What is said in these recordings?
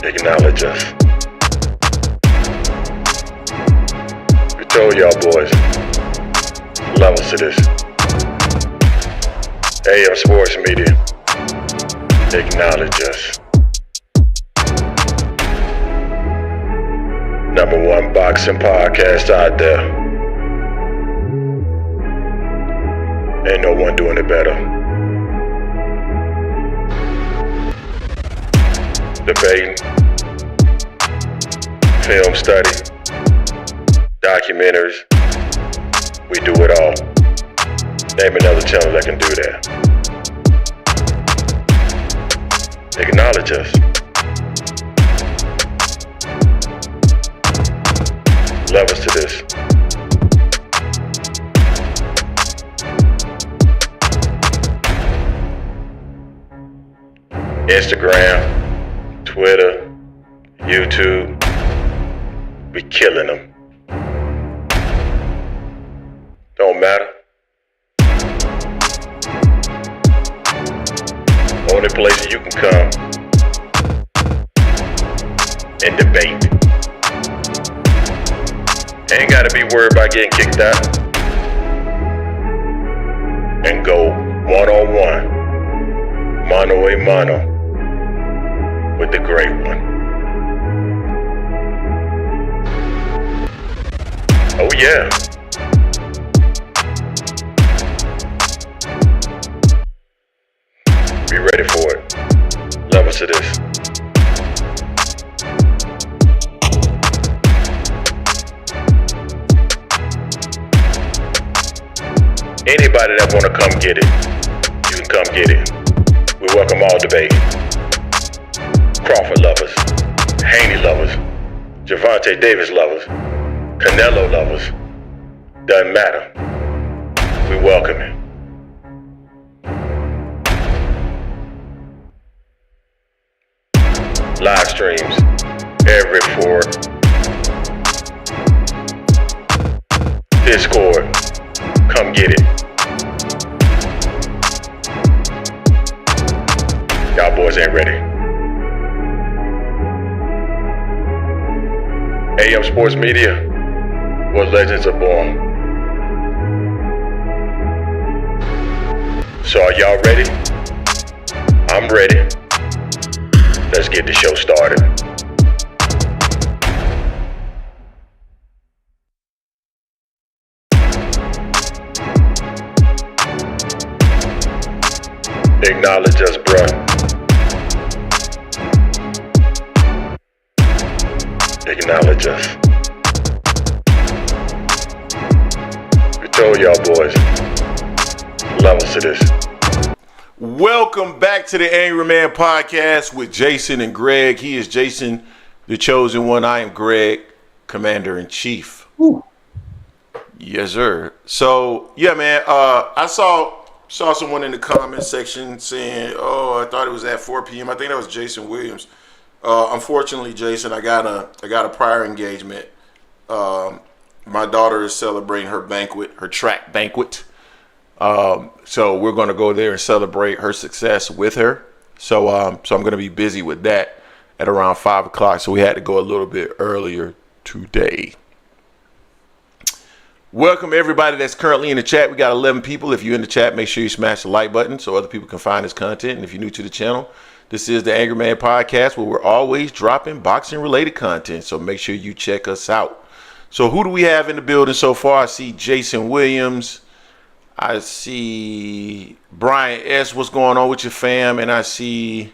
Acknowledge us. We told y'all boys, levels to this. AM Sports Media, acknowledge us. #1 boxing podcast out there. Ain't no one doing it better. Debating, film study, documentaries, we do it all. Name another channel that can do that. Acknowledge us. Love us to this. Instagram, Twitter, YouTube, we killing them. Don't matter. Only place you can come and debate. Ain't gotta be worried about getting kicked out. And go one-on-one, mano-a-mano, with the great one. Oh yeah. Be ready for it. Levels to this. Anybody that wanna come get it, you can come get it. We welcome all debate. Crawford lovers, Haney lovers, Gervonta Davis lovers, Canelo lovers. Doesn't matter. We welcome it. Live streams every fork. Discord, come get it. Y'all boys ain't ready. AM Sports Media, where legends are born. So are y'all ready? I'm ready. Let's get the show started. Acknowledge us, bruh. Acknowledge us. We told y'all boys, levels to this. Welcome back to the Angry Man Podcast with Jason and Greg. He is Jason, the chosen one. I am Greg, Commander-in-Chief. Ooh. Yes, sir. So, yeah, man, I saw someone in the comment section saying, oh, I thought it was at 4 p.m. I think that was Jason Williams. Unfortunately, Jason, I got a prior engagement. My daughter is celebrating her banquet, her track banquet. So we're going to go there and celebrate her success with her. So I'm going to be busy with that at around 5 o'clock. So we had to go a little bit earlier today. Welcome everybody that's currently in the chat. We got 11 people. If you're in the chat, make sure you smash the like button so other people can find this content. And if you're new to the channel, this is the Angry Man Podcast, where we're always dropping boxing related content. So make sure you check us out. So who do we have in the building so far? I see Jason Williams. I see Brian S. What's going on with your fam? And I see,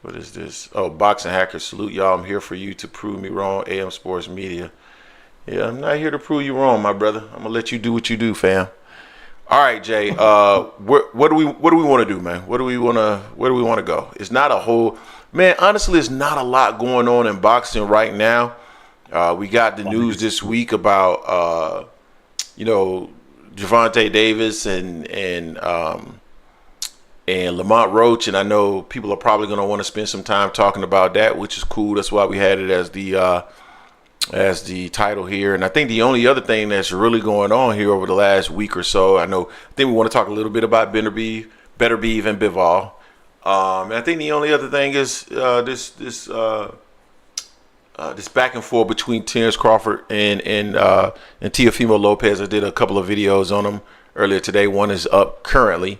what is this? Oh, Boxing Hacker. Salute y'all. I'm here for you to prove me wrong. AM Sports Media. Yeah, I'm not here to prove you wrong, my brother. I'm gonna let you do what you do, fam. All right, Jay. What do we want to do, man? Where do we want to go? It's not a whole, man. Honestly, it's not a lot going on in boxing right now. We got the news this week about Gervonta Davis and Lamont Roach, and I know people are probably going to want to spend some time talking about that, which is cool. That's why we had it as the title here. And I think the only other thing that's really going on here over the last week or so, I think we want to talk a little bit about Beterbiev and Bivol. And I think the only other thing is this back and forth between Terence Crawford and Teofimo Lopez. I did a couple of videos on them earlier today. One is up currently,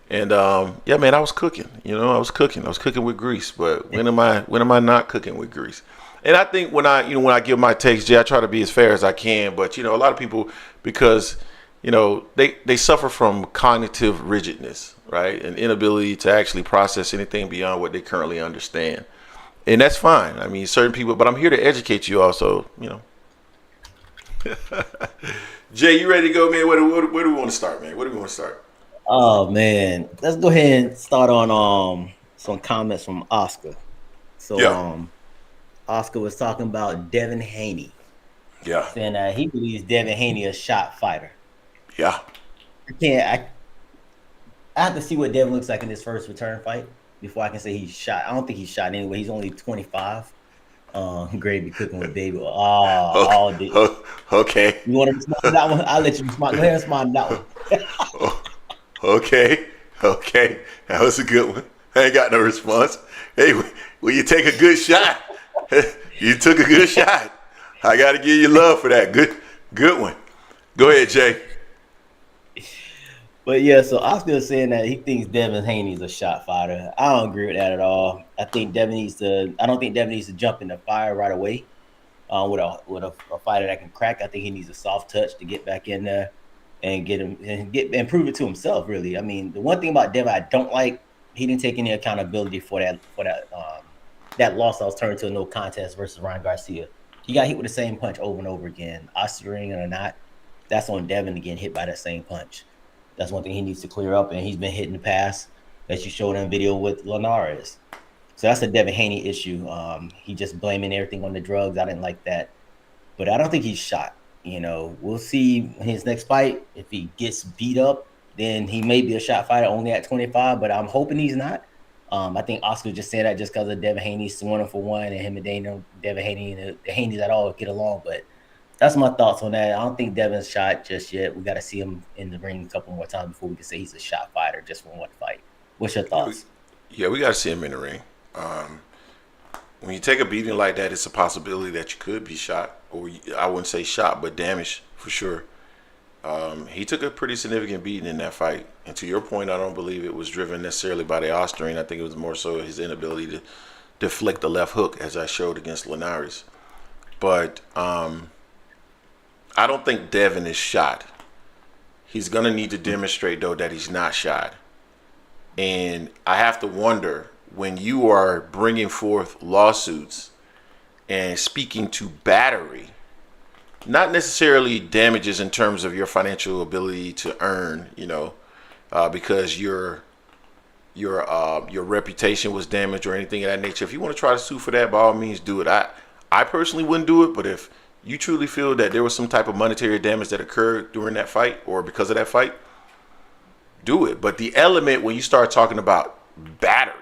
and yeah, man, I was cooking. I was cooking. I was cooking with grease. But when am I not cooking with grease? And I think when I give my takes, Jay, I try to be as fair as I can. But a lot of people, because they suffer from cognitive rigidness, right, and inability to actually process anything beyond what they currently understand. And that's fine. I mean, certain people, but I'm here to educate you also, Jay, you ready to go, man? Where do we want to start, man? Where do we want to start? Oh man, let's go ahead and start on some comments from Oscar. So Yeah. Oscar was talking about Devin Haney, Yeah. saying that he believes Devin Haney is a shot fighter. Yeah. I have to see what Devin looks like in his first return fight before I can say he's shot. I don't think he's shot anyway. He's only 25. Gravy cooking with baby. All day. Okay. You want to respond to that one? I'll let you respond. Go ahead and respond to that one. Okay. Okay. That was a good one. I ain't got no response. Hey, will you take a good shot? You took a good shot. I got to give you love for that. Good one. Go ahead, Jay. But yeah, so Oscar is saying that he thinks Devin Haney is a shot fighter. I don't agree with that at all. I don't think Devin needs to jump in the fire right away with a fighter that can crack. I think he needs a soft touch to get back in there and and prove it to himself. Really, I mean, the one thing about Devin I don't like, he didn't take any accountability for that loss that was turned to a no contest versus Ryan Garcia. He got hit with the same punch over and over again, Oscaring or not. That's on Devin to get hit by that same punch. That's one thing he needs to clear up, and he's been hit in the past, that you showed in video with Linares. So that's a Devin Haney issue. He just blaming everything on the drugs. I didn't like that. But I don't think he's shot. We'll see his next fight. If he gets beat up, then he may be a shot fighter only at 25, but I'm hoping he's not. I think Oscar just said that just because of Devin Haney's 1-for-1 and him and Devin Haney and the Haneys at all get along. But that's my thoughts on that. I don't think Devin's shot just yet. We got to see him in the ring a couple more times before we can say he's a shot fighter just from one fight. What's your thoughts? Yeah, we got to see him in the ring. When you take a beating like that, it's a possibility that you could be shot, or I wouldn't say shot, but damaged for sure. He took a pretty significant beating in that fight. And to your point, I don't believe it was driven necessarily by the Austrian. I think it was more so his inability to deflect the left hook, as I showed against Linares. But I don't think Devin is shot. He's going to need to demonstrate, though, that he's not shot. And I have to wonder, when you are bringing forth lawsuits and speaking to battery, not necessarily damages in terms of your financial ability to earn, because your reputation was damaged or anything of that nature. If you want to try to sue for that, by all means, do it. I personally wouldn't do it, but if you truly feel that there was some type of monetary damage that occurred during that fight or because of that fight, do it. But the element when you start talking about battery,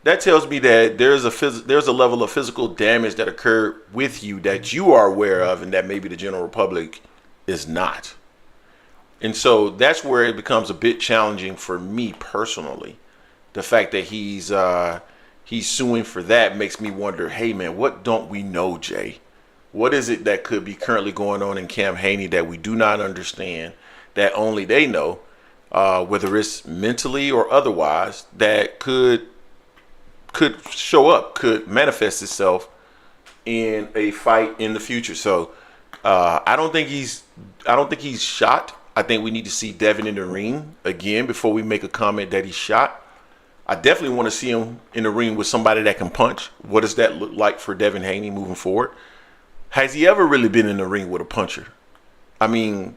that tells me that there's a level of physical damage that occurred with you that you are aware of and that maybe the general public is not. And so that's where it becomes a bit challenging for me personally. The fact that he's suing for that makes me wonder, hey man, what don't we know, Jay? What is it that could be currently going on in Camp Haney that we do not understand, that only they know, whether it's mentally or otherwise, that could show up, could manifest itself in a fight in the future. So I don't think he's shot. I think we need to see Devin in the ring again before we make a comment that he's shot. I definitely want to see him in the ring with somebody that can punch. What does that look like for Devin Haney moving forward? Has he ever really been in the ring with a puncher? I mean,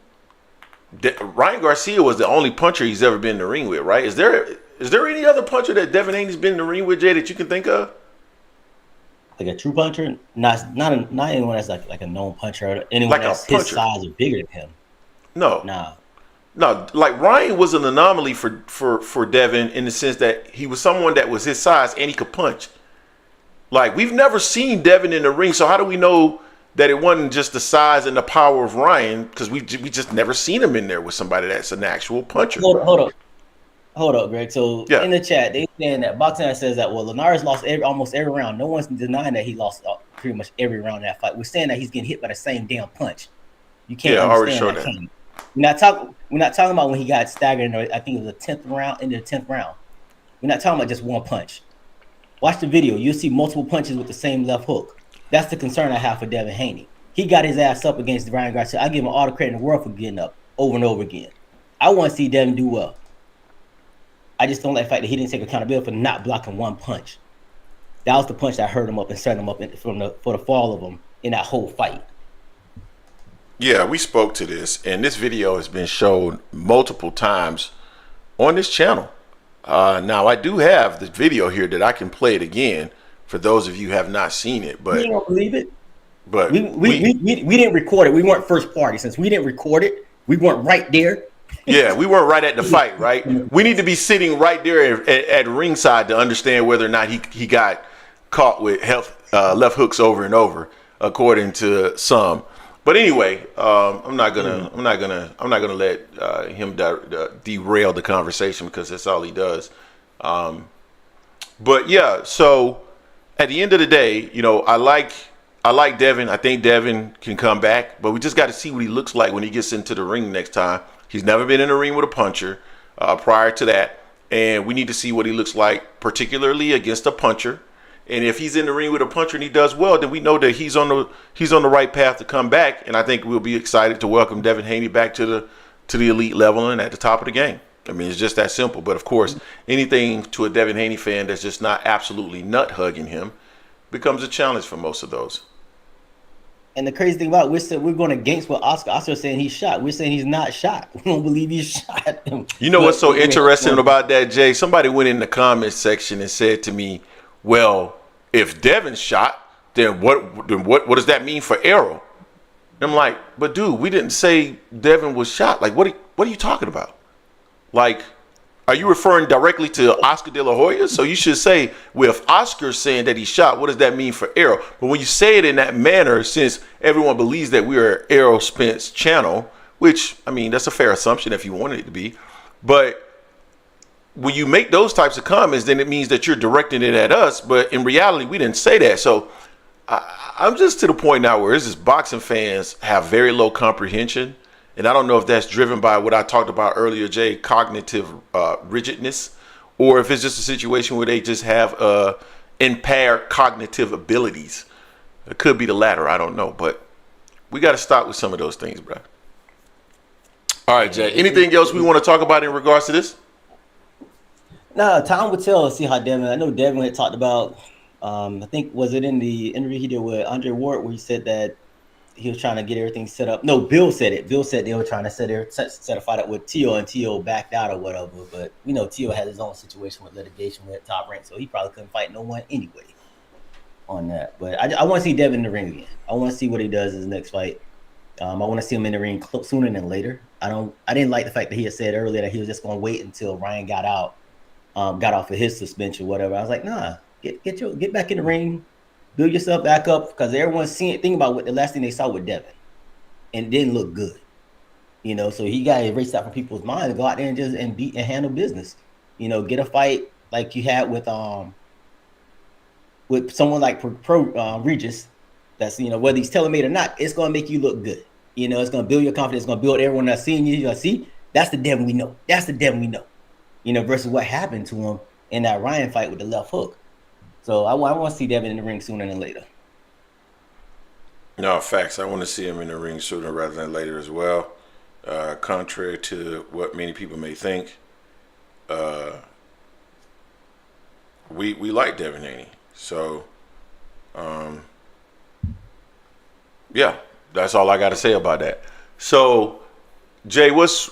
Ryan Garcia was the only puncher he's ever been in the ring with, right? Is there any other puncher that Devin Haney's been in the ring with, Jay, that you can think of? Like a true puncher? Not anyone that's like a known puncher. Anyone Like that's a puncher. his size or bigger than him. No. Nah. No, like Ryan was an anomaly for Devin in the sense that he was someone that was his size and he could punch. Like, we've never seen Devin in the ring, so how do we know that it wasn't just the size and the power of Ryan? Because we just never seen him in there with somebody that's an actual puncher. Hold up. hold up, Greg. So Yeah. in the chat, they saying that Boxing says that Linares lost almost every round. No one's denying that he lost pretty much every round in that fight. We're saying that he's getting hit by the same damn punch. You can't Yeah, I already understand showed that, that. can you? We're not talking about when he got staggered. I think it was the 10th round. Into the 10th round, we're not talking about just one punch. Watch the video. You'll see multiple punches with the same left hook. That's the concern I have for Devin Haney. He got his ass up against Ryan Garcia. I give him all the credit in the world for getting up over and over again. I want to see Devin do well. I just don't like the fact that he didn't take accountability for not blocking one punch. That was the punch that hurt him up and set him up for the fall of him in that whole fight. Yeah, we spoke to this, and this video has been shown multiple times on this channel. Now, I do have the video here that I can play it again for those of you who have not seen it. But you don't believe it? But we didn't record it. We weren't first party. Since we didn't record it, we weren't right there. Yeah, we weren't right at the fight, right? We need to be sitting right there at ringside to understand whether or not he got caught with left hooks over and over, according to some. But anyway, I'm not gonna let him derail the conversation because that's all he does. But yeah, so at the end of the day, you know, I like Devin. I think Devin can come back, but we just got to see what he looks like when he gets into the ring next time. He's never been in a ring with a puncher prior to that, and we need to see what he looks like, particularly against a puncher. And if he's in the ring with a puncher and he does well, then we know that he's on the right path to come back. And I think we'll be excited to welcome Devin Haney back to the elite level and at the top of the game. I mean, it's just that simple. But of course, anything to a Devin Haney fan that's just not absolutely nut hugging him becomes a challenge for most of those. And the crazy thing about it, we're going against what Oscar's saying he's shot. We're saying he's not shot. We don't believe he's shot. You know what's so interesting about that, Jay? Somebody went in the comments section and said to me, well, if Devin's shot, then what does that mean for Errol? And I'm like, but dude, we didn't say Devin was shot. Like, what are you talking about? Like, are you referring directly to Oscar De La Hoya? So you should say, well, if Oscar's saying that he's shot, what does that mean for Errol? But when you say it in that manner, since everyone believes that we are Errol Spence channel, which, I mean, that's a fair assumption if you wanted it to be. But when you make those types of comments, then it means that you're directing it at us. But in reality, we didn't say that. So I'm just to the point now where it's just boxing fans have very low comprehension. And I don't know if that's driven by what I talked about earlier, Jay, cognitive rigidness, or if it's just a situation where they just have impaired cognitive abilities. It could be the latter. I don't know. But we got to stop with some of those things, bro. All right, Jay. Anything else we want to talk about in regards to this? No, time will tell. See how Devin. I know Devin had talked about. I think was it in the interview he did with Andre Ward where he said that he was trying to get everything set up. No, Bill said it. Bill said they were trying to set a fight up with Teo, and Teo backed out or whatever. But we know Teo had his own situation with litigation with Top Rank, so he probably couldn't fight no one anyway on that. But I want to see Devin in the ring again. I want to see what he does in his next fight. I want to see him in the ring sooner than later. I didn't like the fact that he had said earlier that he was just going to wait until Ryan got out. Got off of his suspension, whatever. I was like, nah, get back in the ring, build yourself back up, because everyone's seeing. Think about what the last thing they saw with Devin, and it didn't look good, you know. So he got to erase that from people's minds, go out there and just beat and handle business, you know. Get a fight like you had with someone like Regis. That's, you know, whether he's telling me or not, it's gonna make you look good. You know, it's gonna build your confidence. It's gonna build everyone that's seeing you. You're gonna see that's the Devin we know. That's the Devin we know. You know, versus what happened to him in that Ryan fight with the left hook. So I want to see Devin in the ring sooner than later. No, facts. I want to see him in the ring sooner rather than later as well. Contrary to what many people may think, we like Devin Haney. So, yeah, that's all I got to say about that. So, Jay, what's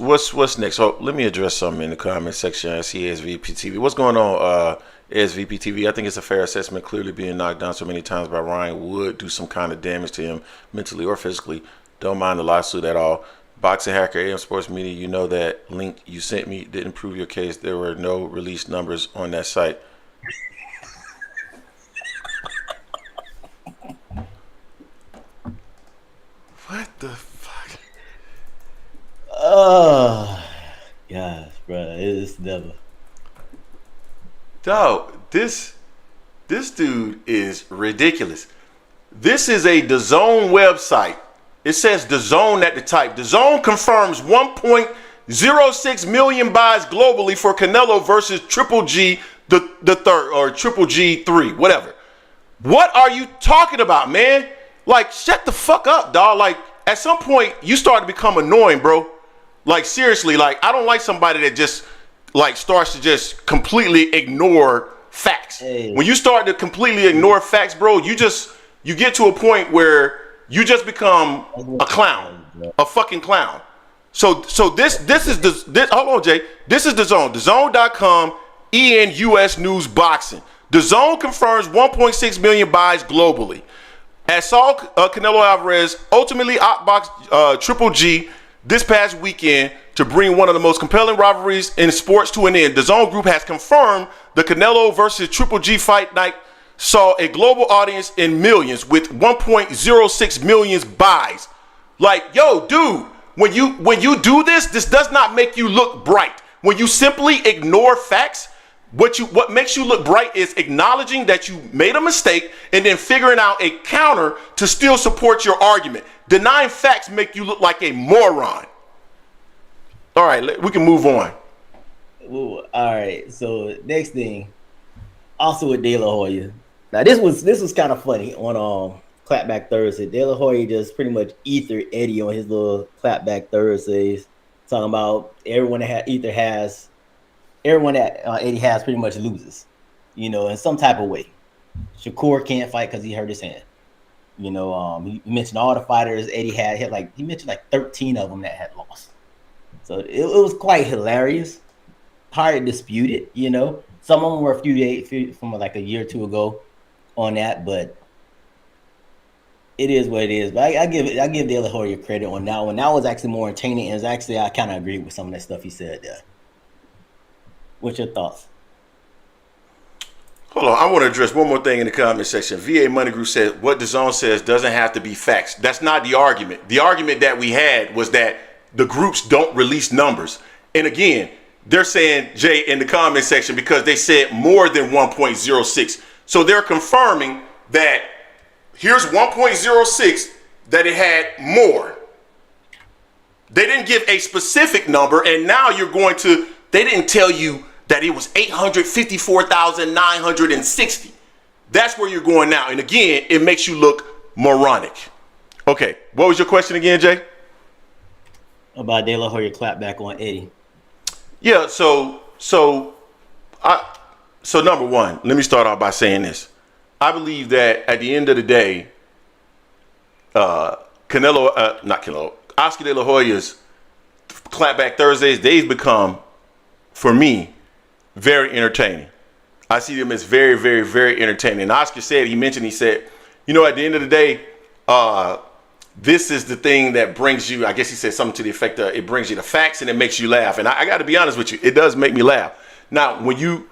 next? So let me address something in the comment section. I see SVP TV. What's going on, SVP TV? I think it's a fair assessment. Clearly being knocked down so many times by Ryan would do some kind of damage to him mentally or physically. Don't mind the lawsuit at all. Boxing Hacker, AM Sports Media, you know that link you sent me didn't prove your case. There were no released numbers on that site. What the fuck? Oh, gosh, bro, it's never. Dog, this dude is ridiculous. This is a DAZN website. It says DAZN at the type. DAZN confirms 1.06 million buys globally for Canelo versus Triple G the third, or Triple G3, whatever. What are you talking about, man? Like, shut the fuck up, dog. Like, at some point, you start to become annoying, bro. Like, seriously, like, I don't like somebody that just, like, starts to just completely ignore facts. Hey. When you start to completely ignore facts, bro, you get to a point where you just become a clown, a fucking clown. So this is this. Hold on, Jay. This is DAZN. DAZN.com. ENUS News Boxing. DAZN confirms 1.6 million buys globally. As saw Canelo Alvarez ultimately outboxed Triple G this past weekend to bring one of the most compelling rivalries in sports to an end. DAZN Group has confirmed the Canelo versus Triple G fight night saw a global audience in millions with 1.06 million buys. Like, yo, dude, when you do this does not make you look bright. When you simply ignore facts, what makes you look bright is acknowledging that you made a mistake and then figuring out a counter to still support your argument. Denying facts make you look like a moron. All right, we can move on. Ooh, all right. So next thing, also with De La Hoya. Now this was kind of funny on Clapback Thursday. De La Hoya just pretty much ethered Eddie on his little Clapback Thursdays, talking about everyone that Eddie has pretty much loses, in some type of way. Shakur can't fight because he hurt his hand. He mentioned all the fighters Eddie had. He mentioned like 13 of them that had lost. So it was quite hilarious. Hard to dispute it, Some of them were a few days from like a year or two ago on that, but it is what it is. But I give De La Hoya credit on that one. That was actually more entertaining, and I kind of agree with some of that stuff he said there. What's your thoughts? Hold on, I want to address one more thing in the comment section. VA Money Group said what DAZN says doesn't have to be facts. That's not the argument. The argument that we had was that the groups don't release numbers. And again, they're saying, Jay, in the comment section, because they said more than 1.06. So they're confirming that here's 1.06, that it had more. They didn't give a specific number, and now they didn't tell you that it was 854,960. That's where you're going now. And again, it makes you look moronic. Okay, what was your question again, Jay? About De La Hoya clapback on Eddie. Yeah, so number one, let me start off by saying this. I believe that at the end of the day, Oscar De La Hoya's Clapback Thursdays, they've become, for me, very entertaining. I see them as very, very, very entertaining. And Oscar said, he said, at the end of the day, this is the thing that brings you, I guess he said something to the effect of, it brings you the facts and it makes you laugh. And I got to be honest with you, it does make me laugh. Now, when you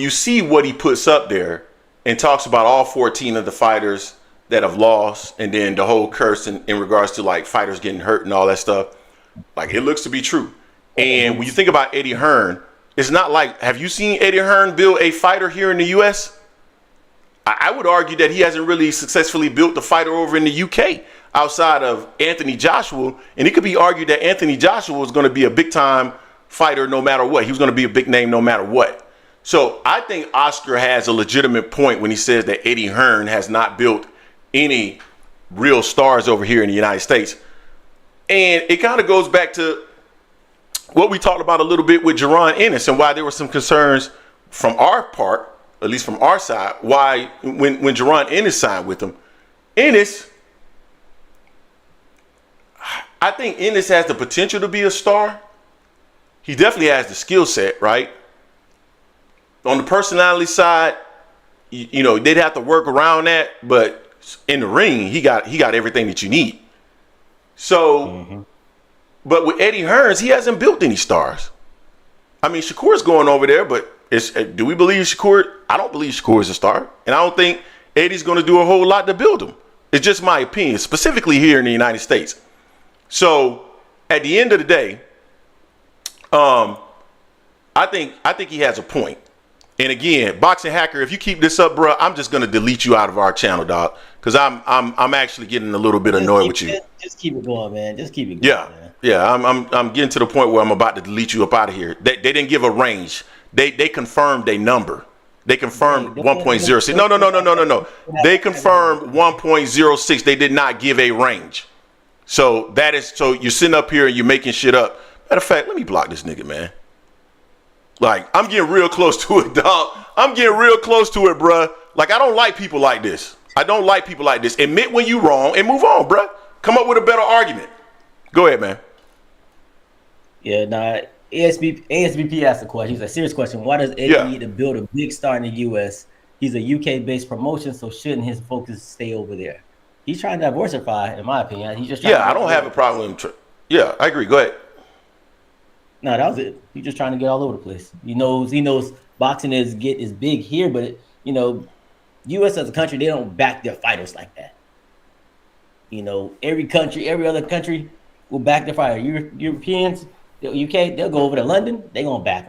see what he puts up there and talks about all 14 of the fighters that have lost, and then the whole curse in regards to like fighters getting hurt and all that stuff, like it looks to be true. And when you think about Eddie Hearn, it's not like, have you seen Eddie Hearn build a fighter here in the U.S.? I would argue that he hasn't really successfully built a fighter over in the U.K. outside of Anthony Joshua. And it could be argued that Anthony Joshua was going to be a big time fighter no matter what. He was going to be a big name no matter what. So I think Oscar has a legitimate point when he says that Eddie Hearn has not built any real stars over here in the United States. And it kind of goes back to what we talked about a little bit with Jaron Ennis and why there were some concerns from our part, at least from our side, why when Jaron Ennis signed with him, I think Ennis has the potential to be a star. He definitely has the skill set, right? On the personality side, they'd have to work around that, but in the ring, he got everything that you need. So, But with Eddie Hearns, he hasn't built any stars. I mean, Shakur's going over there, but do we believe Shakur? I don't believe Shakur is a star, and I don't think Eddie's going to do a whole lot to build him. It's just my opinion, specifically here in the United States. So, at the end of the day, I think he has a point. And again, Boxing Hacker, if you keep this up, bro, I'm just gonna delete you out of our channel, dog, because I'm actually getting a little bit annoyed with you. Just keep it going, man. Just keep it going. Yeah, man. yeah. I'm getting to the point where I'm about to delete you up out of here. They didn't give a range. They confirmed a number. They confirmed 1.06. No. They confirmed 1.06. They did not give a range. So so you're sitting up here and you're making shit up. Matter of fact, let me block this nigga, man. Like, I'm getting real close to it, dog. I'm getting real close to it, bruh. Like, I don't like people like this. I don't like people like this. Admit when you wrong and move on, bruh. Come up with a better argument. Go ahead, man. Yeah, nah. ASVP asked a question. He's a serious question. Why does Eddie need to build a big star in the U.S.? He's a UK-based promotion, so shouldn't his focus stay over there? He's trying to diversify, in my opinion. He's just I don't have a problem. Yeah, I agree. Go ahead. No, that was it. He's just trying to get all over the place. He knows boxing is big here, but U.S. as a country, they don't back their fighters like that. Every other country will back their fighter. Europeans, the UK, they'll go over to London, they're gonna back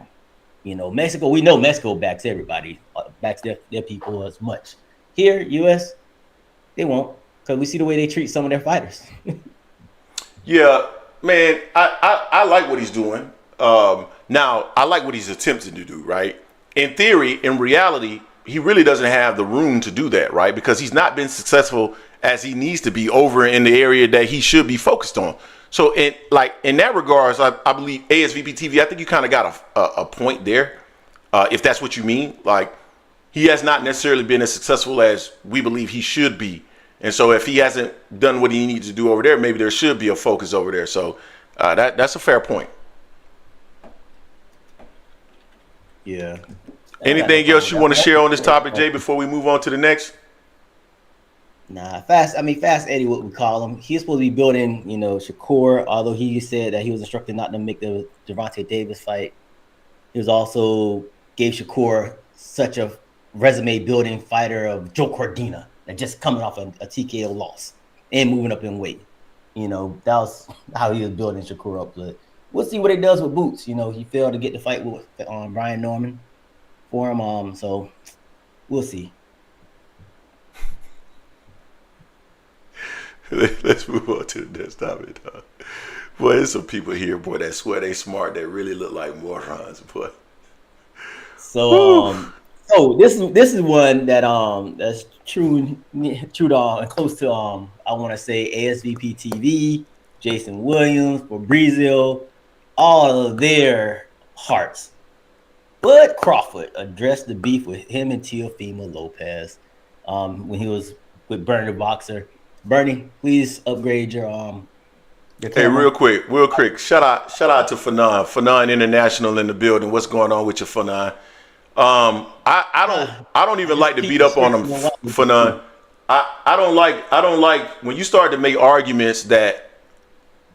them. Mexico, we know Mexico backs everybody, backs their people as much. Here, U.S., they won't, because we see the way they treat some of their fighters. Yeah, man, I like what he's doing. Now, I like what he's attempting to do, right? In theory, in reality, he really doesn't have the room to do that, right? Because he's not been successful as he needs to be over in the area that he should be focused on. So, in that regards, I believe ASVP TV, I think you kind of got a point there, if that's what you mean. Like, he has not necessarily been as successful as we believe he should be. And so if he hasn't done what he needs to do over there, maybe there should be a focus over there. So that's a fair point. Yeah. Anything else you want to share on this topic, Jay, before we move on to the next? Nah, Fast Eddie, what we call him. He's supposed to be building, Shakur, although he said that he was instructed not to make the Gervonta Davis fight. He was also gave Shakur such a resume building fighter of Joe Cordina, that just coming off a TKO loss and moving up in weight. That was how he was building Shakur up. But we'll see what he does with Boots. He failed to get the fight with Brian Norman for him. So we'll see. Let's move on to the next topic. Boy, there's some people here, boy, that swear they smart, that really look like morons, boy. So, this is one that that's true to and close to I want to say ASVP TV, Jason Williams, for Brazil, all of their hearts. Bud Crawford addressed the beef with him and Teofimo Lopez when he was with Bernie the Boxer. Bernie, please upgrade your Hey, real quick. Shout out to Fanon International in the building. What's going on with you, Fanon? I don't even like to beat up on him, Fanon. I don't like when you start to make arguments that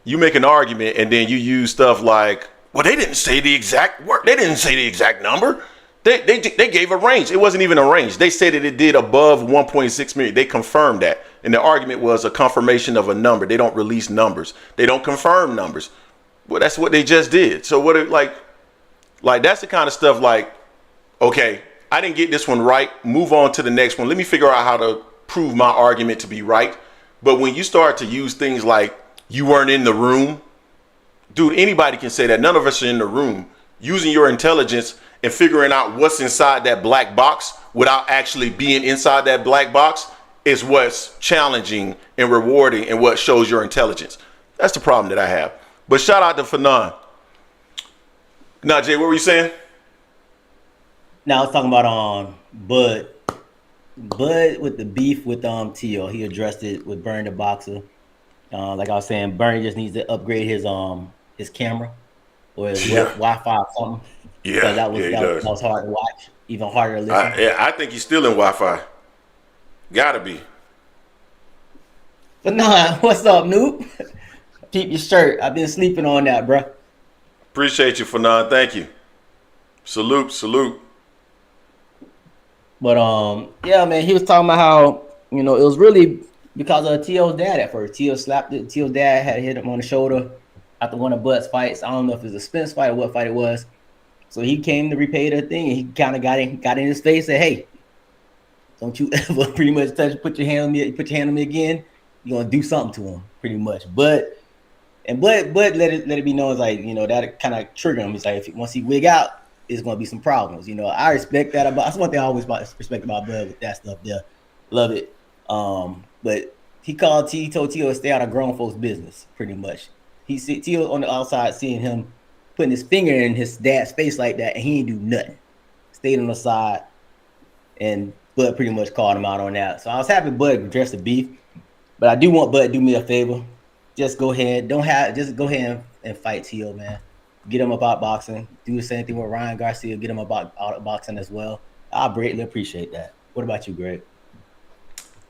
you make an argument and then you use stuff like, well, they didn't say the exact word. They didn't say the exact number. They gave a range. It wasn't even a range. They said that it did above 1.6 million. They confirmed that. And the argument was a confirmation of a number. They don't release numbers. They don't confirm numbers. Well, that's what they just did. So what it like that's the kind of stuff like, okay, I didn't get this one right. Move on to the next one. Let me figure out how to prove my argument to be right. But when you start to use things like you weren't in the room, dude, anybody can say that. None of us are in the room. Using your intelligence and figuring out what's inside that black box without actually being inside that black box is what's challenging and rewarding and what shows your intelligence. That's the problem that I have. But shout out to Fanon. Now, Jay, what were you saying? Now I was talking about Bud with the beef with Teo. He addressed it with Bernie the Boxer. Like I was saying, Bernie just needs to upgrade his camera or his Wi-Fi or something. Yeah, that was hard to watch, even harder to listen. I think he's still in Wi-Fi. Gotta be. But nah, what's up, Noob? Keep your shirt. I've been sleeping on that, bro. Appreciate you, Fanon. Thank you. Salute. But yeah, man, he was talking about how it was really because of Teo's dad at first. Teo slapped it. Teo's dad had hit him on the shoulder after one of Bud's fights. I don't know if it was a Spence fight or what fight it was. So he came to repay the thing, and he kind of got in his face, and said, "Hey, don't you ever pretty much put your hand on me again. You're gonna do something to him, pretty much." But let it be known, like, that kind of trigger him. He's like, once he wig out, it's gonna be some problems. I respect that about. That's one thing I always respect about Bud with that stuff. There, love it. But he told Tio to stay out of grown folks' business, pretty much. He see Tio on the outside, seeing him putting his finger in his dad's face like that, and he ain't do nothing. Stayed on the side, and Bud pretty much called him out on that. So I was happy Bud addressed the beef, but I do want Bud to do me a favor. Just go ahead. Just go ahead and fight Tio, man. Get him about boxing. Do the same thing with Ryan Garcia. Get him about boxing as well. I greatly appreciate that. What about you, Greg?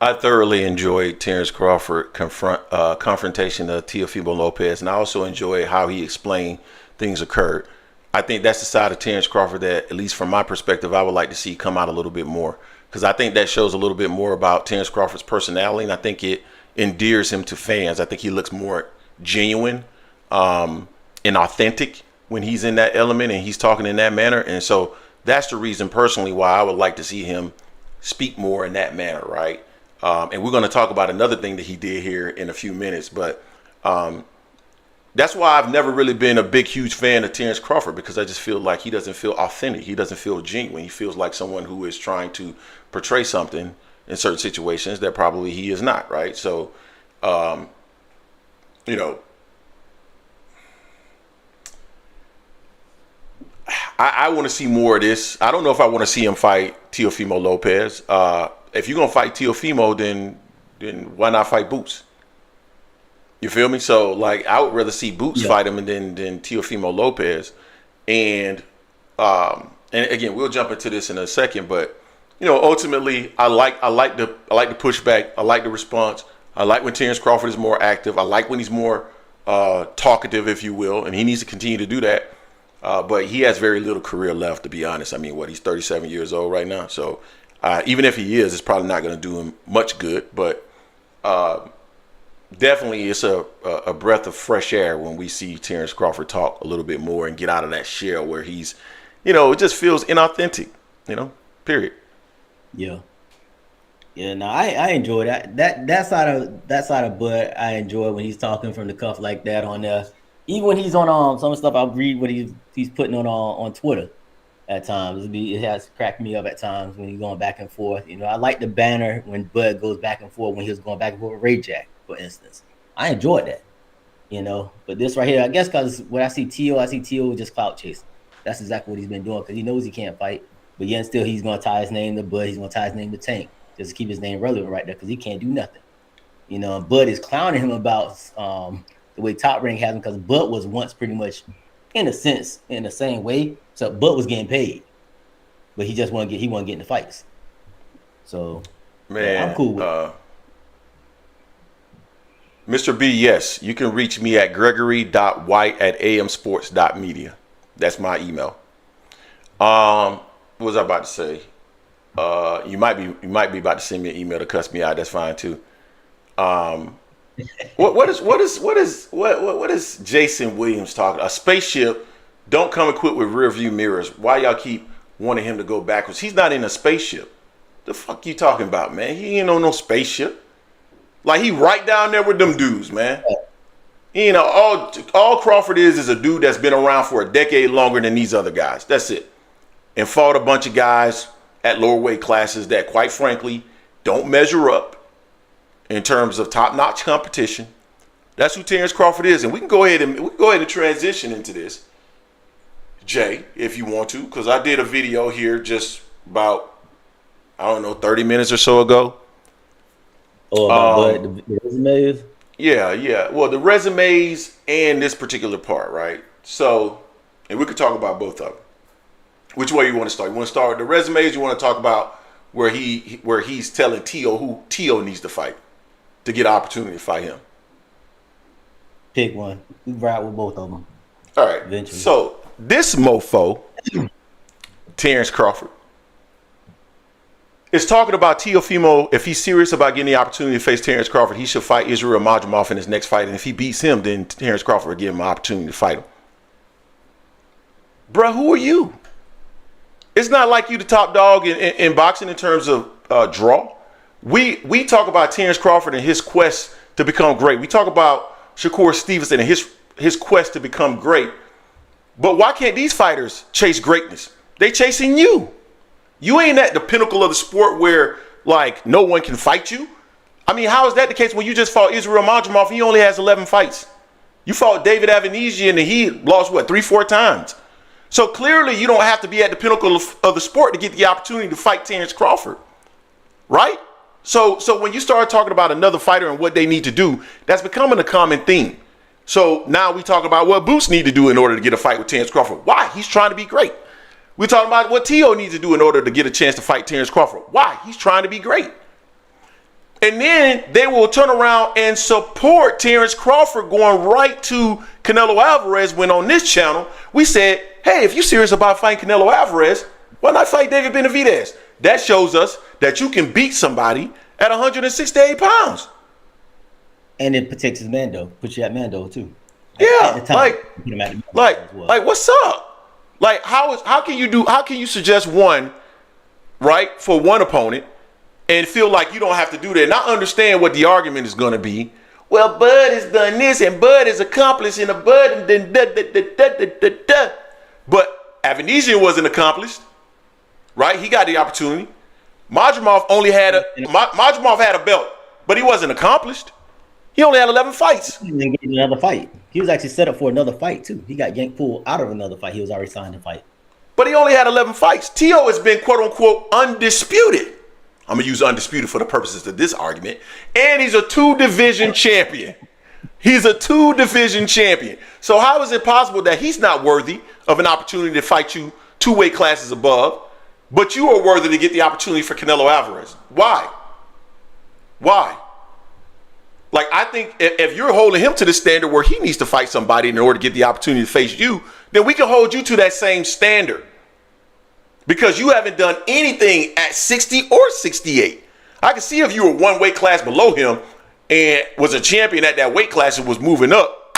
I thoroughly enjoyed Terence Crawford confrontation of Teofimo Lopez, and I also enjoyed how he explained things occurred. I think that's the side of Terence Crawford that, at least from my perspective, I would like to see come out a little bit more, because I think that shows a little bit more about Terence Crawford's personality, and I think it endears him to fans. I think he looks more genuine and authentic when he's in that element and he's talking in that manner. And so that's the reason personally why I would like to see him speak more in that manner, right? And we're going to talk about another thing that he did here in a few minutes, but that's why I've never really been a big, huge fan of Terence Crawford, because I just feel like he doesn't feel authentic. He doesn't feel genuine. He feels like someone who is trying to portray something in certain situations that probably he is not, right? So, I want to see more of this. I don't know if I want to see him fight Teofimo Lopez. If you're going to fight Teofimo, then why not fight Boots? You feel me? So, like, I would rather see Boots fight him than Teofimo Lopez. And again, we'll jump into this in a second, but ultimately, I like the pushback. I like the response. I like when Terence Crawford is more active. I like when he's more talkative, if you will, and he needs to continue to do that. But he has very little career left, to be honest. I mean, he's 37 years old right now. So even if he is, it's probably not going to do him much good. But definitely it's a breath of fresh air when we see Terence Crawford talk a little bit more and get out of that shell where he's, it just feels inauthentic, period. Yeah. No, I enjoy that side of Bud. I enjoy when he's talking from the cuff like that on there. Even when he's on some stuff, I'll read what he's putting on Twitter at times. It has cracked me up at times when he's going back and forth. I like the banner when Bud goes back and forth, when he was going back and forth with Ray Jack, for instance. I enjoyed that. But this right here, I guess because when I see Tio just clout chasing. That's exactly what he's been doing, because he knows he can't fight. But yet still, he's going to tie his name to Bud. He's going to tie his name to Tank, just to keep his name relevant right there, because he can't do nothing. Bud is clowning him about the way Top Rank has him, because Bud was once pretty much, in a sense, in the same way. So Bud was getting paid, but he just wasn't getting in the fights. So, man, I'm cool with it. Mr. B, yes, you can reach me at gregory.white@amsports.media. That's my email. What was I about to say? You might be about to send me an email to cuss me out. That's fine too. What is Jason Williams talking? A spaceship don't come equipped with rear view mirrors. Why y'all keep wanting him to go backwards? He's not in a spaceship. The fuck you talking about, man? He ain't on no spaceship. Like, he right down there with them dudes, man. All Crawford is a dude that's been around for a decade longer than these other guys. That's it. And fought a bunch of guys at lower weight classes that, quite frankly, don't measure up in terms of top-notch competition. That's who Terence Crawford is. And we can go ahead and transition into this, Jay, if you want to, because I did a video here just about, 30 minutes or so ago. Oh, about the resumes? Yeah. Well, the resumes and this particular part, right? So, and we could talk about both of them. Which way you want to start? You want to start with the resumes? You want to talk about where he's telling Tio who Tio needs to fight to get an opportunity to fight him? Pick one. We ride with both of them. All right. Eventually. So this mofo, Terence Crawford, is talking about Teofimo. If he's serious about getting the opportunity to face Terence Crawford, he should fight Israel Madrimov in his next fight. And if he beats him, then Terence Crawford will give him an opportunity to fight him. Bruh, who are you? It's not like you the top dog in boxing in terms of draw. We talk about Terence Crawford and his quest to become great. We talk about Shakur Stevenson and his quest to become great. But why can't these fighters chase greatness? They chasing you. You ain't at the pinnacle of the sport where, like, no one can fight you. I mean, how is that the case when you just fought Israel Madrimov? He only has 11 fights. You fought David Avanesian and he lost, 3-4 times. So clearly you don't have to be at the pinnacle of the sport to get the opportunity to fight Terence Crawford, right? So when you start talking about another fighter and what they need to do, that's becoming a common theme. So now we talk about what Boots need to do in order to get a fight with Terence Crawford. Why? He's trying to be great. We're talking about what Teo needs to do in order to get a chance to fight Terence Crawford. Why? He's trying to be great. And then they will turn around and support Terence Crawford going right to Canelo Alvarez, when on this channel we said, hey, if you're serious about fighting Canelo Alvarez, why not fight David Benavidez? That shows us that you can beat somebody at 168 pounds. And it protects his Mando, puts you at Mando too. Yeah, like what's up? Like how can you suggest one, right, for one opponent and feel like you don't have to do that? And I understand what the argument is going to be. Well, Bud has done this and Bud is accomplished and Bud and then da. But Avanesian wasn't accomplished, right? He got the opportunity. Madrimov had a belt, but he wasn't accomplished. He only had 11 fights. He didn't get another fight. He was actually set up for another fight too. He got pulled out of another fight. He was already signed to fight. But he only had 11 fights. Teo has been, quote unquote, undisputed. I'm going to use undisputed for the purposes of this argument. And he's a 2-division champion. He's a 2-division champion. So how is it possible that he's not worthy of an opportunity to fight you 2 weight classes above, but you are worthy to get the opportunity for Canelo Alvarez? Why? Like, I think if you're holding him to the standard where he needs to fight somebody in order to get the opportunity to face you, then we can hold you to that same standard. Because you haven't done anything at 60 or 68. I can see if you were 1 weight class below him and was a champion at that weight class and was moving up.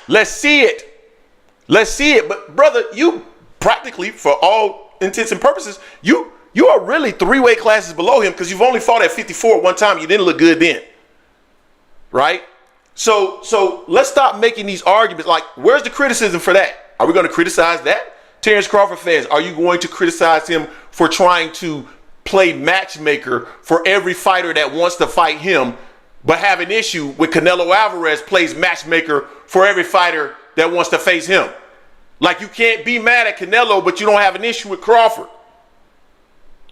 Let's see it. But brother, you practically, for all intents and purposes, you are really 3 weight classes below him because you've only fought at 54 at one time. You didn't look good then, right? So let's stop making these arguments. Like, where's the criticism for that? Are we going to criticize that? Terence Crawford fans, are you going to criticize him for trying to play matchmaker for every fighter that wants to fight him, but have an issue with Canelo Alvarez plays matchmaker for every fighter that wants to face him? Like, you can't be mad at Canelo, but you don't have an issue with Crawford.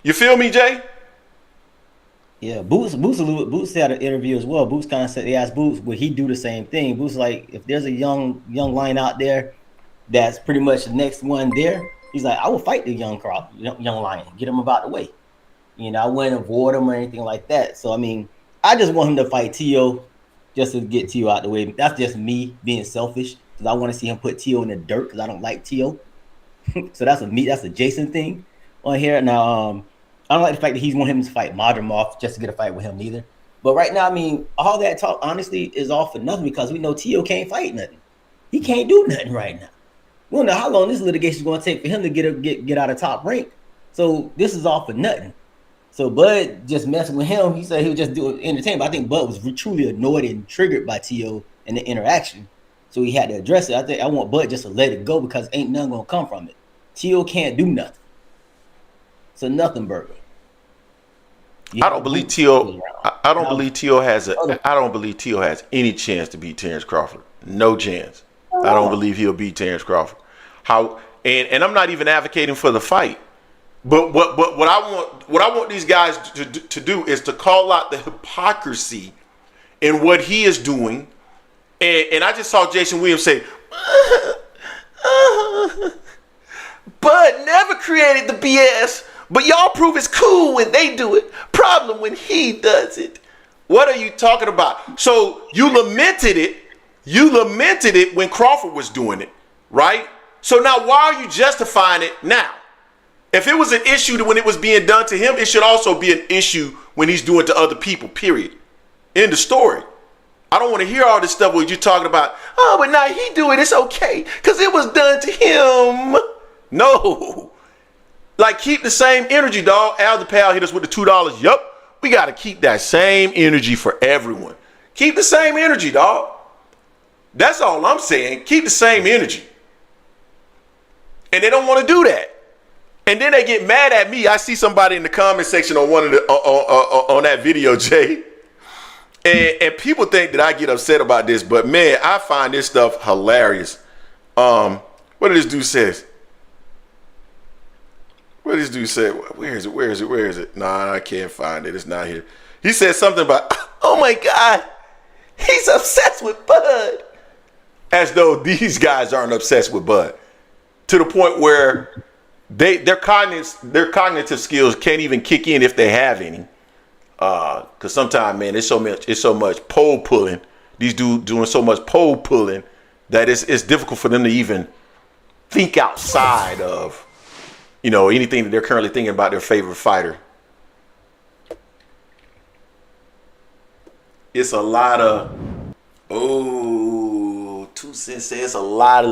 You feel me, Jay? Yeah, Boots had an interview as well. Boots kind of said, they asked Boots, would he do the same thing? Boots like, if there's a young line out there that's pretty much the next one there, he's like, I will fight the young lion, get him about the way. You know, I wouldn't avoid him or anything like that. So, I mean, I just want him to fight Teo just to get Teo out the way. That's just me being selfish because I want to see him put Teo in the dirt because I don't like Teo. So that's a Jason thing on here. Now, I don't like the fact that he's want him to fight Madrimov just to get a fight with him neither. But right now, I mean, all that talk, honestly, is all for nothing because we know Teo can't fight nothing. He can't do nothing right now. We don't know how long this litigation is going to take for him to get out of top rank. So this is all for nothing. So Bud just messing with him. He said he would just do entertainment. But I think Bud was truly annoyed and triggered by Teo and the interaction. So he had to address it. I want Bud just to let it go because ain't nothing going to come from it. Teo can't do nothing. So nothing burger. I don't believe Teo. I don't believe Teo has any chance to beat Terence Crawford. No chance. I don't believe he'll beat Terence Crawford. And I'm not even advocating for the fight. But what I want these guys to do is to call out the hypocrisy in what he is doing. And I just saw Jason Williams say, Bud never created the BS, but y'all prove it's cool when they do it. Problem when he does it. What are you talking about? So you lamented it. You lamented it when Crawford was doing it, right? So now why are you justifying it now? If it was an issue when it was being done to him, it should also be an issue when he's doing it to other people, period. End of story. I don't want to hear all this stuff where you're talking about, oh, but now he do it, it's okay, because it was done to him. No. Like, keep the same energy, dog. Al the Pal hit us with the $2. Yup. We got to keep that same energy for everyone. Keep the same energy, dog. That's all I'm saying. Keep the same energy. And they don't want to do that. And then they get mad at me. I see somebody in the comment section on one of the on that video, Jay. And people think that I get upset about this, but man, I find this stuff hilarious. What did this dude say? What did this dude say? Where is it? Nah, I can't find it. It's not here. He said something about, oh my God, he's obsessed with Bud. As though these guys aren't obsessed with Bud. To the point where their cognitive skills can't even kick in if they have any. Because sometimes, man, it's so much pole pulling. These dudes doing so much pole pulling that it's difficult for them to even think outside of, anything that they're currently thinking about their favorite fighter. It's a lot of, 2 Cents says it's a lot of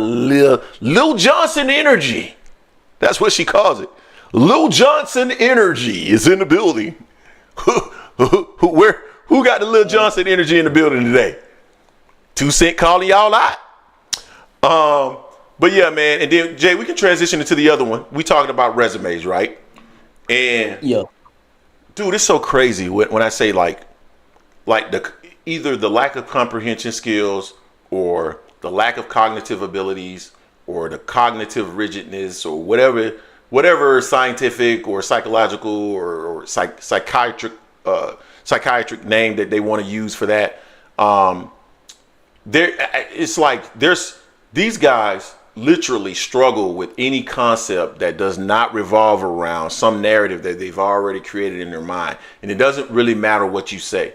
Lil Johnson energy. That's what she calls it. Lil Johnson energy is in the building. Who got the Lil Johnson energy in the building today? 2 Cent calling y'all out. But yeah, man. And then Jay, we can transition into the other one. We talking about resumes, right? And yeah, dude, it's so crazy when I say like either the lack of comprehension skills or the lack of cognitive abilities or the cognitive rigidness or whatever scientific or psychological or psychiatric name that they want to use for that. It's like these guys literally struggle with any concept that does not revolve around some narrative that they've already created in their mind. And it doesn't really matter what you say.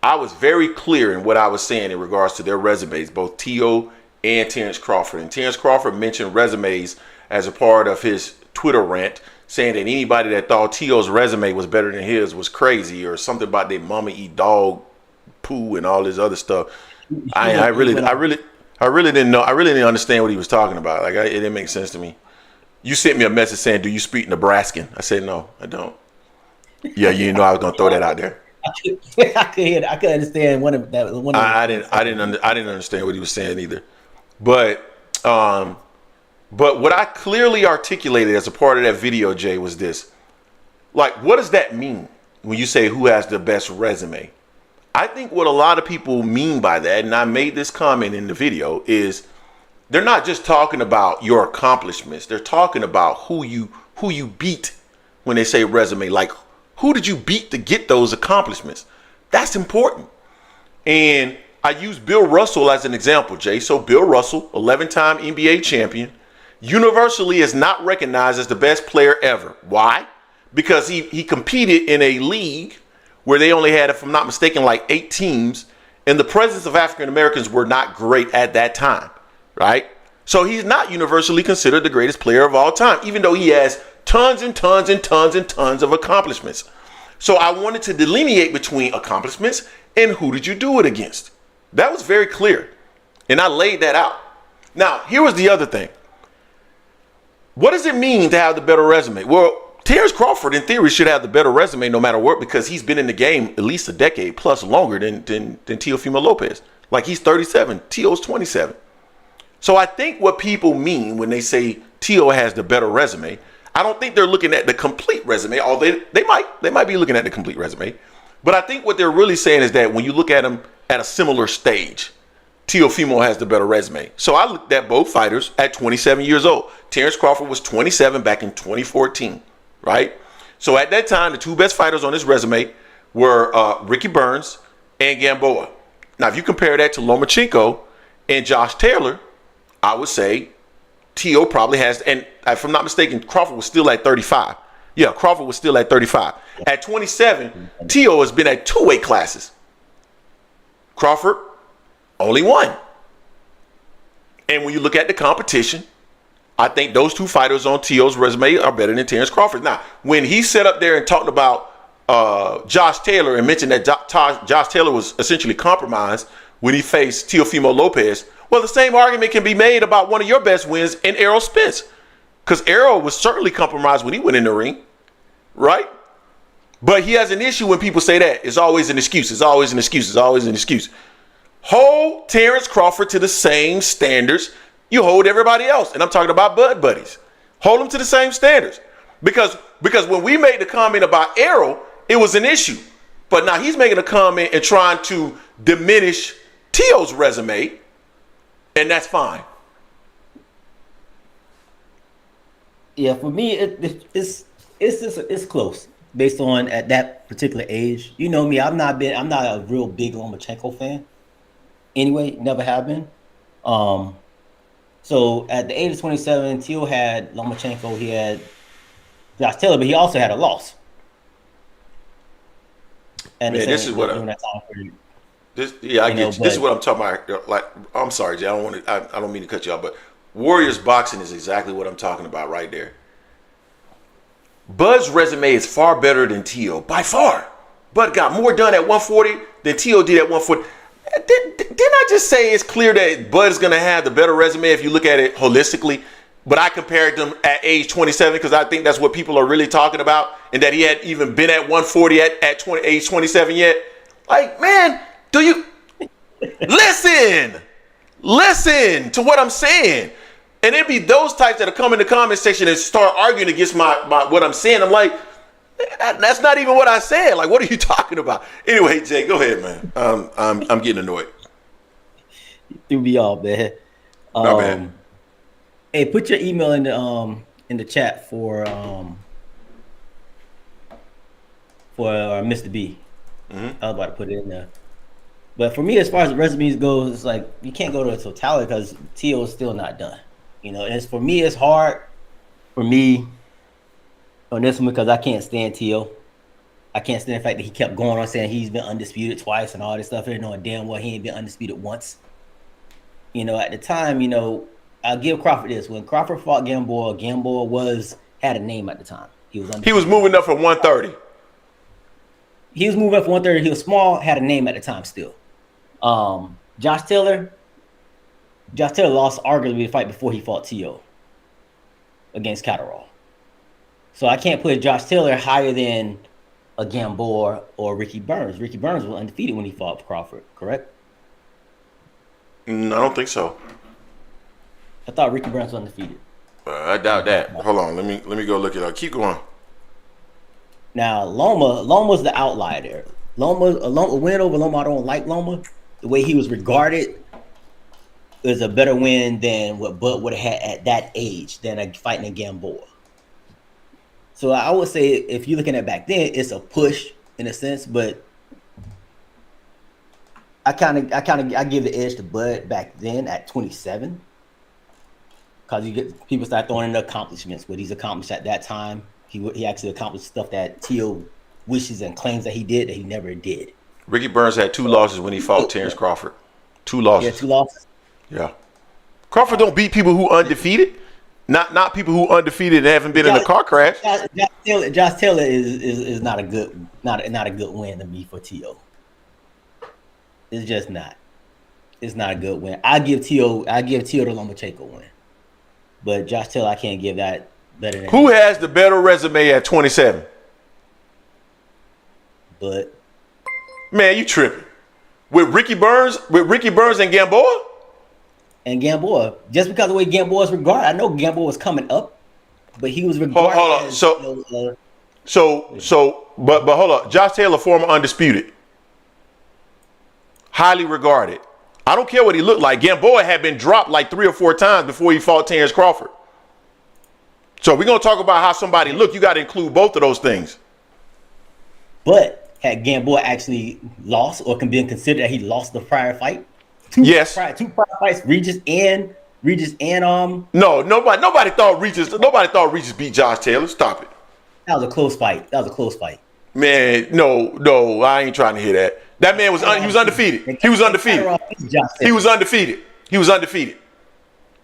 I was very clear in what I was saying in regards to their resumes, both Teo and Terence Crawford. And Terence Crawford mentioned resumes as a part of his Twitter rant, saying that anybody that thought Teo's resume was better than his was crazy, or something about their mama eat dog poo and all this other stuff. I really didn't know. I really didn't understand what he was talking about. Like, it didn't make sense to me. You sent me a message saying, "Do you speak Nebraskan?" I said, "No, I don't." Yeah, I was gonna throw that out there. I could understand one of that. I didn't understand what he was saying either. But what I clearly articulated as a part of that video, Jay, was this. Like, what does that mean when you say who has the best resume? I think what a lot of people mean by that, and I made this comment in the video, is they're not just talking about your accomplishments. They're talking about who you beat when they say resume. Like, who did you beat to get those accomplishments? That's important. And I use Bill Russell as an example, Jay. So Bill Russell, 11-time NBA champion, universally is not recognized as the best player ever. Why? Because he competed in a league where they only had, if I'm not mistaken, like 8 teams, and the presence of African Americans were not great at that time, right? So he's not universally considered the greatest player of all time, even though he has tons and tons and tons and tons of accomplishments. So I wanted to delineate between accomplishments and who did you do it against. That was very clear, and I laid that out. Now, here was the other thing. What does it mean to have the better resume? Well, Terence Crawford, in theory, should have the better resume no matter what, because he's been in the game at least a decade plus longer than Teofimo Lopez. Like, he's 37, Teo's 27. So I think what people mean when they say Teo has the better resume, I don't think they're looking at the complete resume, although they might be looking at the complete resume. But I think what they're really saying is that when you look at them at a similar stage, Teofimo has the better resume. So I looked at both fighters at 27 years old. Terence Crawford was 27 back in 2014, right? So at that time, the two best fighters on his resume were Ricky Burns and Gamboa. Now, if you compare that to Lomachenko and Josh Taylor, I would say Teo probably has, and if I'm not mistaken, Crawford was still at 35. Yeah, Crawford was still at 35. At 27, Teo has been at 2 weight classes. Crawford, only 1. And when you look at the competition, I think those two fighters on Teo's resume are better than Terence Crawford. Now, when he sat up there and talked about Josh Taylor and mentioned that Josh Taylor was essentially compromised when he faced Teofimo Lopez. Well, the same argument can be made about one of your best wins in Errol Spence. Because Errol was certainly compromised when he went in the ring, right? But he has an issue when people say that. It's always an excuse. It's always an excuse. It's always an excuse. Hold Terence Crawford to the same standards you hold everybody else. And I'm talking about Bud Buddies. Hold them to the same standards. Because when we made the comment about Errol, it was an issue. But now he's making a comment and trying to diminish Teo's resume, and that's fine. Yeah, for me, it's close based on at that particular age. You know me, I'm not a real big Lomachenko fan. Anyway, never have been. So at the age of 27, Teo had Lomachenko, he had Josh Taylor, but he also had a loss. And man, this is what this is what I'm talking about. Like, I'm sorry, Jay, I don't mean to cut you off, but Warriors boxing is exactly what I'm talking about right there. Bud's resume is far better than Teo, by far. Bud got more done at 140 than Teo did at 140. Didn't I just say it's clear that Bud's going to have the better resume if you look at it holistically? But I compared them at age 27 because I think that's what people are really talking about, and that he hadn't even been at 140 at age 27 yet. Like, man, do you listen to what I'm saying? And it'd be those types that come in the comment section and start arguing against my what I'm saying. I'm like, that's not even what I said. Like, what are you talking about? Anyway, Jay, go ahead, man. I'm getting annoyed. You threw me off, man. No, man. Hey, put your email in the chat for Mr. B. Mm-hmm. I was about to put it in there. But for me, as far as the resumes goes, it's like you can't go to a totality because Teo is still not done. You know, and for me, it's hard for me on this one because I can't stand Teo. I can't stand the fact that he kept going on saying he's been undisputed twice and all this stuff. And knowing damn well he ain't been undisputed once. You know, at the time, you know, I'll give Crawford this. When Crawford fought Gamboa had a name at the time. He was moving up from 130. He was moving up from 130. He was small, had a name at the time still. Josh Taylor lost arguably the fight before he fought Teo against Catterall. So I can't put Josh Taylor higher than a Gamboa or Ricky Burns. Ricky Burns was undefeated when he fought Crawford, correct? I don't think so. I thought Ricky Burns was undefeated. I doubt that. Hold on, let me go look it up. Keep going. Now Loma's the outlier there. Loma win over Loma. I don't like Loma. The way he was regarded is a better win than what Bud would have had at that age than a fighting in Gamboa. So I would say if you're looking at back then, it's a push in a sense, but I give the edge to Bud back then at 27 because people start throwing in the accomplishments. What he's accomplished at that time, he actually accomplished stuff that Teo wishes and claims that he did that he never did. Ricky Burns had 2 losses when he fought Terence Crawford. 2 losses. Yeah, 2 losses. Yeah. Crawford don't beat people who undefeated. Not people who undefeated and haven't been in a car crash. Josh Taylor is not a good win to me for Teo. It's just not. It's not a good win. I give Teo the Lomachenko win, but Josh Taylor I can't give that better than. Who has the better resume at 27? But man, you tripping with Ricky Burns and Gamboa. And Gamboa, just because of the way Gamboa is regarded, I know Gamboa was coming up, but he was regarded. Hold on. But hold on. Josh Taylor, former undisputed, highly regarded. I don't care what he looked like. Gamboa had been dropped like 3 or 4 times before he fought Terence Crawford. So we're gonna talk about how somebody looked. You got to include both of those things. But had Gamboa actually lost, or can be considered that he lost the prior fight? Two prior fights, Regis and No, nobody thought Regis beat Josh Taylor. Stop it. That was a close fight. Man, no, I ain't trying to hear that. That man was undefeated. He was undefeated.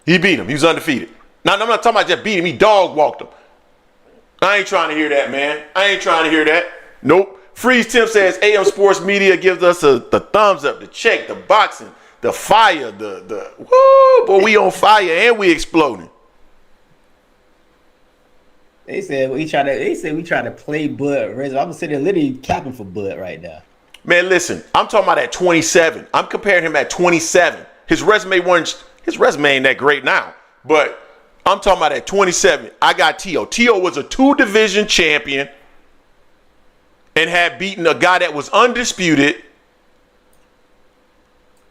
He beat him. He was undefeated. Now, I'm not talking about just beat him. He dog walked him. I ain't trying to hear that, man. I ain't trying to hear that. Nope. Freeze Tim says AM Sports Media gives us the thumbs up, the check, the boxing, the fire, the woo, boy, we on fire and we exploding. They said we try to play Bud. I'm sitting there literally capping for Bud right now. Man, listen, I'm talking about at 27. I'm comparing him at 27. His resume ain't that great now, but I'm talking about at 27. I got Teo. Teo was a 2-division champion and had beaten a guy that was undisputed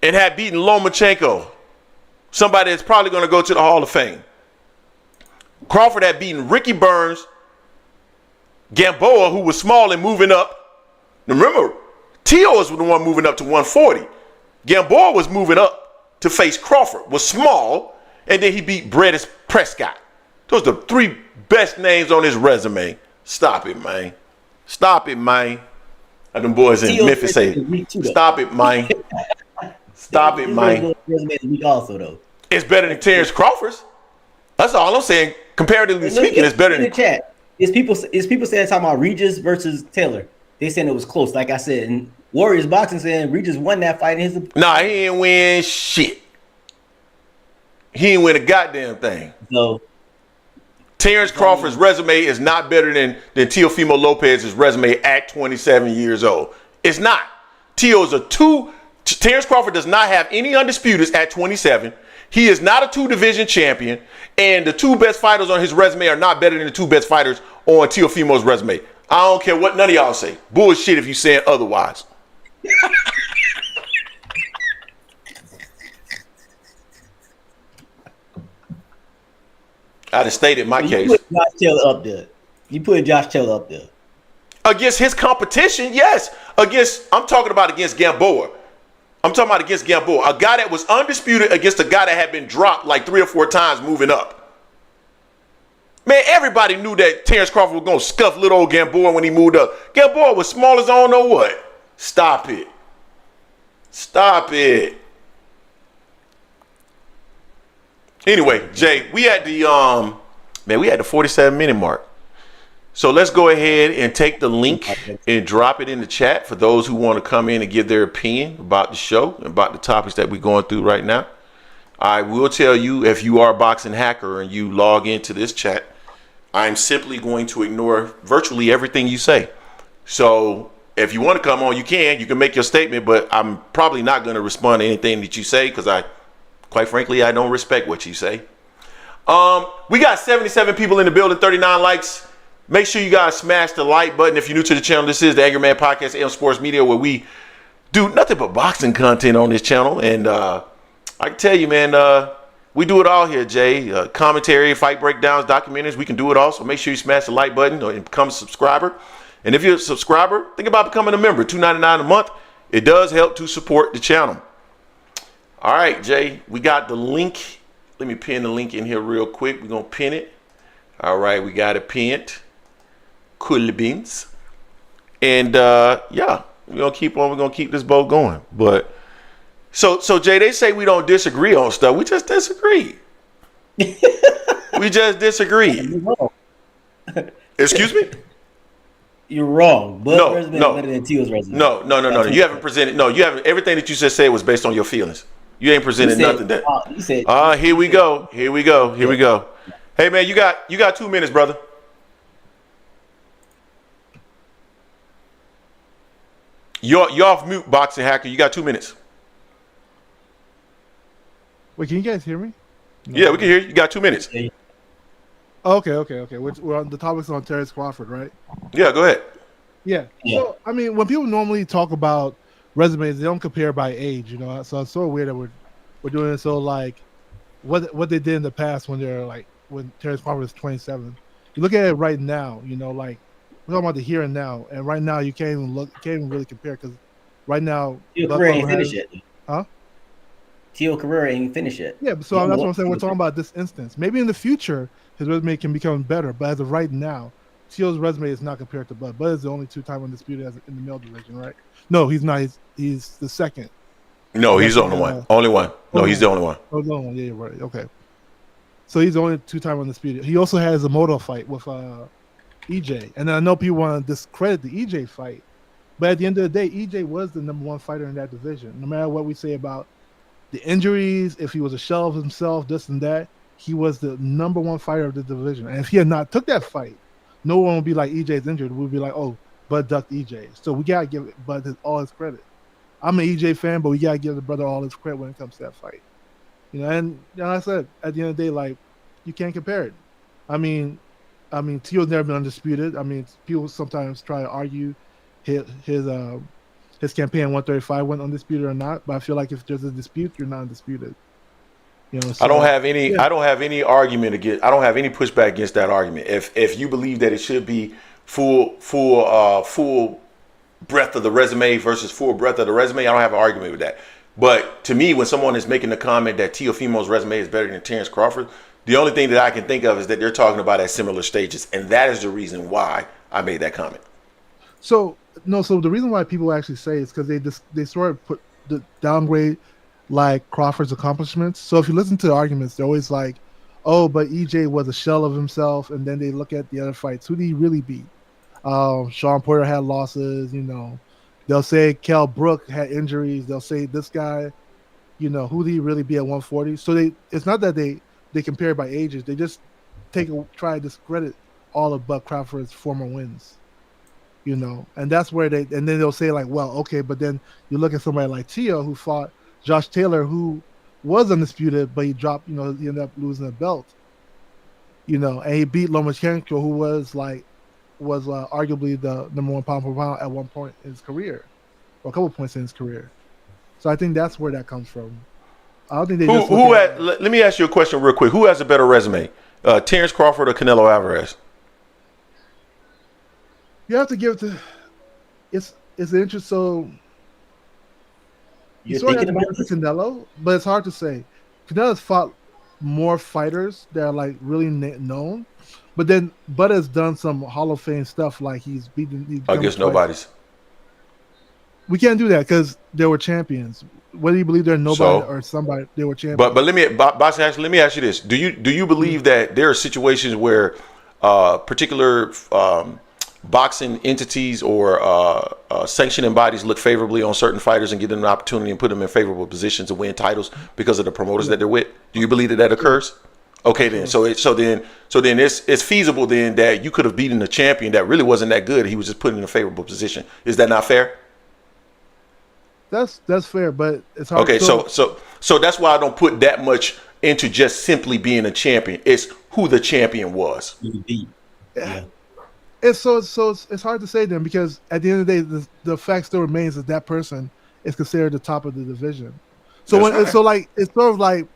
and had beaten Lomachenko, somebody that's probably going to go to the Hall of Fame. Crawford had beaten Ricky Burns, Gamboa, who was small and moving up. Now remember, Teo was the one moving up to 140. Gamboa was moving up to face Crawford, was small, and then he beat Bredis Prescott. Those are the 3 best names on his resume. Stop it, man. Stop it, man. Like them boys in Teo Memphis say, stop it, man. Stop it, man. Also, though, it's better than Terence Crawford's. That's all I'm saying. Comparatively speaking, it's better than. The chat. Is people saying talking about Regis versus Taylor? They saying it was close. Like I said, and Warriors Boxing saying Regis won that fight. Nah, he didn't win shit. He didn't win a goddamn thing. So Terence Crawford's resume is not better than Teofimo Lopez's resume at 27 years old. It's not. Terence Crawford does not have any undisputeds at 27. He is not a 2-division champion, and the 2 best fighters on his resume are not better than the 2 best fighters on Teofimo's resume. I don't care what none of y'all say. Bullshit if you saying otherwise. I just stated my case. You put Josh Taylor up there. You put Josh Taylor up there. Against his competition, yes. I'm talking about against Gamboa. I'm talking about against Gamboa, a guy that was undisputed against a guy that had been dropped like 3 or 4 times moving up. Man, everybody knew that Terence Crawford was going to scuff little old Gamboa when he moved up. Gamboa was small as I don't know what. Stop it. Stop it. Anyway, Jay, we had the 47-minute mark. So let's go ahead and take the link and drop it in the chat for those who want to come in and give their opinion about the show and about the topics that we're going through right now. I will tell you, if you are a boxing hacker and you log into this chat, I'm simply going to ignore virtually everything you say. So if you want to come on, you can make your statement, but I'm probably not going to respond to anything that you say because quite frankly, I don't respect what you say. We got 77 people in the building, 39 likes. Make sure you guys smash the like button if you're new to the channel. This is the Angry Man Podcast, AM Sports Media, where we do nothing but boxing content on this channel. And I can tell you, man, we do it all here, Jay. Commentary, fight breakdowns, documentaries, we can do it all. So make sure you smash the like button and become a subscriber. And if you're a subscriber, think about becoming a member, $2.99 a month. It does help to support the channel. All right, Jay, we got the link. Let me pin the link in here real quick. We're going to pin it. All right, we got it pinned. Cool beans. And yeah, we're gonna keep this boat going. But so Jay, they say we don't disagree on stuff. We just disagree. We just disagree. You're wrong. Excuse me? You're wrong. No. Better than Teo's resume. No. You haven't presented. No, you haven't. Everything that you just said was based on your feelings. You ain't presented nothing that. Here we go. Hey man, you got 2 minutes, brother. You're off mute, boxing hacker. You got 2 minutes. Wait, can you guys hear me? No. Yeah, we can hear you. You got 2 minutes. Okay. We're on the topics on Terence Crawford, right? Yeah, go ahead. Yeah. So, I mean, when people normally talk about resumes, they don't compare by age, you know. So it's so weird that we're doing it. So like, what they did in the past when Terence Crawford was 27. You look at it right now, you know, like we're talking about the here and now, and right now you can't even really compare because right now Teo career ain't finished yet. Huh? Teo career ain't finished yet. Yeah, so that's what I'm saying. We're talking about this instance. Maybe in the future his resume can become better, but as of right now, Teo's resume is not compared to Bud. Bud is the only 2-time undisputed in the male division, right? No, he's not. He's the second. No, he's the only one. Only one. No, he's the only one. Oh, no, yeah, you're right. Okay. So he's the only 2-time undisputed. He also has a moto fight with EJ. And I know people want to discredit the EJ fight, But at the end of the day, EJ was the number one fighter in that division. No matter what we say about the injuries, if he was a shell of himself, this and that, he was the number one fighter of the division. And if he had not took that fight, no one would be like EJ's injured. We'd be like, oh, Bud ducked EJ. So we gotta give Bud all his credit. I'm an EJ fan, but we gotta give the brother all his credit when it comes to that fight. And like I said, at the end of the day, like you can't compare it. I mean, Teo's never been undisputed. I mean, people sometimes try to argue his campaign 135 went undisputed or not, but I feel like if there's a dispute, you're not undisputed. So, I don't have any argument against. I don't have any pushback against that argument. If you believe that it should be full breadth of the resume versus full breadth of the resume, I don't have an argument with that. But to me, when someone is making the comment that Teofimo's resume is better than Terence Crawford, the only thing that I can think of is that they're talking about at similar stages, and that is the reason why I made that comment. So the reason why people actually say it's because they sort of put the downgrade like Crawford's accomplishments. So if you listen to the arguments, they're always like, oh, but EJ was a shell of himself, and then they look at the other fights. Who did he really beat? Sean Porter had losses, They'll say Kell Brook had injuries. They'll say this guy, who did he really be at 140? So it's not that they compare by ages. They just try to discredit all of Bud Crawford's former wins. And that's where and then they'll say like, well, okay, but then you look at somebody like Teo who fought Josh Taylor, who was undisputed, but he dropped, he ended up losing a belt, and he beat Lomachenko, who was arguably the number one pound for pound at one point in his career, or a couple points in his career. So I think that's where that comes from. I don't think they let me ask you a question real quick. Who has a better resume, Terence Crawford or Canelo Alvarez? You have to give it to. It's interesting. So you sort of have to give it to Canelo, but it's hard to say. Canelo's fought more fighters that are like really known, but then Bud has done some Hall of Fame stuff, like he's beaten. I guess nobody's. We can't do that because they were champions. Whether you believe they're nobody or somebody, they were champions. But let me ask you this: Do you believe that there are situations where particular boxing entities or sanctioning bodies look favorably on certain fighters and give them an opportunity and put them in favorable positions to win titles because of the promoters that they're with? Do you believe that occurs? Okay, then. So then it's feasible then that you could have beaten a champion that really wasn't that good. He was just put in a favorable position. Is that not fair? That's fair, but it's hard. Okay, so that's why I don't put that much into just simply being a champion. It's who the champion was. Yeah. It's hard to say then, because at the end of the day, the fact still remains that person is considered the top of the division. So it's sort of like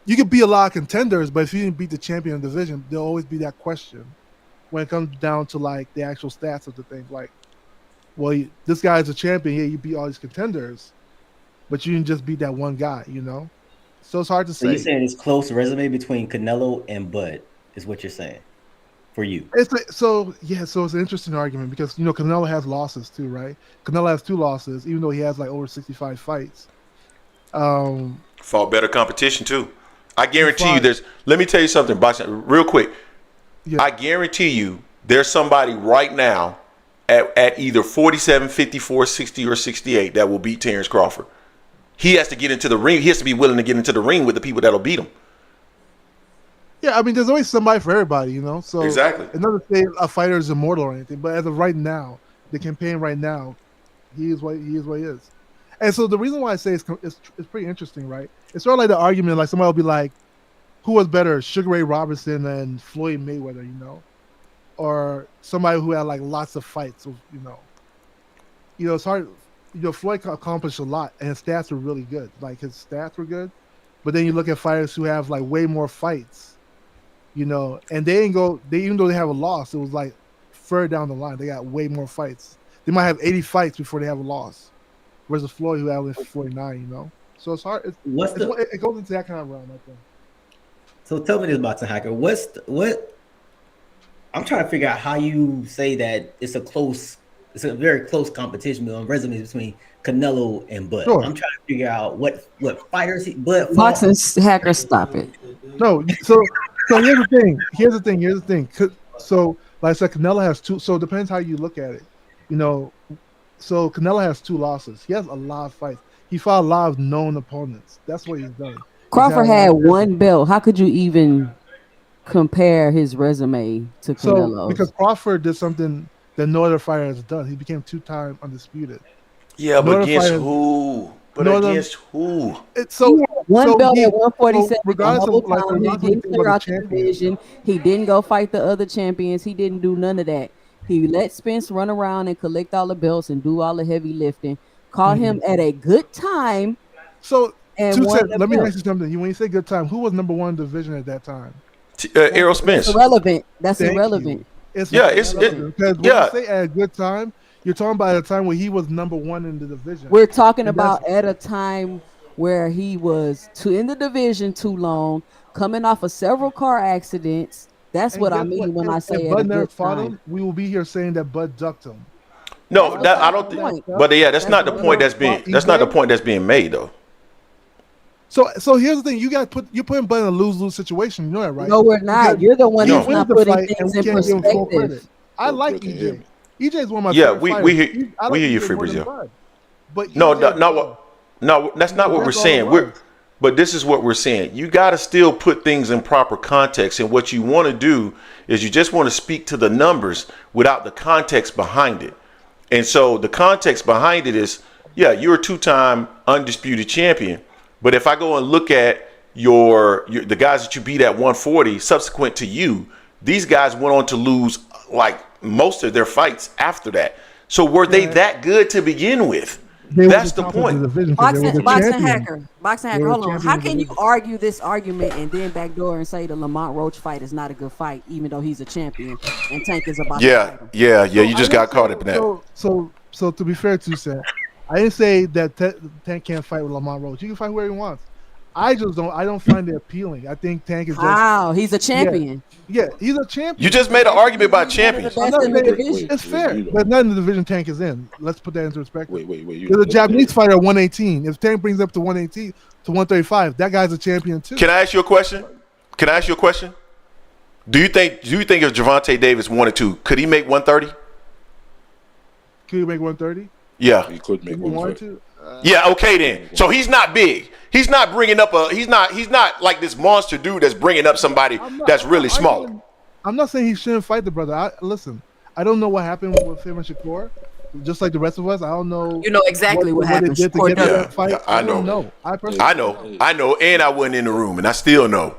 you could be a lot of contenders, but if you didn't beat the champion of the division, there'll always be that question when it comes down to like the actual stats of the thing. Like, well, this guy's a champion. Yeah, you beat all these contenders, but you didn't just beat that one guy. So it's hard to say. So you're saying it's close resume between Canelo and Bud is what you're saying for you. So it's an interesting argument because Canelo has losses too, right? Canelo has 2 losses, even though he has like over 65 fights. Fought better competition too. I guarantee you let me tell you something, boxing, real quick. Yeah. I guarantee you there's somebody right now at either 47, 54, 60, or 68 that will beat Terence Crawford. He has to get into the ring. He has to be willing to get into the ring with the people that'll beat him. Yeah, I mean, there's always somebody for everybody, So exactly. It's not to say a fighter is immortal or anything, but as of right now, the campaign right now, he is what he is. And so the reason why I say it's pretty interesting, right? It's sort of like the argument, like somebody will be like, who was better, Sugar Ray Robinson and Floyd Mayweather, or somebody who had like lots of fights, it's hard. Floyd accomplished a lot, and his stats were really good. Like his stats were good, but then you look at fighters who have like way more fights, and they even though they have a loss, it was like further down the line. They got way more fights. They might have 80 fights before they have a loss, versus Floyd who had only 49. So it's hard. It goes into that kind of realm, I think. So tell me this, boxing hacker. What? I'm trying to figure out how you say that it's a very close competition on resumes between Canelo and Bud. Sure. I'm trying to figure out what fighters Bud fought. Boxing hacker, stop it. No, so here's the thing. So like I said, Canelo has 2. So it depends how you look at it. So Canelo has 2 losses. He has a lot of fights. He fought a lot of known opponents. That's what he's done. Crawford had one belt. How could you even compare his resume to So Canelo's? because Crawford did something that no other fighter has done. He became 2-time undisputed. Yeah, but against who? But against who? So one belt at 147. So regardless of like, he didn't clear out the division. He didn't go fight the other champions. He didn't do none of that. He let Spence run around and collect all the belts and do all the heavy lifting. Caught him at a good time. So let me ask you something. When you say good time, who was number 1 in the division at that time? Errol Spence. That's irrelevant. That's irrelevant. Because when you say at a good time, you're talking about a time where he was number 1 in the division. We're talking about at a time where he was in the division too long, coming off of several car accidents. That's what I mean when I say Bud never fought him. We will be here saying that Bud ducked him. No, I don't think. But yeah, that's not the point that's being. That's not the point that's being made though. So here's the thing: you're putting Bud in a lose-lose situation. You know that, right? No, we're not. You're the one who's not putting things in perspective. I like EJ. EJ is one of my favorite fighters. We hear you, Free Brazil. But no, that's not what we're saying. But this is what we're saying. You got to still put things in proper context. And what you want to do is you just want to speak to the numbers without the context behind it. And so the context behind it is, yeah, you're a 2-time undisputed champion. But if I go and look at the guys that you beat at 140 subsequent to you, these guys went on to lose like most of their fights after that. So were they that good to begin with? That's the point. Boxing hacker. Hold on. How can you argue this argument and then backdoor and say the Lamont Roach fight is not a good fight, even though he's a champion and Tank is about to fight him? Yeah. You just got caught up in that. So to be fair to say, I didn't say that Tank can't fight with Lamont Roach. He can fight whoever he wants. I don't find it appealing. I think Tank is he's a champion. Yeah, he's a champion. You just made an argument about champions. It's fair, but not in the division Tank is in. Let's put that into perspective. Wait. There's a Japanese fighter at 118. If Tank brings up to 118 to 135, that guy's a champion too. Can I ask you a question? Do you think if Gervonta Davis wanted to, could he make 130? Could he make 130? Yeah, he could make 130. Yeah, okay then. So he's not big. He's not bringing up he's not like this monster dude that's bringing up somebody that's really small. I'm not saying he shouldn't fight the brother. Listen, I don't know what happened with him and Shakur. Just like the rest of us, I don't know. You know exactly what happened. They did to get that fight. Yeah, I know. I know, and I wasn't in the room, and I still know.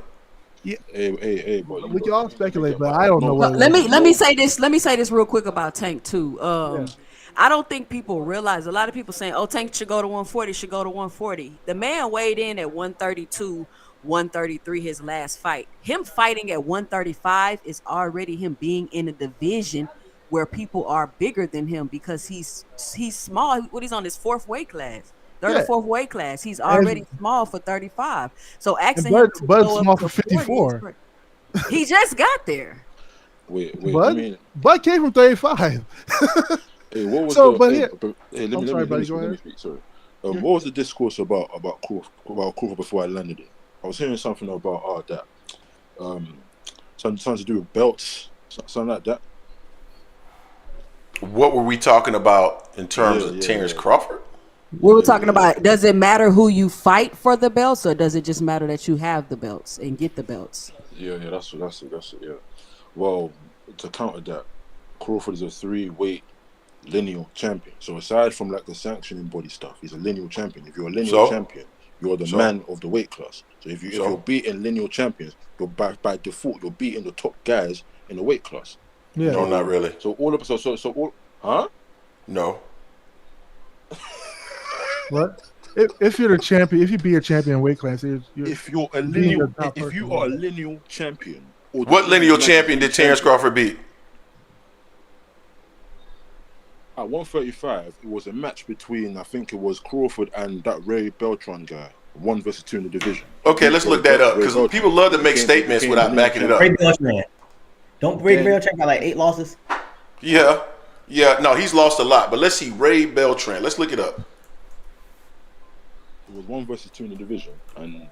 Yeah. Hey, boy. We can all speculate, but I don't know. Let me say this. Let me say this real quick about Tank too. I don't think people realize. A lot of people saying, "Oh, Tank should go to 140. Should go to 140." The man weighed in at 132, 133 his last fight. Him fighting at 135 is already him being in a division where people are bigger than him because he's small. He's on his 4th weight class, 3rd or 4th weight class. He's already small for 35. So asking him to go small up for to 54. He just got there. Wait. Bud came from 35. Hey, what was let me speak. Sorry. What was the discourse about Crawford before I landed it? I was hearing something about that. Something to do with belts, something like that. What were we talking about in terms of Terence Crawford? We were talking about, does it matter who you fight for the belts, or does it just matter that you have the belts and get the belts? Yeah, that's it. Yeah. Well, to counter that, Crawford is a 3-weight lineal champion. So aside from like the sanctioning body stuff, he's a lineal champion. If you're a lineal champion, you're the man of the weight class. So if you're beating lineal champions, you're by default you're beating the top guys in the weight class. Yeah. No, not really. So all of so all huh? No. What? If you're the champion, if you be a champion in weight class, if you are a lineal champion. What lineal champion did Terence Crawford beat? At 135, it was a match between, I think it was Crawford and that Ray Beltran guy. 1 versus 2 in the division. Okay, let's look that up because people love to make statements without backing it up. Ray Beltran. Don't Ray Beltran got like 8 losses? Yeah. No, he's lost a lot. But let's see, Ray Beltran. Let's look it up. It was 1 versus 2 in the division, and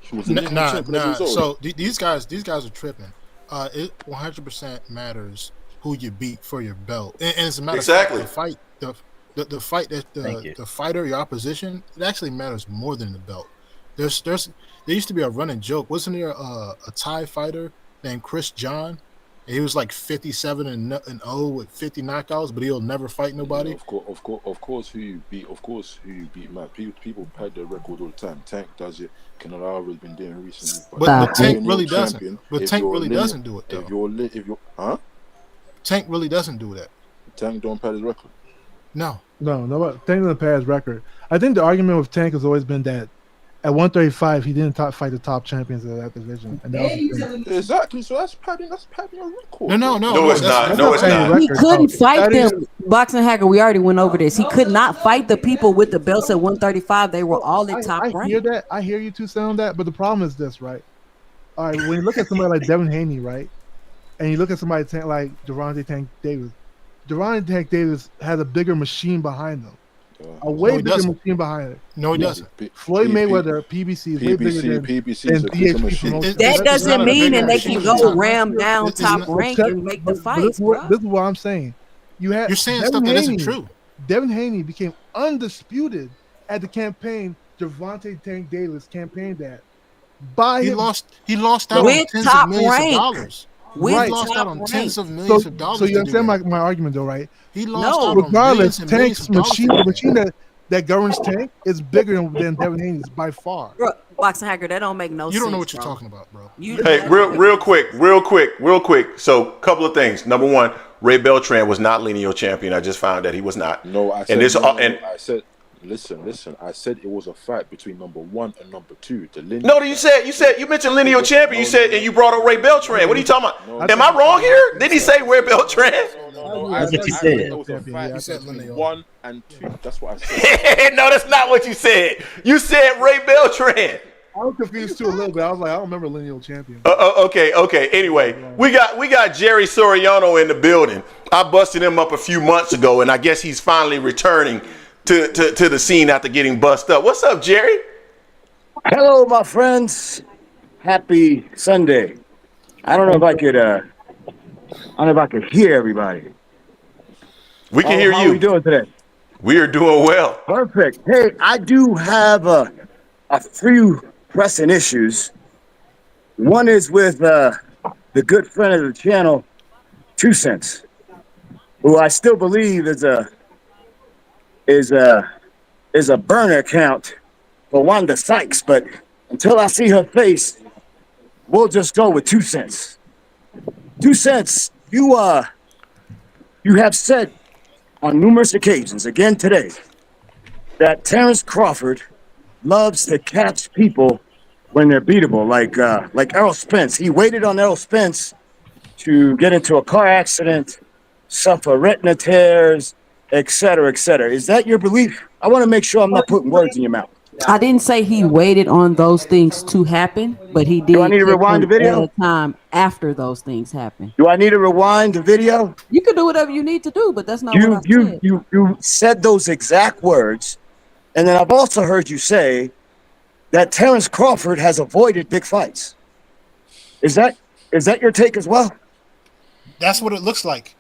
he was nah. So these guys are tripping. It 100% matters who you beat for your belt. And as a matter Exactly. of fact, the fight that the fighter, your opposition, it actually matters more than the belt. There used to be a running joke. Wasn't there a Thai fighter named Chris John? And he was like 57 and 0 with 50 knockouts, but he'll never fight nobody. Yeah, of course, who you beat, man. People pad their record all the time. Tank does it. Canelo has been doing recently. But Tank really doesn't. But Tank really doesn't do it though. Tank really doesn't do that. Tank don't pad his record. No. Tank doesn't pad his record. I think the argument with Tank has always been that at 135 he didn't fight the top champions of that division. And that was exactly. So that's padding a record. No, it's not. No, it's not. He couldn't fight them. Boxing Hacker, we already went over this. He could not fight the people with the belts at 135. They were all in top rank. I hear you two saying that, but the problem is this, right? All right, when you look at somebody like Devin Haney, right, and you look at somebody like Gervonta Tank Davis, Gervonta Tank Davis has a bigger machine behind them. A way bigger machine behind it. No, he doesn't. Floyd Mayweather, PBC is way bigger than BHP. That doesn't mean that they can go ram down top rank and make the fights, bro. This is what I'm saying. You're saying stuff that isn't true. Devin Haney became undisputed at the campaign Gervonta Tank Davis campaigned at. He lost out on tens of millions of dollars. He lost out on tens of millions of dollars. So you understand my argument, though, right? He lost out regardless, on Tank's machine, the machine that governs Tank is bigger than Devin Haney's by far. Bro, Boxing Hacker, that don't make no sense. You don't know what you're talking about, bro. Hey, real quick. So, couple of things. Number one, Ray Beltran was not lineal champion. I just found that he was not. No, I said. I said. Listen. I said it was a fight between number 1 and number 2. No, you mentioned lineal champion. You said, and you brought up Ray Beltran. What are you talking about? Am I wrong here? Did he say Ray Beltran? No, I said it was a fight between 1 and 2. That's what I said. No, that's not what you said. You said Ray Beltran. I was confused too a little bit. I was like, I don't remember lineal champion. Okay. Anyway, we got Jerry Soriano in the building. I busted him up a few months ago, and I guess he's finally returning to the scene after getting bust up. What's up, Jerry? Hello, my friends. Happy Sunday. I don't know if I could hear everybody. We can hear you. How are we doing today? We are doing well. Perfect. Hey, I do have a few pressing issues. One is with the good friend of the channel, 2 Cents, who I still believe is a burner account for Wanda Sykes, but until I see her face, we'll just go with 2 Cents. 2 Cents, you have said on numerous occasions, again today, that Terence Crawford loves to catch people when they're beatable, like Errol Spence. He waited on Errol Spence to get into a car accident, suffer retina tears, etc., etc. Is that your belief? I want to make sure I'm not putting words in your mouth. I didn't say he waited on those things to happen, but he did. Do I need to rewind the video? At a time after those things happen. Do I need to rewind the video? You can do whatever you need to do, but that's not what I said. You said those exact words, and then I've also heard you say that Terence Crawford has avoided big fights. Is that your take as well? That's what it looks like.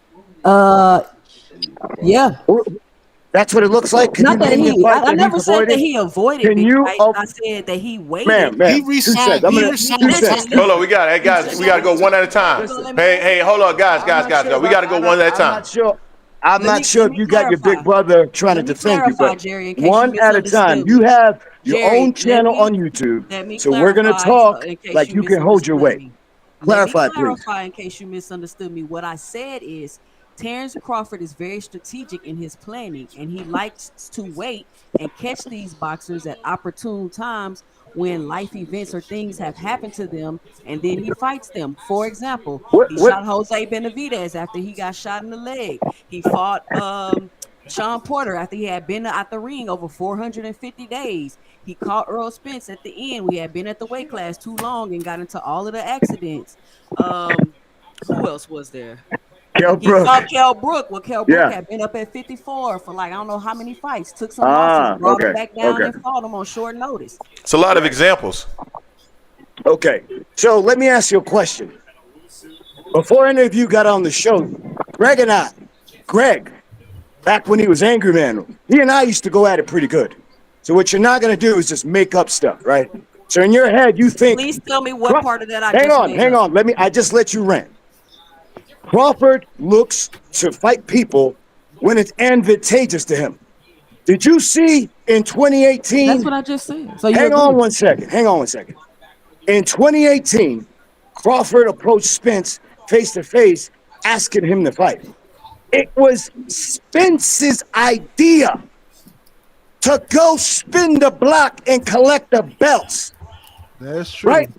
Yeah. That's what it looks like. Not that I never said that he avoided big fights. I said that he waited. Man, he resigned. Hold on, we got it, guys. We got to go one at a time. Hey, hold on, guys. We got to go one at a time. I'm not sure if you got your big brother trying to defend you, but one at a time. You have your own channel on YouTube, so we're gonna talk like you can hold your weight. Clarify, please. In case you misunderstood me, what I said is Terence Crawford is very strategic in his planning, and he likes to wait and catch these boxers at opportune times when life events or things have happened to them, and then he fights them. For example, he shot Jose Benavidez after he got shot in the leg. He fought Sean Porter after he had been out the ring over 450 days. He caught Earl Spence at the end. We had been at the weight class too long and got into all of the accidents. Who else was there? He fought Kell Brook. Well, Kell Brook had been up at 54 for I don't know how many fights. Took some losses, brought him back down and fought him on short notice. It's a lot of examples. Okay, so let me ask you a question. Before any of you got on the show, Greg and I, back when he was Angry Man, he and I used to go at it pretty good. So what you're not going to do is just make up stuff, right? So in your head, you think. Please tell me what part of that I hang on. I just let you rant. Crawford looks to fight people when it's advantageous to him. Did you see in 2018? That's what I just said. So hang on one second. In 2018, Crawford approached Spence face to face, asking him to fight. It was Spence's idea to go spin the block and collect the belts. That's true. Right?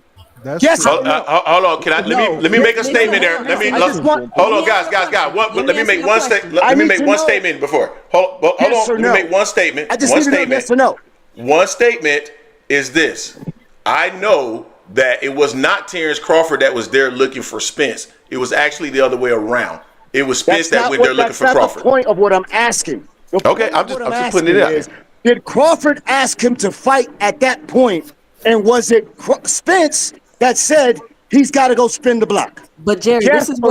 That's yes. true. Hold on. Can I let me make a statement there? Hold on, guys. Let me make one statement. Let me make one statement before. Hold on. Let me make one statement. I just need to know yes or no. One statement is this. I know that it was not Terence Crawford that was there looking for Spence. It was actually the other way around. It was Spence that went there looking for Crawford. That's not the point of what I'm asking. Okay, I'm just putting it out. Did Crawford ask him to fight at that point, and was it Spence that said he's got to go spin the block? But Jerry, this is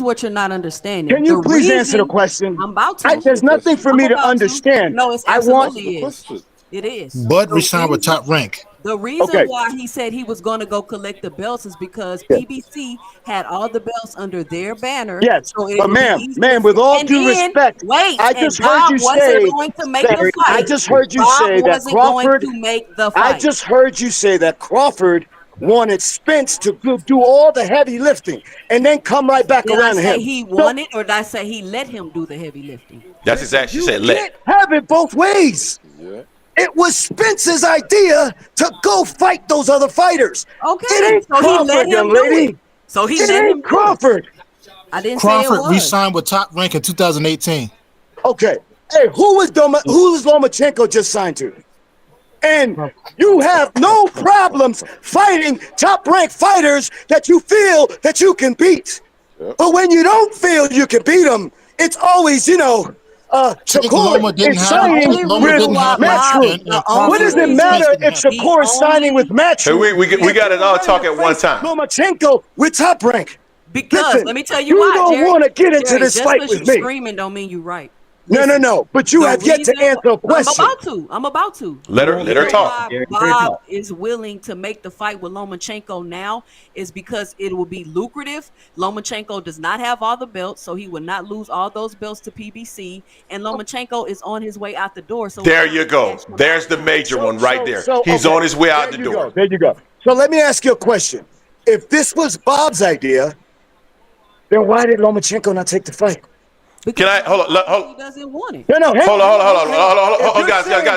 what you're not understanding. Can you please answer the question? I'm about to. There's nothing for me to understand. No, it absolutely is. It is. Bud resigned with Top Rank. The reason why he said he was going to go collect the belts is because PBC had all the belts under their banner. Yes, so but ma'am, with all due respect, I just heard you say. I just heard you say that Crawford. I just heard you say that Crawford wanted Spence to do all the heavy lifting and then come right back around to him. Did I say he wanted, or did I say he let him do the heavy lifting? That's exactly what she said. You can't have it both ways. Yeah. It was Spence's idea to go fight those other fighters. Okay, it ain't so Crawford, he let him young do lady. it. So he it let ain't him Crawford. I didn't Crawford say it was. re-signed with Top Rank in 2018. Okay. Hey, who's Lomachenko just signed to? And you have no problems fighting Top Rank fighters that you feel that you can beat. Yep. But when you don't feel you can beat them, it's always, Shakur is signing with Matchroom. What does it matter if Shakur is signing with Matchroom? Hey, we got it all talk at one time. Lomachenko with Top Rank. Because let me tell you why, Jerry. You don't want to get into this fight with me. Screaming don't mean you're right. No. But you have yet to answer a question. I'm about to. Let her talk. Bob is willing to make the fight with Lomachenko now is because it will be lucrative. Lomachenko does not have all the belts, so he would not lose all those belts to PBC. And Lomachenko is on his way out the door. So there you go. There's the major one right there. He's on his way out the door. There you go. So let me ask you a question. If this was Bob's idea, then why did Lomachenko not take the fight? Because can I hold on? He doesn't want it. No. Hold on, guys. Hold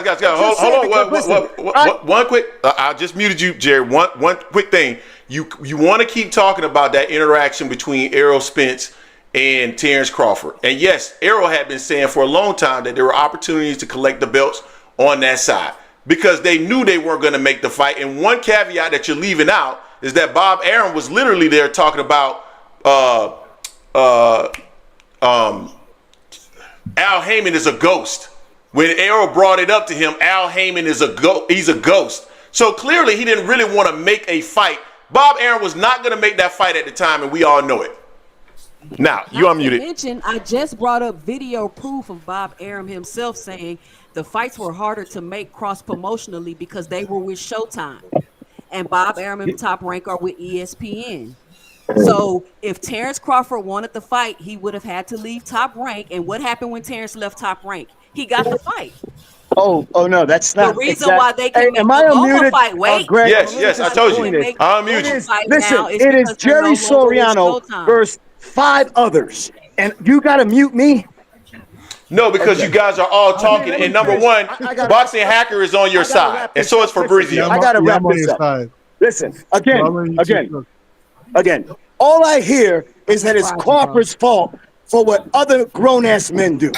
on. One quick. I just muted you, Jerry. One quick thing. You want to keep talking about that interaction between Errol Spence and Terence Crawford. And yes, Errol had been saying for a long time that there were opportunities to collect the belts on that side because they knew they weren't going to make the fight. And one caveat that you're leaving out is that Bob Arum was literally there talking about Al Heyman is a ghost. When Errol brought it up to him, Al Heyman is he's a ghost. So clearly he didn't really want to make a fight. Bob Arum was not going to make that fight at the time, and we all know it. Now, you unmuted. I just brought up video proof of Bob Arum himself saying the fights were harder to make cross-promotionally because they were with Showtime. And Bob Arum and Top Rank are with ESPN. So if Terence Crawford wanted the fight, he would have had to leave Top Rank. And what happened when Terence left Top Rank? He got the fight. Oh no, that's not the reason why they can make am I unmuted? Fight. Wait, Greg, yes, I told you. I'm muted. Listen, it is Jerry Soriano versus 5 others, and you got to mute me. No, because you guys are all talking, and number one, Boxing Hacker is on your side, and so is Fabrizio. I got to wrap this up. Listen, again, all I hear is that it's Crawford's fault for what other grown-ass men do.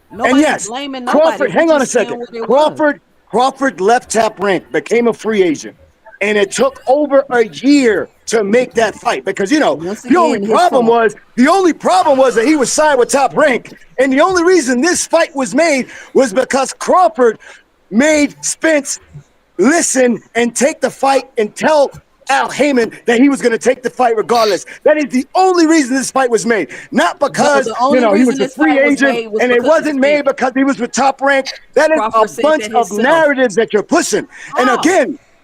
And yes, Crawford, hang on a second. Crawford left Top Rank, became a free agent. And it took over a year to make that fight because, the only problem was that he was signed with Top Rank. And the only reason this fight was made was because Crawford made Spence listen and take the fight and tell Al Heyman that he was going to take the fight regardless. That is the only reason this fight was made. Not because, he was a free agent and it wasn't made because he was with Top Rank. That is a bunch of narratives that you're pushing. And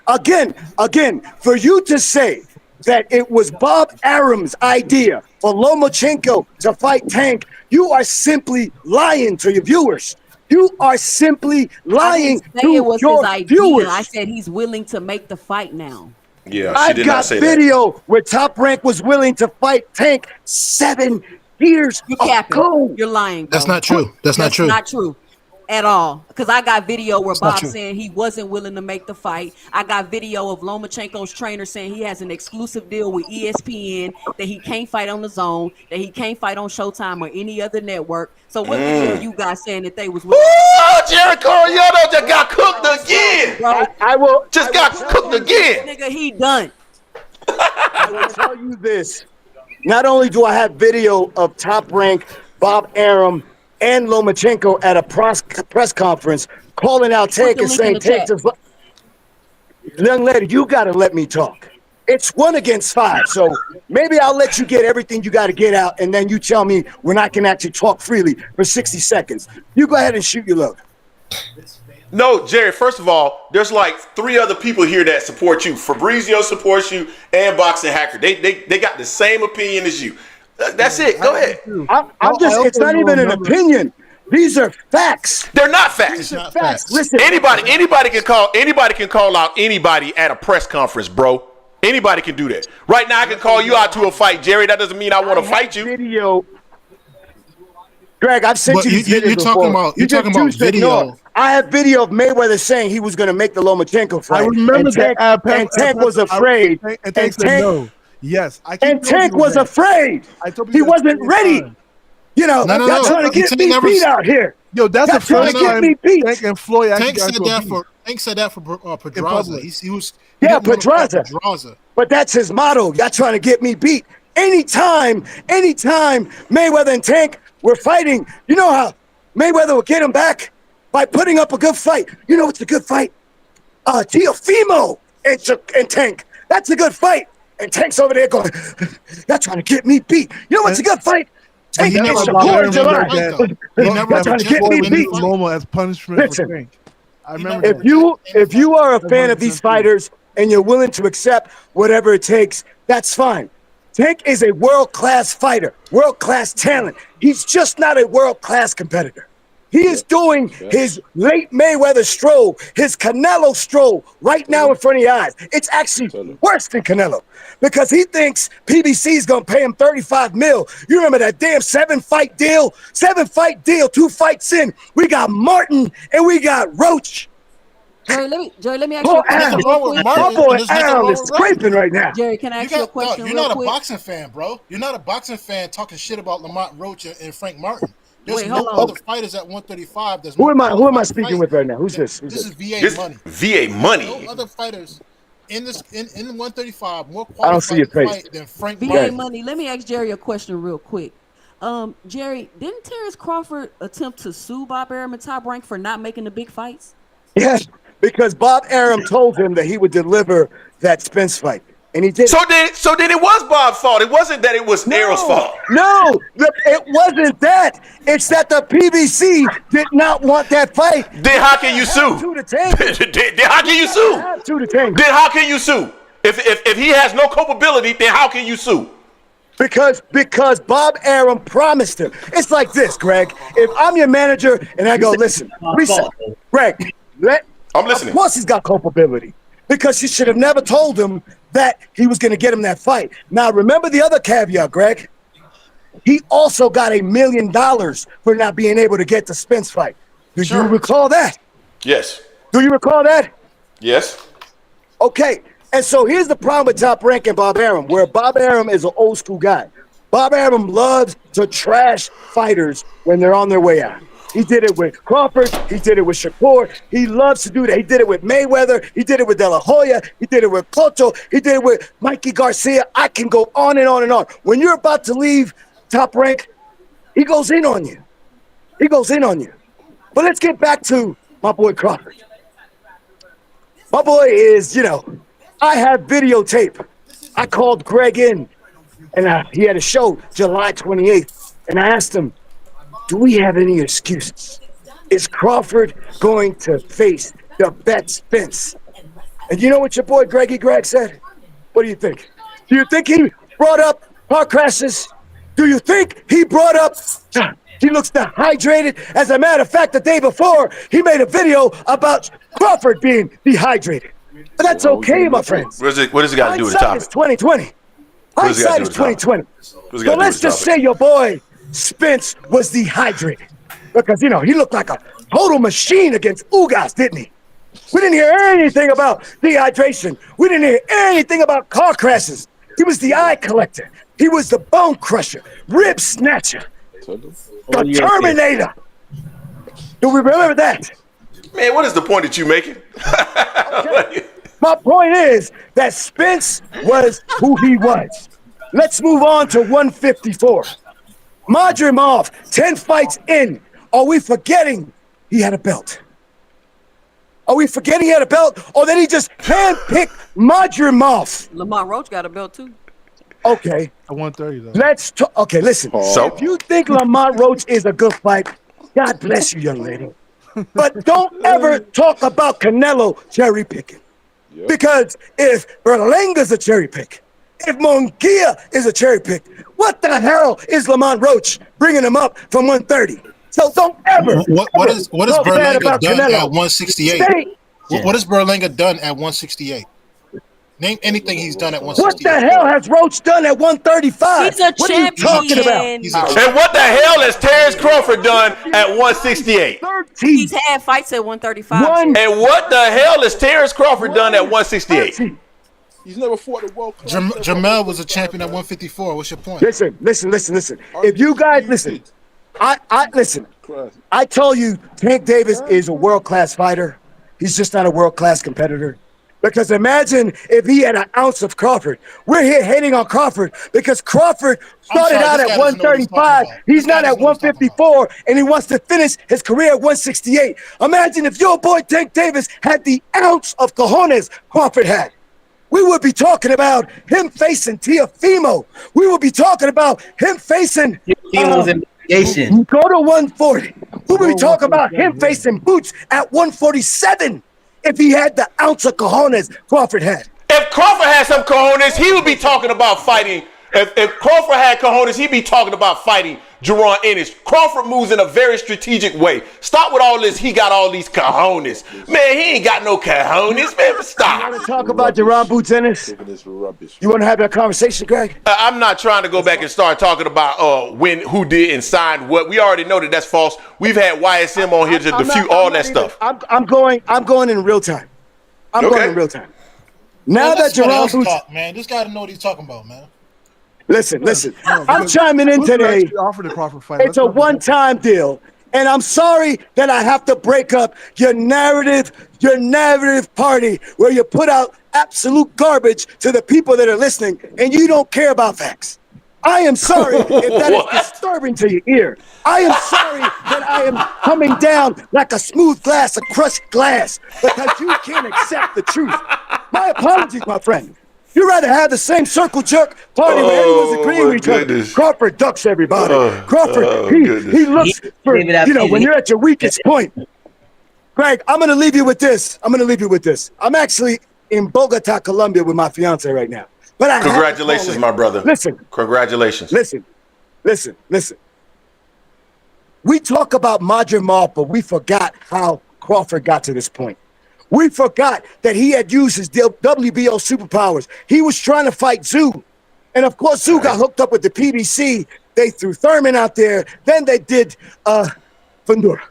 again, for you to say that it was Bob Arum's idea for Lomachenko to fight Tank, you are simply lying to your viewers. You are simply lying to your viewers. I said he's willing to make the fight now. Yeah, I've got video where Top Rank was willing to fight Tank 7 years ago. You're lying, bro. That's not true. That's not true. Not true at all. Because I got video where Bob saying he wasn't willing to make the fight. I got video of Lomachenko's trainer saying he has an exclusive deal with ESPN, that he can't fight on the Zone, that he can't fight on Showtime or any other network. So what video you guys saying that they was willing? Oh, Jericho Coriato just got cooked again. Bro, got cooked again. Nigga, he done. I will tell you this. Not only do I have video of Top Rank, Bob Arum, and Lomachenko at a press conference calling out Tank and saying, Tank, young lady, you got to let me talk. It's 1 against 5. So maybe I'll let you get everything you got to get out. And then you tell me when I can actually talk freely for 60 seconds. You go ahead and shoot your load. No, Jerry, first of all, there's like 3 other people here that support you. Fabrizio supports you and Boxing Hacker. They got the same opinion as you. That's it. Go ahead. It's not even an opinion. These are facts. They're not facts. Listen, anybody can call out anybody at a press conference, bro. Anybody can do that. Right now, I can call you out to a fight, Jerry. That doesn't mean I want to fight you. Video. Greg, I've sent you these videos before. You're talking about video. No. I have video of Mayweather saying he was going to make the Lomachenko fight. I remember that. And Tank was afraid. And Tank said no. Yes. And Tank was afraid. He wasn't ready. You know, y'all trying to get me beat out here. Yo, that's the first time Tank and Floyd Tank said that for Pedraza. He was Pedraza. But that's his motto. Y'all trying to get me beat. Anytime Mayweather and Tank were fighting, you know how Mayweather would get him back? By putting up a good fight. You know what's a good fight? Teofimo and Tank. That's a good fight. And Tank's over there going, y'all trying to get me beat. You know what's a good fight? Tank and Shakur in July. Y'all trying to get me beat. Loma as punishment. Listen, I remember if you are a fan of these fighters and you're willing to accept whatever it takes, that's fine. Tank is a world-class fighter, world-class talent. He's just not a world-class competitor. He is doing his late Mayweather stroll, his Canelo stroll right now in front of your eyes. It's actually worse than Canelo because he thinks PBC is going to pay him $35 million. You remember that damn 7-fight deal? 7-fight deal, 2 fights in. We got Martin and we got Roach. Jerry, let me ask you a question. My boy Al is scraping right now. Jerry, can I ask you a question? You're not a boxing fan, bro. You're not a boxing fan talking shit about Lamont Roach and Frank Martin. There's no other fighters at 135. Who am I speaking with right now? Who's this? This is VA Money. VA Money. No other fighters in 135 more I don't see your qualified face. fight than Frank VA Martin. Money. Let me ask Jerry a question real quick. Jerry, didn't Terence Crawford attempt to sue Bob Arum and Top Rank for not making the big fights? Yes, because Bob Arum told him that he would deliver that Spence fight. And he did. So then it was Bob's fault. It wasn't that it was Errol's fault. No, it wasn't that. It's that the PBC did not want that fight. Then how can you sue? Then how can you sue? Then how can you sue? If he has no culpability, then how can you sue? Because Bob Arum promised him. It's like this, Greg. If I'm your manager and I go, listen, Greg, I'm listening. Of course he's got culpability. Because you should have never told him that he was going to get him that fight. Now, remember the other caveat, Greg. He also got $1 million for not being able to get the Spence fight. Do you recall that? Yes. Do you recall that? Yes. Okay. And so here's the problem with Top Rank and Bob Arum, where Bob Arum is an old school guy. Bob Arum loves to trash fighters when they're on their way out. He did it with Crawford. He did it with Shakur. He loves to do that. He did it with Mayweather. He did it with De La Hoya. He did it with Cotto. He did it with Mikey Garcia. I can go on and on and on. When you're about to leave Top Rank, he goes in on you. He goes in on you. But let's get back to my boy Crawford. My boy is, I have videotape. I called Greg in, and he had a show July 28th, and I asked him, do we have any excuses? Is Crawford going to face the vet Spence? And you know what your boy Greggy Greg said? What do you think? Do you think he brought up car crashes? Do you think he brought up... He looks dehydrated. As a matter of fact, the day before, he made a video about Crawford being dehydrated. But that's okay, my friends. What does it got to do with the topic? Hindsight is 2020. Hindsight is 2020. So let's just say your boy Spence was dehydrated. Because, you know, he looked like a total machine against Ugas, didn't he? We didn't hear anything about dehydration. We didn't hear anything about car crashes. He was the eye collector. He was the bone crusher, rib snatcher, the Terminator. Do we remember that? Man, what is the point that you making? Okay. My point is that Spence was who he was. Let's move on to 154. Madrimov, 10 fights in. Are we forgetting he had a belt? Are we forgetting he had a belt? Or did he just handpick Madrimov? Lamont Roach got a belt too. Okay. At 130 though. Let's talk. Okay, listen. So? If you think Lamont Roach is a good fight, God bless you, young lady. But don't ever talk about Canelo cherry picking. Yep. Because if Berlanga's a cherry pick, if Munguia is a cherry pick, what the hell is Lamont Roach bringing him up from 130? So don't ever. What is Berlanga done Canelo. at 168? What has Berlanga done at 168? Name anything he's done at 168. What the hell has Roach done at 135? He's a what champion. are you talking about? And what the hell has Terence Crawford done at 168? 13. He's had fights at 135. And what the hell has Terence Crawford done at 168? 13. He's never fought a world class. Jamel was a champion at 154. What's your point? Listen. If you guys listen, I listen. I told you Tank Davis is a world-class fighter. He's just not a world-class competitor. Because imagine if he had an ounce of Crawford. We're here hating on Crawford because Crawford started out at 135. He's not at 154, and he wants to finish his career at 168. Imagine if your boy Tank Davis had the ounce of cojones Crawford had. We would be talking about him facing Teofimo. We would be talking about him facing investigation. Go to 140. We would be talking about him facing Boots at 147 if he had the ounce of cojones Crawford had. If Crawford had some cojones, he would be talking about fighting. If Crawford had cojones, he'd be talking about fighting Jaron Ennis. Crawford moves in a very strategic way. Stop with all this. He got all these cojones. Man, he ain't got no cojones, man. Stop. You want to talk about Jaron Boots Ennis? You want to have that conversation, Greg? I'm not trying to go back and start talking about who did and signed what. We already know that that's false. We've had YSM on here to defute all that stuff. I'm going in real time. I'm going in real time. Now that Jaron Boots, man, this guy know what he's talking about, man. Listen. I'm chiming in today. It's a one-time deal, and I'm sorry that I have to break up your narrative party where you put out absolute garbage to the people that are listening, and you don't care about facts. I am sorry if that is disturbing to your ear. I am sorry that I am coming down like a smooth glass, a crushed glass, because you can't accept the truth. My apologies, my friend. You'd rather have the same circle jerk party where everyone's agreeing with each other. Crawford ducks everybody. Crawford, he looks for, when you're at your weakest point. Greg, I'm going to leave you with this. I'm actually in Bogota, Colombia with my fiance right now. But congratulations, my brother. Listen. Congratulations. Listen. We talk about Madrimov, but we forgot how Crawford got to this point. We forgot that he had used his WBO superpowers. He was trying to fight Zoo. And, of course, Zoo got hooked up with the PBC. They threw Thurman out there. Then they did Fundura,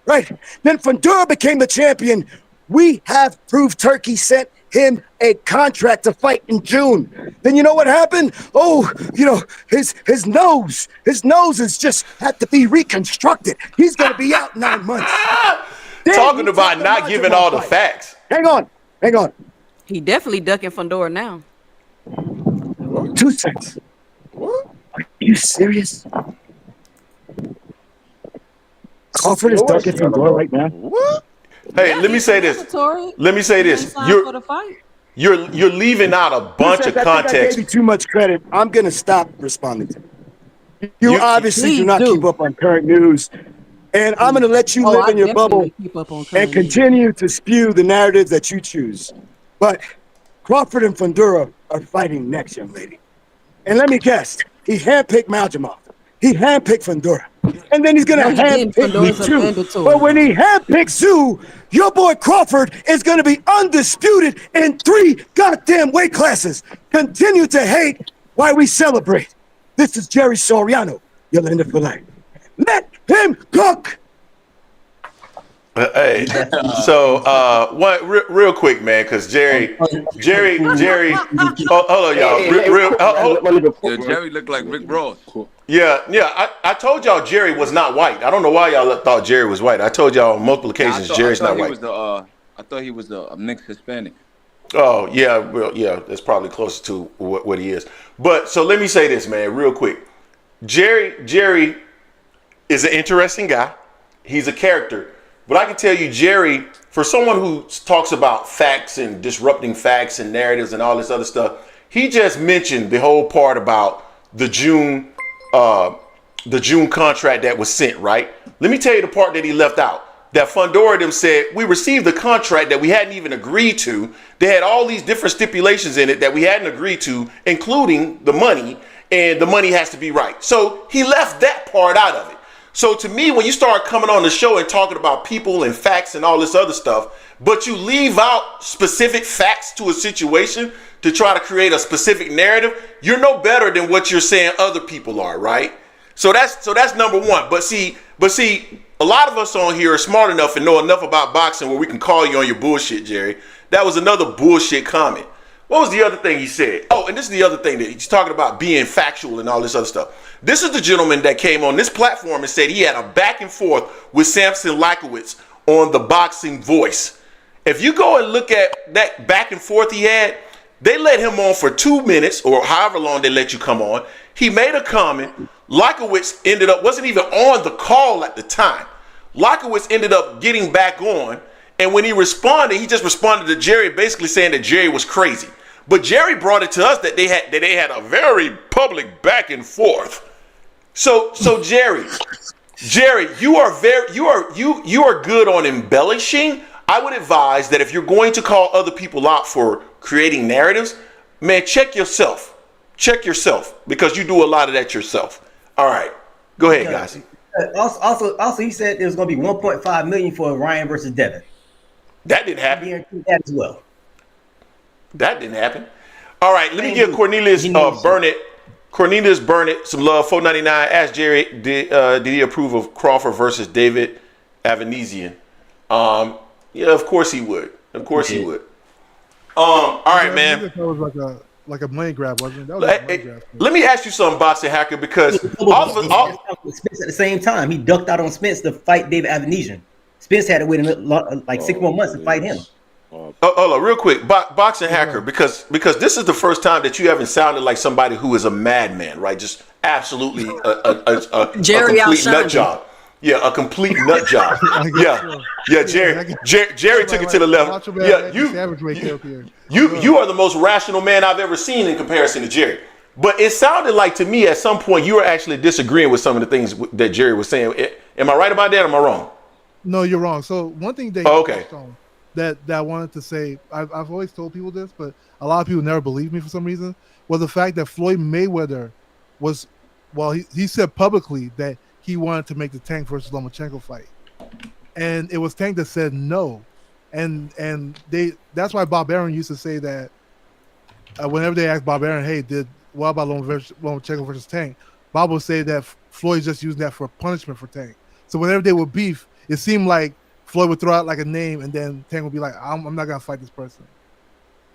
right? Then Fundura became the champion. We have proved Turkey sent him a contract to fight in June. Then you know what happened? His nose is just had to be reconstructed. He's going to be out 9 months. Talking about not giving all the facts. Hang on. He definitely ducking Fundora now. 2 cents. What? Are you serious? Crawford is ducking Fundora right now. What? Hey, let me say this. You're you're leaving out a bunch of I think I gave context. you too much credit. I'm gonna stop responding to you. You obviously do Please not keep up on current news, and I'm gonna let you live I in your bubble definitely keep up on and current news. continue to spew the narratives that you choose. But Crawford and Fundora are fighting next, young lady. And let me guess, he handpicked Maljamov. He handpicked Fundora. And then he's gonna handpick me too. But when he handpicks you, your boy Crawford is gonna be undisputed in 3 goddamn weight classes. Continue to hate while we celebrate. This is Jerry Soriano. You'll end it for life. Let him cook. Hey, so real quick, man, because Jerry, hold on, y'all. Jerry looked like Rick Ross. Yeah. I told y'all Jerry was not white. I don't know why y'all thought Jerry was white. I told y'all on multiple occasions Jerry's not white. I thought he was a mixed Hispanic. Oh yeah, well yeah, that's probably closer to what he is. But so let me say this, man, real quick. Jerry is an interesting guy. He's a character. But I can tell you, Jerry, for someone who talks about facts and disrupting facts and narratives and all this other stuff, he just mentioned the whole part about the June contract that was sent, right? Let me tell you the part that he left out. That Fundora them said, we received the contract that we hadn't even agreed to. They had all these different stipulations in it that we hadn't agreed to, including the money, and the money has to be right. So he left that part out of it. So to me, when you start coming on the show and talking about people and facts and all this other stuff, but you leave out specific facts to a situation to try to create a specific narrative, you're no better than what you're saying other people are, right? So that's number one. But see, a lot of us on here are smart enough and know enough about boxing where we can call you on your bullshit, Jerry. That was another bullshit comment. What was the other thing he said? Oh, and this is the other thing that he's talking about being factual and all this other stuff. This is the gentleman that came on this platform and said he had a back and forth with Samson Likowitz on the Boxing Voice. If you go and look at that back and forth he had, they let him on for 2 minutes or however long they let you come on. He made a comment. Likowitz wasn't even on the call at the time. Likowitz ended up getting back on. And when he responded, he just responded to Jerry, basically saying that Jerry was crazy. But Jerry brought it to us that they had a very public back and forth. So Jerry, you are good on embellishing. I would advise that if you're going to call other people out for creating narratives, man, check yourself. Check yourself, because you do a lot of that yourself. All right, go ahead, guys. Also, he said there was going to be 1.5 million for Ryan versus Devin. That didn't happen. That as well. That didn't happen. All right, let me give Cornelius Burnett some love. $4.99. Ask Jerry, did he approve of Crawford versus David Avanesian? Yeah, of course he would. Of course he would. All right, man. That was like a money grab, wasn't it? That was like a money grab. Let me ask you something, Boxing Hacker, because all of us Spence at the same time. He ducked out on Spence to fight David Avanesian. Spence had to wait like 6 more months to fight him. Hold on, real quick, Boxing Hacker, because this is the first time that you haven't sounded like somebody who is a madman, right? Just absolutely a complete nut job. Yeah, a complete nut job. Yeah, Jerry took it to the level. Yeah, you are the most rational man I've ever seen in comparison to Jerry. But it sounded like to me at some point you were actually disagreeing with some of the things that Jerry was saying. Am I right about that or am I wrong? No, you're wrong. So one thing that that I wanted to say, I've always told people this, but a lot of people never believe me for some reason, was the fact that Floyd Mayweather was, he said publicly that he wanted to make the Tank versus Lomachenko fight. And it was Tank that said no. And that's why Bob Arum used to say that whenever they asked Bob Arum, hey, what about Lomachenko versus Tank? Bob would say that Floyd's just using that for punishment for Tank. So whenever they would beef, it seemed like Floyd would throw out like a name and then Tank would be like, I'm not going to fight this person.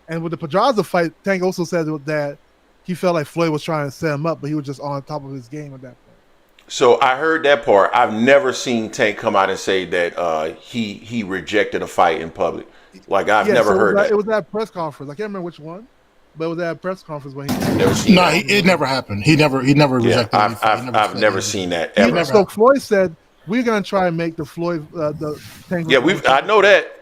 And with the Pedraza fight, Tank also said that he felt like Floyd was trying to set him up, but he was just on top of his game at that point. So I heard that part. I've never seen Tank come out and say that he rejected a fight in public. Like I've never heard that. It was at a press conference. I can't remember which one, but it was at a press conference when he. It never happened. He never rejected. I've never seen that ever. So Floyd said we're gonna try and make the Floyd the Tank. Yeah, I know that.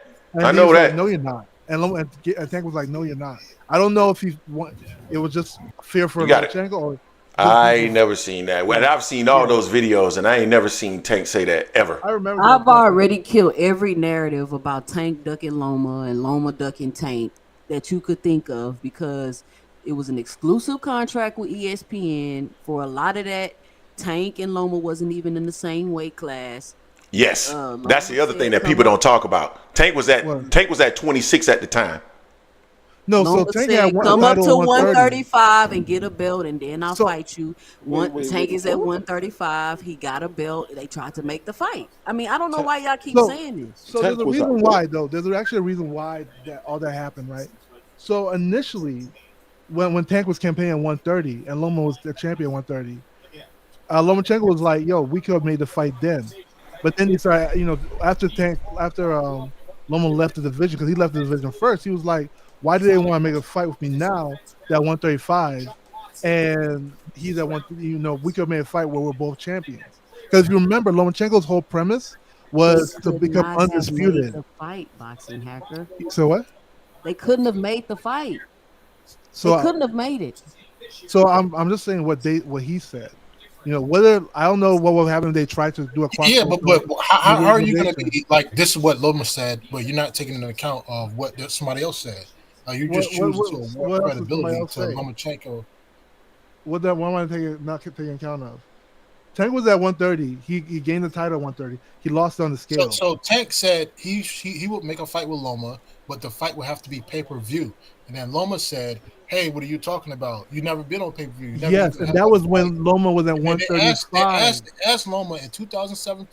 I know that. Like, no, you're not. And Tank was like, "No, you're not." I don't know if it was just fear for Lomachenko or. I ain't never seen that. Well, I've seen all those videos, and I ain't never seen Tank say that ever. I remember. I've already killed every narrative about Tank ducking Loma and Loma ducking Tank that you could think of, because it was an exclusive contract with ESPN. For a lot of that, Tank and Loma wasn't even in the same weight class. Yes, that's the other thing that people don't talk about. Tank was at 26 at the time. No, Loma so Tank said, had come up to 135 and get a belt, and then I'll fight you. Tank is at 135. He got a belt. They tried to make the fight. I mean, I don't know why y'all keep saying this. So there's a reason why, though. There's actually a reason why all that happened, right? So initially, when Tank was campaigning at 130 and Loma was the champion at 130, Lomachenko was like, "Yo, we could have made the fight then," but then he started, after Loma left the division, because he left the division first. He was like, "Why do they want to make a fight with me now at 135?" And he's at 130. We could have made a fight where we're both champions. Because if you remember, Lomachenko's whole premise was to become undisputed. The fight, boxing hacker. So what? They couldn't have made the fight. So they couldn't have made it. So I'm just saying what he said. Whether I don't know what will happen if they try to do a cross. Yeah, but how are you going to be like, this is what Loma said, but you're not taking into account of what somebody else said? You just choose to award credibility to Lomachenko. What am I not taking account of? Tank was at 130. He gained the title at 130. He lost on the scale. So Tank said he would make a fight with Loma, but the fight would have to be pay-per-view. And then Loma said, "Hey, what are you talking about? You've never been on pay-per-view." Yes, and that was when Loma was at 135. They asked Loma in 2007,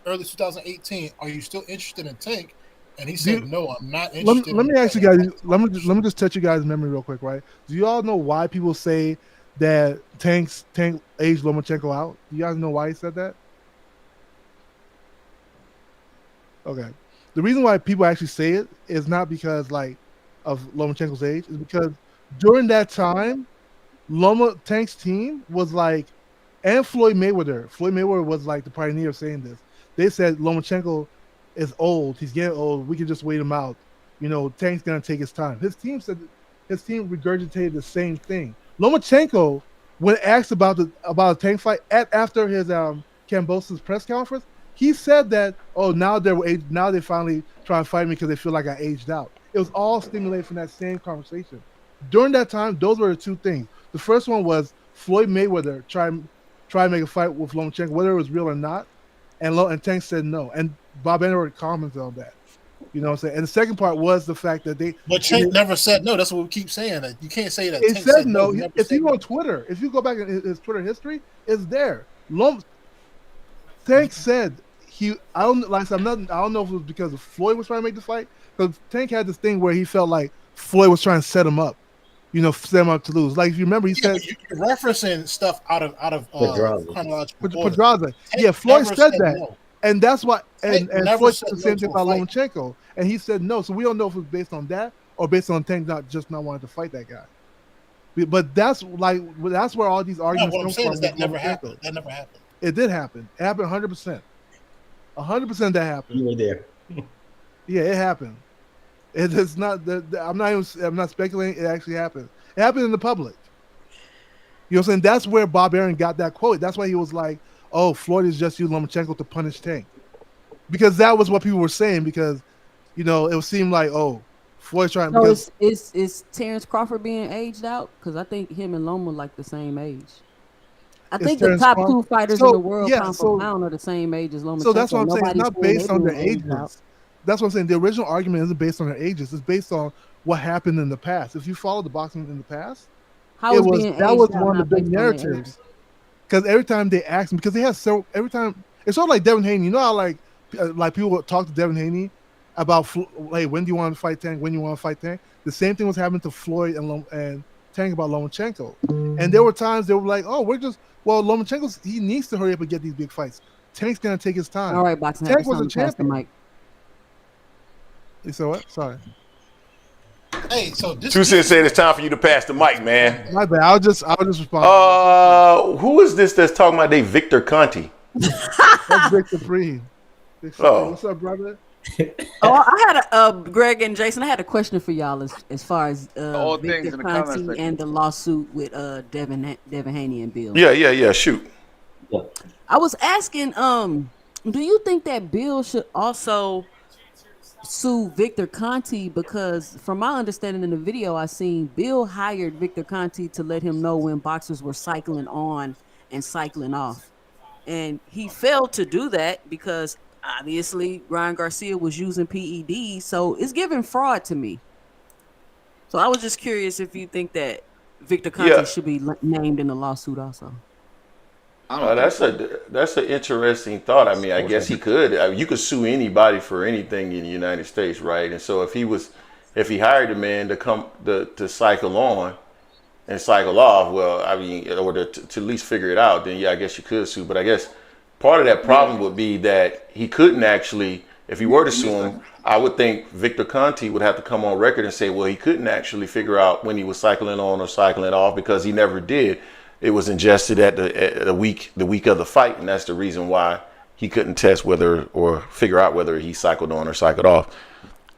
early 2018, "Are you still interested in Tank?" And he said, "No, I'm not interested." Let me ask you guys. Let me just touch you guys' memory real quick, right? Do you all know why people say that Tank aged Lomachenko out? Do you guys know why he said that? Okay, the reason why people actually say it is not because of Lomachenko's age, is because during that time, Tank's team was and Floyd Mayweather. Floyd Mayweather was the pioneer of saying this. They said Lomachenko is old. He's getting old. We can just wait him out. Tank's gonna take his time. His team regurgitated the same thing. Lomachenko, when asked about a Tank fight after his Kambosos press conference, he said that, now they finally try to fight me because they feel like I aged out. It was all stimulated from that same conversation. During that time, those were the two things. The first one was Floyd Mayweather try to make a fight with Lomachenko, whether it was real or not, and Tank said no. And Bob Anderson commented on that. You know what I'm saying? And the second part was the fact that But Tank never said no. That's what we keep saying. That you can't say that. It Tank said no. If you go on Twitter, if you go back in his Twitter history, it's there. Tank said I don't know if it was because Floyd was trying to make the fight, because Tank had this thing where he felt like Floyd was trying to set him up, set him up to lose. If you remember, he said you're referencing stuff out of Pedraza. Yeah, Floyd said that, no. And that's why. And Floyd said the same thing about Lomachenko, and he said no. So we don't know if it was based on that or based on Tank not wanting to fight that guy. But that's where all these arguments come from. That never happened. That never happened. It did happen. It happened 100%. 100% that happened. You were there. Yeah, it happened. It's not. I'm not speculating. It actually happened. It happened in the public. You know what I'm saying? That's where Bob Arum got that quote. That's why he was like, "Oh, Floyd is just using Lomachenko to punish Tank," because that was what people were saying. Because it seemed like, Floyd's trying. So is Terence Crawford being aged out? Because I think him and Loma the same age. I think the top two fighters in the world pound for pound are the same age as Lomachenko. So that's what I'm saying. It's not based on their ages. That's what I'm saying. The original argument isn't based on their ages. It's based on what happened in the past. If you follow the boxing in the past, that was one of the big narratives. Because every time they asked him, because they had every time it's sort of like Devin Haney. You know how like people would talk to Devin Haney about when do you want to fight Tank? When you want to fight Tank? The same thing was happening to Floyd and Tank about Lomachenko. And there were times they were like, Lomachenko, he needs to hurry up and get these big fights. Tank's gonna take his time. All right, boxing. Tank was a champion. You said what? Sorry. Hey, so this Tucson said it's time for you to pass the mic, man. My bad. I'll just respond. Who is this that's talking about Victor Conti? That's Victor Free. Oh. What's up, brother? I had Greg and Jason. I had a question for y'all as far as All things Victor in the comment Conti section. and the lawsuit with Devin Haney and Bill. Yeah. Shoot. Yeah. I was asking, do you think that Bill should also sue Victor Conti? Because from my understanding in the video I seen, Bill hired Victor Conti to let him know when boxers were cycling on and cycling off. And he failed to do that because obviously Ryan Garcia was using PEDs. So it's giving fraud to me. So I was just curious if you think that Victor Conti should be named in the lawsuit also. That's an interesting thought. I mean, I guess he could. You could sue anybody for anything in the United States, right? And so if he hired a man to come to cycle on and cycle off, well, I mean, in order to at least figure it out, then I guess you could sue. But I guess part of that problem would be that he couldn't actually. If he were to sue him, I would think Victor Conti would have to come on record and say, well, he couldn't actually figure out when he was cycling on or cycling off because he never did. It was ingested at the week of the fight, and that's the reason why he couldn't test whether or figure out whether he cycled on or cycled off.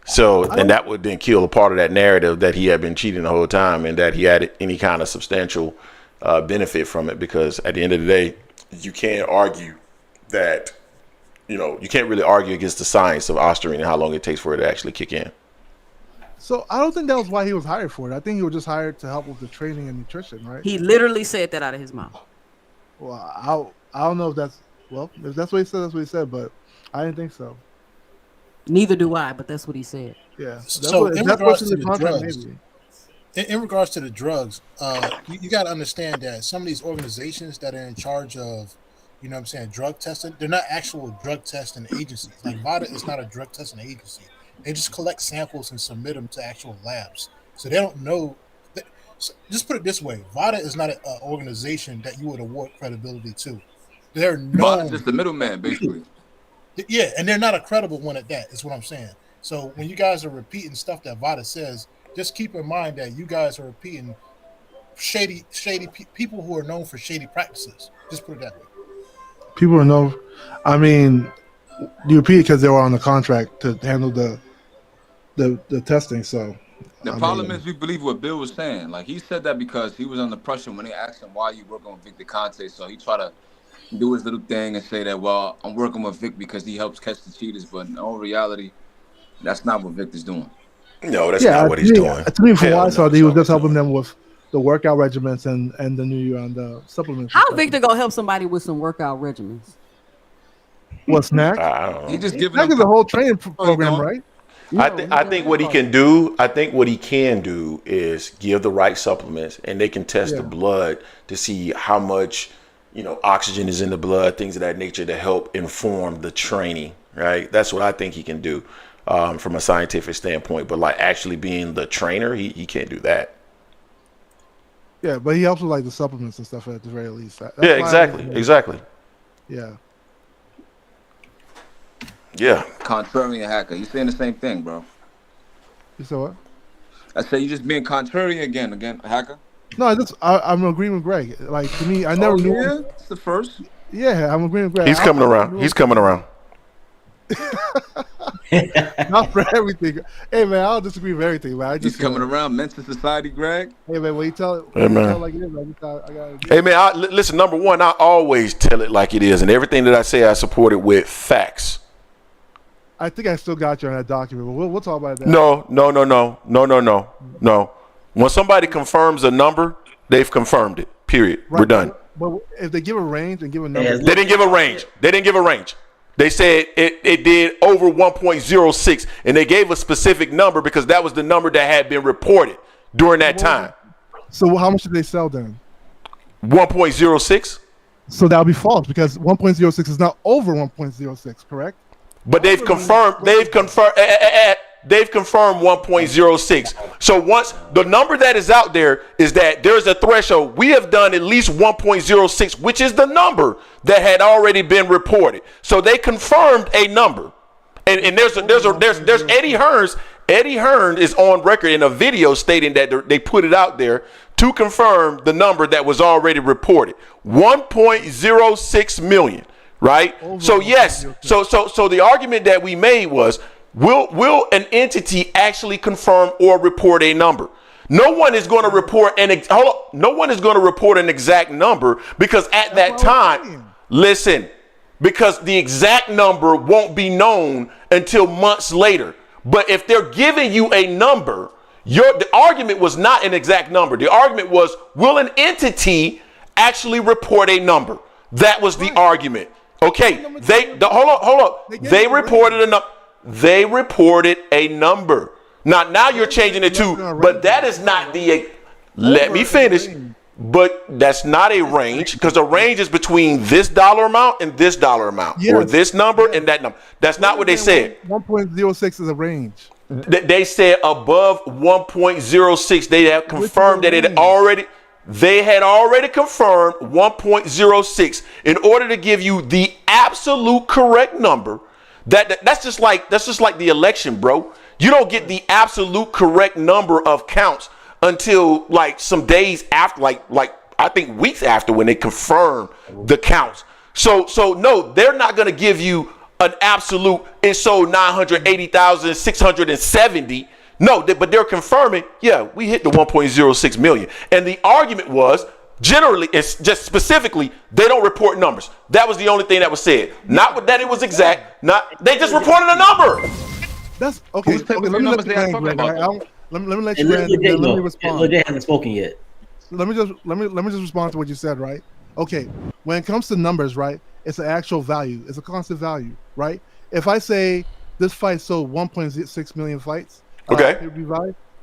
So, and that would then kill a part of that narrative that he had been cheating the whole time and that he had any kind of substantial benefit from it. Because at the end of the day, you can't argue that, you can't really argue against the science of ostarine and how long it takes for it to actually kick in. So I don't think that was why he was hired for it. I think he was just hired to help with the training and nutrition, right? He literally said that out of his mouth. Well, I don't know if that's what he said, that's what he said, but I didn't think so. Neither do I, but that's what he said. Yeah. So in regards to the drugs, in regards to the drugs, you got to understand that some of these organizations that are in charge of, drug testing, they're not actual drug testing agencies. Like VADA is not a drug testing agency. They just collect samples and submit them to actual labs. So they don't know. So just put it this way: VADA is not an organization that you would award credibility to. They're VADA's just the middleman, basically. Yeah, and they're not a credible one at that. Is what I'm saying. So when you guys are repeating stuff that VADA says, just keep in mind that you guys are repeating shady people who are known for shady practices. Just put it that way. People are known. I mean, you repeat it because they were on the contract to handle the testing. So the problem is we believe what Bill was saying. Like he said that because he was under pressure when they asked him why you working with Victor Conti. So he tried to do his little thing and say that, well, I'm working with Vic because he helps catch the cheaters. But in all reality, that's not what Victor's doing. No, that's not what he's doing. To me, from what I saw, he was just helping them with the workout regimens and the supplements. How Victor gonna help somebody with some workout regimens? What, Snack? I don't know. He just giving Snack is a whole training program, right? I think what he can do. I think what he can do is give the right supplements, and they can test the blood to see how much oxygen is in the blood, things of that nature, to help inform the training. Right. That's what I think he can do from a scientific standpoint. But like actually being the trainer, he can't do that. Yeah, but he helps with like the supplements and stuff at the very least. That's exactly. Yeah. Yeah. Contrarian hacker. You saying the same thing, bro. You said what? I said you just being contrarian again, hacker. No, I'm agreeing with Greg. Like to me, I never knew. Yeah, it's the first. Yeah, I'm agreeing with Greg. He's coming around. Not for everything. Hey man, I don't disagree with everything, man. He's coming around. Mental society, Greg. Hey man, when you tell it, like it is, hey man, listen. Number one, I always tell it like it is, and everything that I say, I support it with facts. I think I still got you on that document, but we'll talk about that. No. When somebody confirms a number, they've confirmed it. Period. Right. We're done. But if they give a range and give a number, they didn't give a range. They said it did over 1.06, and they gave a specific number because that was the number that had been reported during that time. So how much did they sell then? 1.06. So that would be false because 1.06 is not over 1.06, correct? But they've confirmed 1.06. So once the number that is out there is that there's a threshold, we have done at least 1.06, which is the number that had already been reported. So they confirmed a number, and there's Eddie Hearns. Eddie Hearn is on record in a video stating that they put it out there to confirm the number that was already reported, 1.06 million. right? So yes, so the argument that we made was, will an entity actually confirm or report a number? No one is going to report no one is going to report an exact number, because at that time, listen, because the exact number won't be known until months later. But if they're giving you a number, the argument was not an exact number. The argument was, will an entity actually report a number? That was the argument. Okay, hold on. They reported a number. They reported a number. Now you're changing it to, but that is not the. Let me finish. But that's not a range, because the range is between this dollar amount and this dollar amount, or this number and that number. That's not what they said. 1.06 is a range. They said above 1.06. They have confirmed that they had already confirmed 1.06 in order to give you the absolute correct number. That's just like the election, bro. You don't get the absolute correct number of counts until like some days after, like I think weeks after, when they confirm the counts. So no, they're not going to give you an absolute, it sold 980,670. No, but they're confirming, yeah, we hit the 1.06 million. And the argument was, generally, it's just specifically, they don't report numbers. That was the only thing that was said. Not that it was exact. They just reported a number. That's okay. Let me let you respond. Legit hasn't spoken yet. Let me just respond to what you said, right? Okay. When it comes to numbers, right, it's an actual value. It's a constant value, right? If I say this fight sold 1.6 million fights, okay,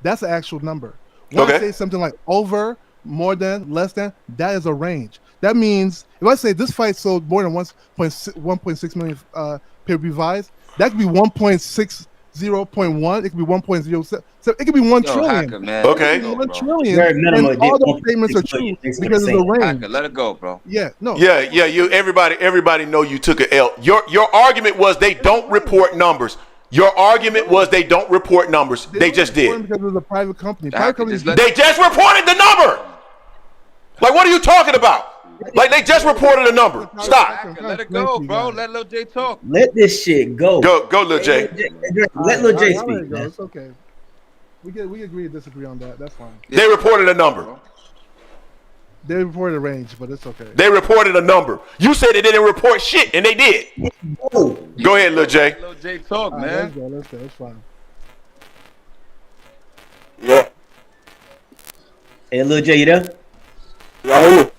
that's an actual number. When I say something like over, more than, less than, that is a range. That means if I say this fight sold more than 1.6 million pay-per-view buys, that could be 1.60.1. It could be 1.07. So it could be 1 trillion. Okay. 1 trillion. And all those statements are true because of the range. Let it go, bro. Yeah. No. Yeah. Everybody know you took an L. Your argument was they don't report numbers. Your argument was they don't report numbers. They just did. Because it's a private company. They just reported the number. Like, what are you talking about? Like, they just reported a number. Stop. Let it go, bro. Let Lil J talk. Let this shit go. Go, Lil J. Let Lil J speak, man. It's okay. We agree to disagree on that. That's fine. They reported a number. They reported a range, but it's okay. They reported a number. You said they didn't report shit, and they did. Go ahead, Lil J. Lil J talk, man. Let's go. It's fine. Yeah. Hey, Lil J, you there? Yeah.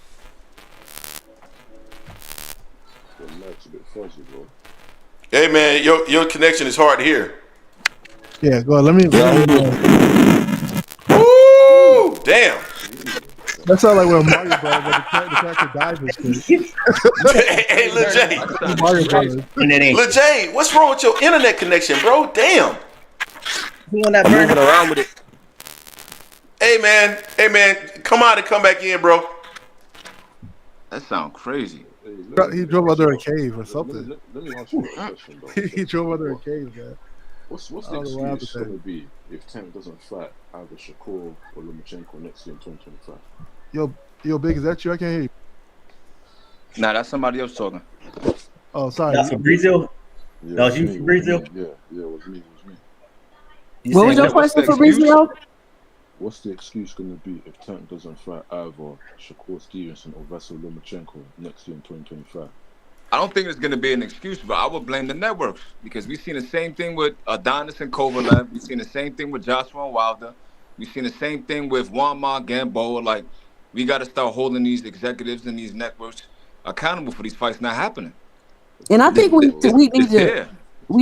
Hey man, your connection is hard to hear. Yeah, go ahead. Let me Ooh, damn. That sounds like when Mario Bros. The character dies and shit. Hey, Lil J. Mario Bros. Lil J, what's wrong with your internet connection, bro? Damn. I'm moving around with it. Hey man, come out and come back in, bro. That sounds crazy. He drove under a cave or something. Let me ask you a question, bro. He drove under a cave, man. What's the excuse going to be if Tank doesn't fight either Shakur or Lomachenko next year in 2025? Yo, Big, is that you? I can't hear you. Nah, that's somebody else talking. Oh, sorry. That's Fabrizio? Yeah, that was you, Fabrizio? Yeah, it was me. What was your question, Fabrizio? What's the excuse going to be if Tank doesn't fight either Shakur Stevenson or Vasyl Lomachenko next year in 2025? I don't think it's going to be an excuse, but I would blame the networks, because we've seen the same thing with Adonis and Kovalev. We've seen the same thing with Joshua and Wilder. We've seen the same thing with Juanma Gamboa. Like, we got to start holding these executives and these networks accountable for these fights not happening. And I think we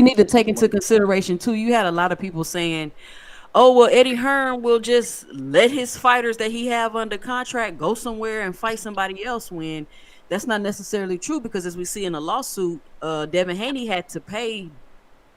need to take into consideration too. You had a lot of people saying, "Oh, well, Eddie Hearn will just let his fighters that he have under contract go somewhere and fight somebody else." When that's not necessarily true, because as we see in a lawsuit, Devin Haney had to pay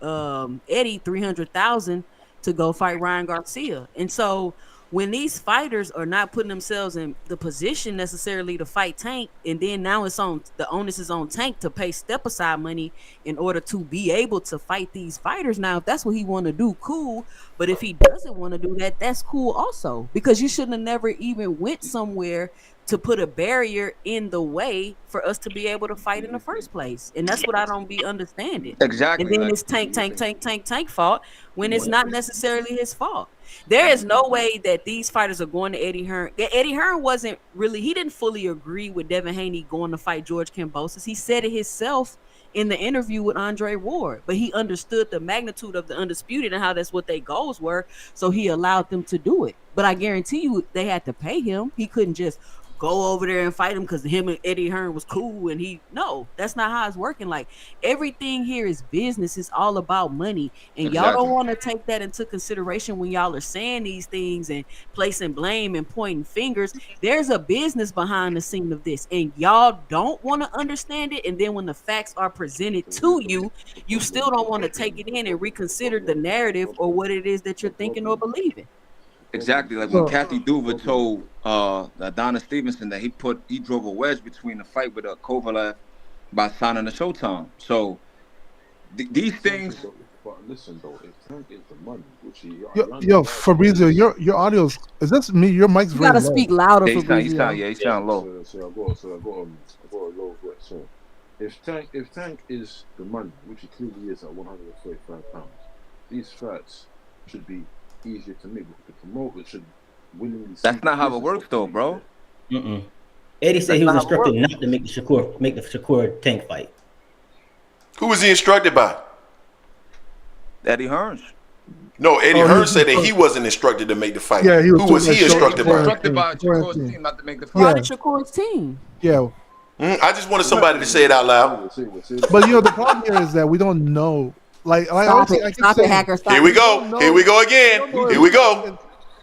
Eddie $300,000 to go fight Ryan Garcia. And so when these fighters are not putting themselves in the position necessarily to fight Tank, and then now the onus is on Tank to pay step aside money in order to be able to fight these fighters. Now, if that's what he want to do, cool. But if he doesn't want to do that, that's cool also, because you shouldn't have never even went somewhere to put a barrier in the way for us to be able to fight in the first place. And that's what I don't be understanding. Exactly. And then it's Tank fault when it's not necessarily his fault. There is no way that these fighters are going to Eddie Hearn. Eddie Hearn he didn't fully agree with Devin Haney going to fight George Kambosos. He said it himself in the interview with Andre Ward, but he understood the magnitude of the Undisputed and how that's what their goals were, so he allowed them to do it. But I guarantee you they had to pay him. He couldn't just go over there and fight him because him and Eddie Hearn was cool, and no, that's not how it's working. Like, everything here is business. It's all about money, and y'all don't want to take that into consideration when y'all are saying these things and placing blame and pointing fingers. There's a business behind the scene of this, and y'all don't want to understand it. And then when the facts are presented to you, you still don't want to take it in and reconsider the narrative or what it is that you're thinking or believing. Exactly, like when Kathy Duva told Adonis Stevenson that he drove a wedge between the fight with Kovalev by signing the Showtime. So these things. But listen though, if Tank is the money, which yo, Fabrizio, your audio's, is this me? Your mic's very low. You gotta speak louder, Fabrizio. He sound low. So I got a low voice. So if Tank is the money, which he clearly is at 135 pounds, these fights should be easier to make, because the promoter should willingly. That's not how it works, though, bro. Eddie said he was instructed not to make the Shakur Tank fight. Who was he instructed by? Eddie Hearn. No, Eddie Hearn said that he wasn't instructed to make the fight. Yeah, who was he instructed by? Instructed by Shakur's team not to make the fight. By Shakur's team. Yeah. I just wanted somebody to say it out loud. But the problem here is that we don't know. Stop it, hacker. Here we go again. Here we go.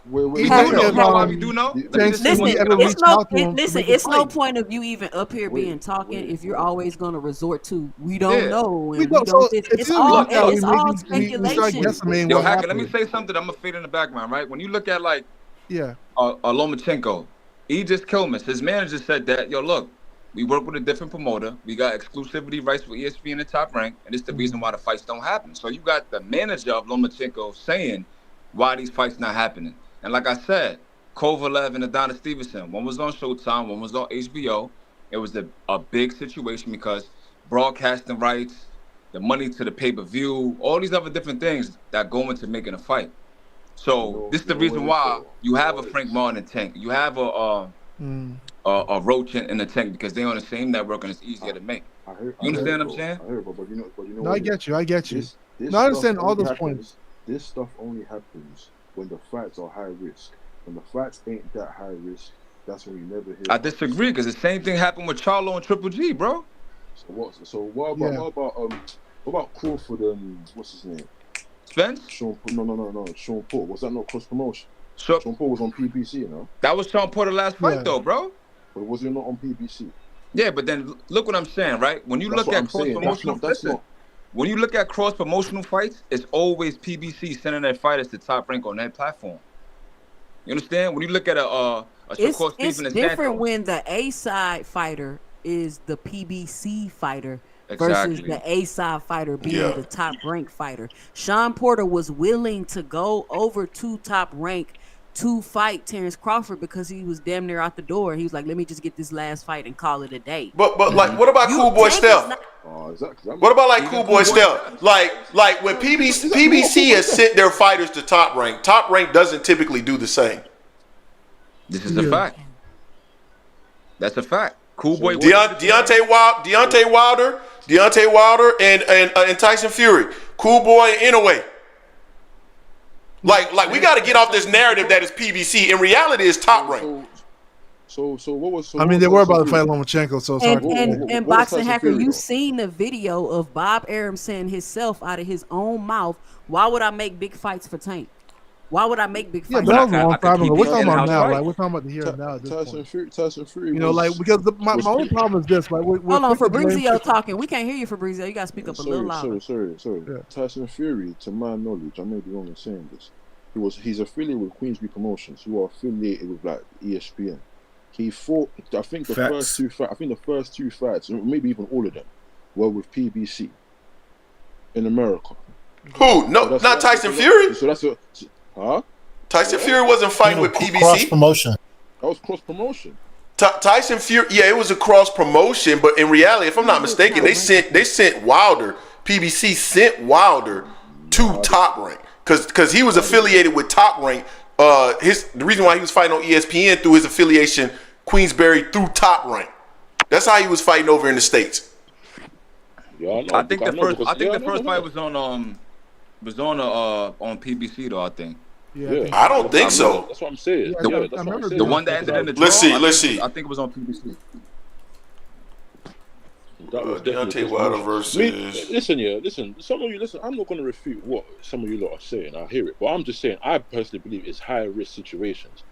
We do know. Listen, it's no point of you even up here being talking if you're always going to resort to we don't know. It's all speculation. Yo, Hacker, let me say something. I'm gonna fade in the background, right? When you look at Lomachenko, Aegis Kilmus, his manager said that, yo, look, we work with a different promoter. We got exclusivity rights for ESPN and Top Rank, and it's the reason why the fights don't happen. So you got the manager of Lomachenko saying why these fights not happening. And like I said, Kovalev and Adonis Stevenson, one was on Showtime, one was on HBO. It was a big situation because broadcasting rights, the money to the pay-per-view, all these other different things that go into making a fight. So this is the reason why you have a Frank Martin and Tank. You have a Roach in the Tank, because they're on the same network and it's easier to make. You understand what I'm saying? No, I get you. I understand all those points. This stuff only happens when the fights are high risk. When the fights ain't that high risk, that's when you never hear. I disagree, because the same thing happened with Charlo and Triple G, bro. What about Crawford and what's his name? Spence? Sean Paul. Was that not cross promotion? Sean Paul was on PBC, That was Sean Paul the last fight, though, bro. But was he not on PBC? Yeah, but then look what I'm saying, right? When you look at cross-promotional, when you look at cross-promotional fights, it's always PBC sending their fighters to Top Rank on that platform. You understand? When you look at it's different when the A-side fighter is the PBC fighter versus the A-side fighter being the Top Rank fighter. Sean Porter was willing to go over to Top Rank to fight Terence Crawford because he was damn near out the door. He was like, let me just get this last fight and call it a day. But like, what about Cool Boy Stealth? What about like Cool Boy Stealth? Like when PBC has sent their fighters to Top Rank doesn't typically do the same. This is a fact. That's a fact. Cool Boy Deontay Wilder and Tyson Fury. Cool Boy and Inoue. Like we got to get off this narrative that is PBC. In reality, it's Top Rank. So what was? They were about to fight Lomachenko. So and Boxing Hacker, you seen the video of Bob Arum saying himself out of his own mouth, "Why would I make big fights for Tank? Why would I make big fights?" Yeah, that was a long time ago. We're talking about now. Like we're talking about the here and now. Tyson Fury. Because my only problem is this. Like, hold on, Fabrizio talking. We can't hear you, Fabrizio. You got to speak up a little louder. Sorry. Yeah. Tyson Fury, to my knowledge, I may be wrong in saying this. He's affiliated with Queensberry Promotions, who are affiliated with like ESPN. He fought. I think the first two fights, maybe even all of them, were with PBC in America. Who? No, not Tyson Fury. So that's Tyson Fury wasn't fighting with PBC. Cross promotion. That was cross promotion. Tyson Fury, yeah, it was a cross promotion, but in reality, if I'm not mistaken, they sent Wilder. PBC sent Wilder to Top Rank because he was affiliated with Top Rank. The reason why he was fighting on ESPN through his affiliation Queensberry through Top Rank. That's how he was fighting over in the States. Yeah, I think the first fight was on PBC though. I think. Yeah, I don't think so. That's what I'm saying. The one that ended in the draw. Let's see. I think it was on PBC. That was Deontay Wilder versus. Listen. Some of you listen. I'm not going to refute what some of you lot are saying. I hear it, but I'm just saying. I personally believe it's high risk situations.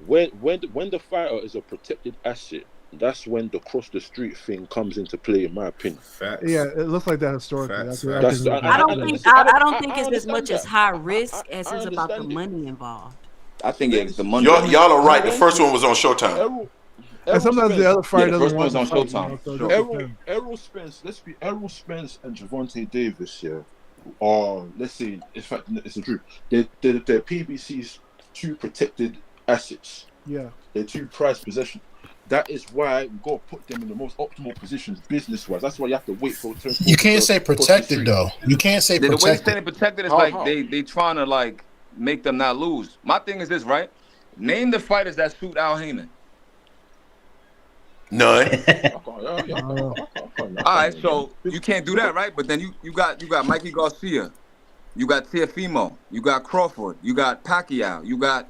When the fighter is a protected asset, that's when the cross the street thing comes into play, in my opinion. Facts. Yeah, it looks like that historically. I don't think it's as much as high risk as it's about the money involved. I think it's the money. Y'all are right. The first one was on Showtime. And sometimes the other fighter doesn't want on Showtime. Errol Spence, Errol Spence and Gervonta Davis, let's say, in fact, it's the truth. They're PBC's two protected assets. Yeah. They're two prized possessions. That is why we got to put them in the most optimal positions business-wise. That's why you have to wait for. You can't say protected though. You can't say protected. The way saying protected is like they trying to like make them not lose. My thing is this, right? Name the fighters that suit Al Heyman. None. All right, so you can't do that, right? But then you got Mikey Garcia, you got Teofimo, you got Crawford, you got Pacquiao, you got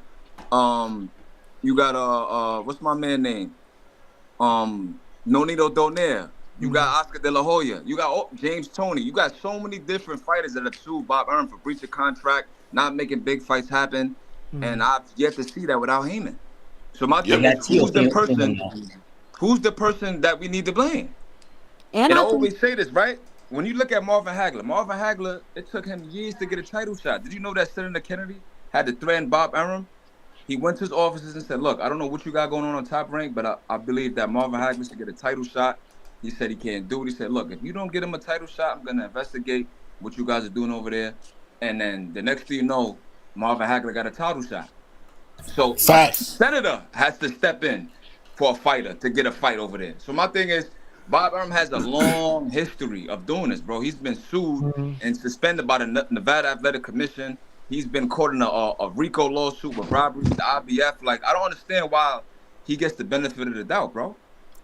what's my man name? Nonito Donaire. You got Oscar De La Hoya. You got James Toney. You got so many different fighters that have sued Bob Arum for breach of contract, not making big fights happen, and I've yet to see that without Heyman. So my thing is, who's the person that we need to blame? And I always say this, right? When you look at Marvin Hagler, it took him years to get a title shot. Did you know that Senator Kennedy had to threaten Bob Arum? He went to his offices and said, look, I don't know what you got going on Top Rank, but I believe that Marvin Hagler should get a title shot. He said he can't do it. He said, look, if you don't get him a title shot, I'm going to investigate what you guys are doing over there. And then the next thing you know, Marvin Hagler got a title shot. So Senator has to step in for a fighter to get a fight over there. So my thing is, Bob Arum has a long history of doing this, bro. He's been sued and suspended by the Nevada Athletic Commission. He's been caught in a RICO lawsuit with robbery, the IBF. Like, I don't understand why he gets the benefit of the doubt, bro.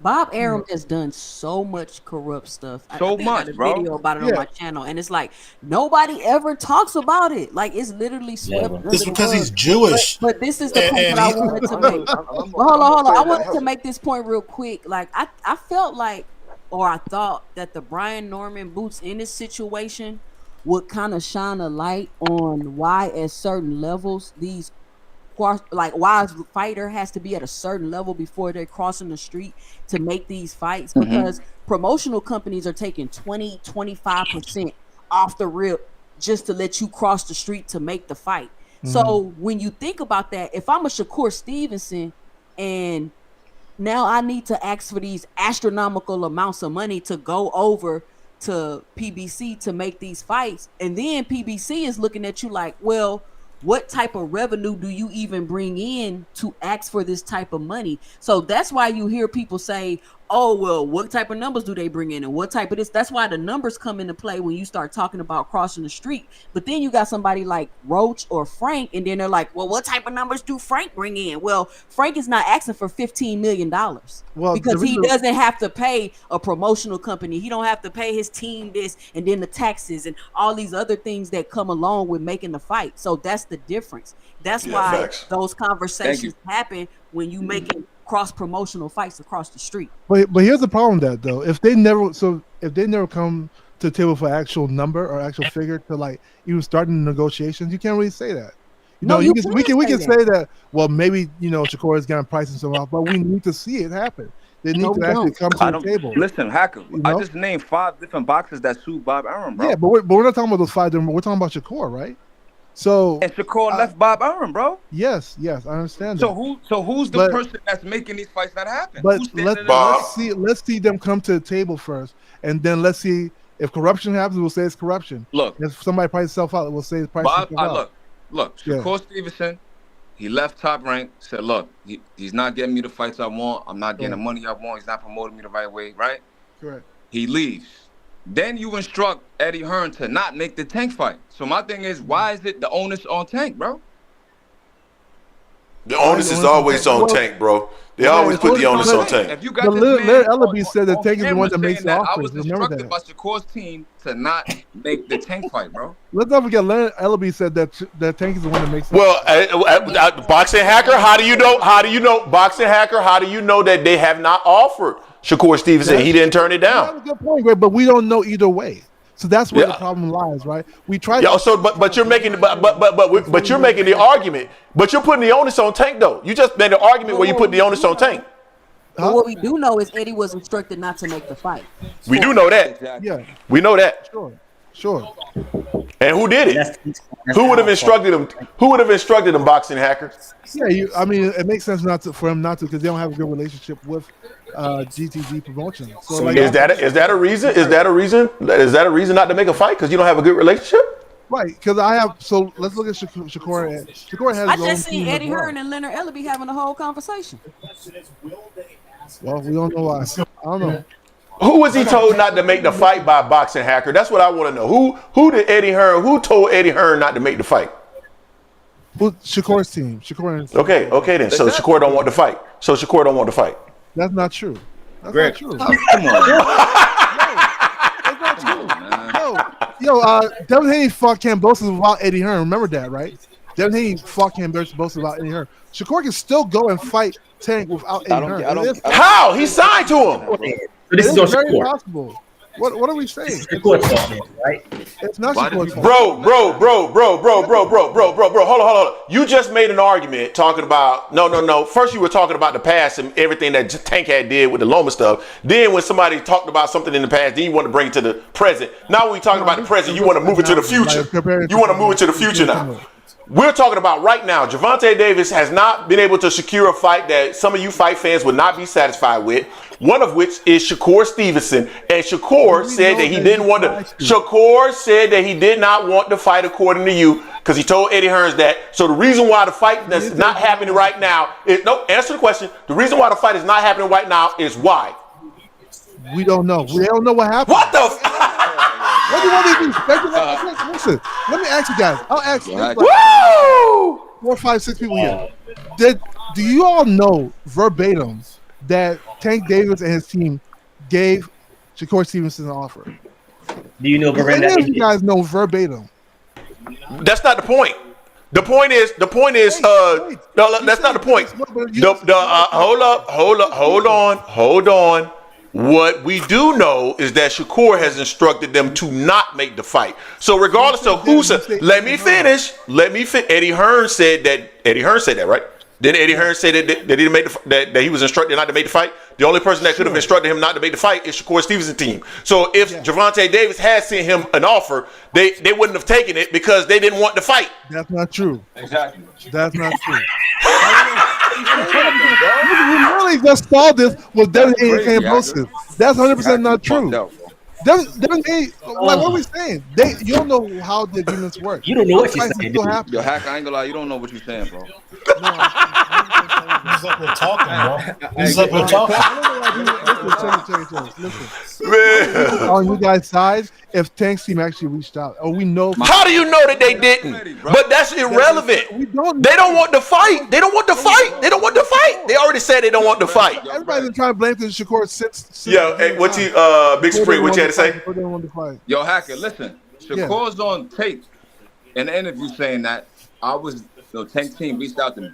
Bob Arum has done so much corrupt stuff. I bro. I did a video about it on my channel, and it's like nobody ever talks about it. Like, it's literally swept. It's because he's Jewish. But this is the point that I wanted to make. Hold on. I wanted to make this point real quick. Like, I felt like, or I thought that the Brian Norman Boots in this situation would kind of shine a light on why at certain levels these why a fighter has to be at a certain level before they're crossing the street to make these fights, because promotional companies are taking 20-25% off the rip just to let you cross the street to make the fight. So when you think about that, if I'm a Shakur Stevenson and now I need to ask for these astronomical amounts of money to go over to PBC to make these fights, and then PBC is looking at you like, well, what type of revenue do you even bring in to ask for this type of money? So that's why you hear people say, oh, well, what type of numbers do they bring in and what type of this? That's why the numbers come into play when you start talking about crossing the street. But then you got somebody like Roach or Frank, and then they're like, well, what type of numbers do Frank bring in? Well, Frank is not asking for $15 million because he doesn't have to pay a promotional company. He don't have to pay his team this and then the taxes and all these other things that come along with making the fight. So that's the difference. That's why those conversations happen when you making cross-promotional fights across the street. But here's the problem with that, though. If they never come to the table for actual number or actual figure to like even starting negotiations, you can't really say that. We can say that. Well, maybe Shakur is getting pricing so off, but we need to see it happen. They need to actually come to the table. Listen, Hacker, I just named 5 different boxes that sued Bob Arum, bro. Yeah, but we're not talking about those 5 different. We're talking about Shakur, right? So and Shakur left Bob Arum, bro. Yes, I understand that. So who's the person that's making these fights not happen? But let's see them come to the table first, and then let's see if corruption happens. We'll say it's corruption. Look, if somebody prices itself out, we'll say it's price out. Look. Shakur Stevenson, he left Top Rank. Said, look, he's not getting me the fights I want. I'm not getting the money I want. He's not promoting me the right way. Right? Correct. He leaves. Then you instruct Eddie Hearn to not make the Tank fight. So my thing is, why is it the onus on Tank, bro? The onus is always on Tank, bro. They always put the onus on Tank. If you got this man Ellerbe said that Tank is the one that makes the offers. I was instructed by Shakur's team to not make the Tank fight, bro. Let's not forget, Ellerbe said that Tank is the one that makes. Well, Boxing Hacker, how do you know? Boxing Hacker, how do you know that they have not offered Shakur Stevenson? He didn't turn it down. That's a good point, Greg, but we don't know either way. So that's where the problem lies, right? We try. But you're making you're making the argument. But you're putting the onus on Tank, though. You just made an argument where you put the onus on Tank. But what we do know is Eddie was instructed not to make the fight. We do know that. Yeah, we know that. Sure. And who did it? Who would have instructed him? Who would have instructed him, Boxing Hacker? Yeah, I mean, it makes sense for him not to, because they don't have a good relationship with GTG Promotion. So is that a reason? Is that a reason not to make a fight because you don't have a good relationship? Right, because so let's look at Shakur. Shakur has. I just seen Eddie Hearn and Leonard Ellerbe having a whole conversation. Well, we don't know why. I don't know. Who was he told not to make the fight by Boxing Hacker? That's what I want to know. Who did Eddie Hearn? Who told Eddie Hearn not to make the fight? Shakur's team. Okay then. So Shakur don't want the fight. That's not true. That's Greg, not true. Come on. Yo, Devin Haney fought Kambosos without Eddie Hearn. Remember that, right? Devin Haney fought Kambosos without Eddie Hearn. Shakur can still go and fight Tank without Eddie Hearn. How? He signed to him. This is very possible. What are we saying? Shakur's fault, right? It's not Shakur's fault. Bro. Hold on. You just made an argument talking about no. First you were talking about the past and everything that Tank had did with the Loma stuff. Then when somebody talked about something in the past, then you want to bring it to the present. Now when we talking about the present, you want to move it to the future. You want to move it to the future now. We're talking about right now. Gervonta Davis has not been able to secure a fight that some of you fight fans would not be satisfied with. One of which is Shakur Stevenson, and Shakur said that he didn't want to. Shakur said that he did not want the fight, according to you, because he told Eddie Hearns that. So the reason why the fight that's not happening right now is answer the question. The reason why the fight is not happening right now is why. We don't know. We don't know what happened. What the? What do you want me to do? Listen, let me ask you guys. I'll ask you. Woo! 4, 5, 6 people here. Do you all know verbatim that Tank Davis and his team gave Shakur Stevenson an offer? Do you know verbatim? Any of you guys know verbatim? That's not the point. The point is. No, that's not the point. Hold on. What we do know is that Shakur has instructed them to not make the fight. So regardless of who said, let me finish. Eddie Hearn said that, right? Did Eddie Hearn say that he didn't make that he was instructed not to make the fight? The only person that could have instructed him not to make the fight is Shakur Stevenson's team. So if Gervonta Davis had sent him an offer, they wouldn't have taken it because they didn't want the fight. That's not true. Exactly. That's not true. We really just saw this with Devin Haney and Kambosos. That's 100% not true. Devin Haney, like what are we saying? You don't know how the agreements work. You don't know what you're saying. Yo, Hack, I ain't gonna lie, you don't know what you're saying, bro. He's up there talking, bro. He's up there talking. Listen. On you guys' side, if Tank's team actually reached out, or we know. How do you know that they didn't? But that's irrelevant. They don't want the fight. They don't want the fight. They already said they don't want the fight. Everybody's been trying to blame the Shakur since. Yo, hey, what you, Big Spring, what you had to say? Yo, Hacker, listen. Shakur's on tape in the interview saying that the Tank team reached out to me.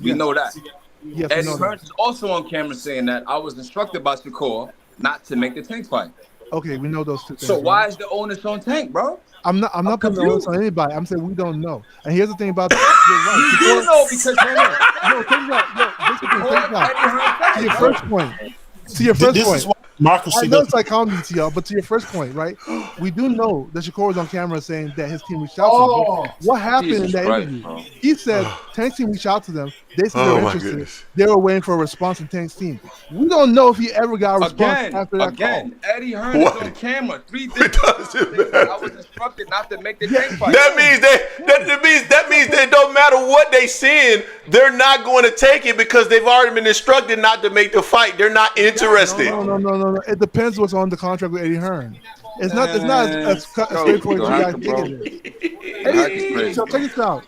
We know that. Yes, Eddie Hearns is also on camera saying that I was instructed by Shakur not to make the Tank fight. Okay, we know those two things. So why is the onus on Tank, bro? I'm not putting the onus on anybody. I'm saying we don't know. And here's the thing about that. You do know because To your first point. Democracy know doesn't. it's like comedy to y'all, but to your first point, right? We do know that Shakur was on camera saying that his team reached out to him. What happened Jesus in that Christ, interview? bro. He said Tank's team reached out to them. They said they Oh were my interested. goodness. They were waiting for a response from Tank's team. We don't know if he ever got a response after that call. Eddie Hearn is on camera. 3 different doesn't things that I matter. was instructed not to make the tank fight. That means that means that don't matter what they send, they're not going to take it because they've already been instructed not to make the fight. They're not interested. No. It depends what's on the contract with Eddie Hearn. It's not as straightforward as you guys think it is. So check this out.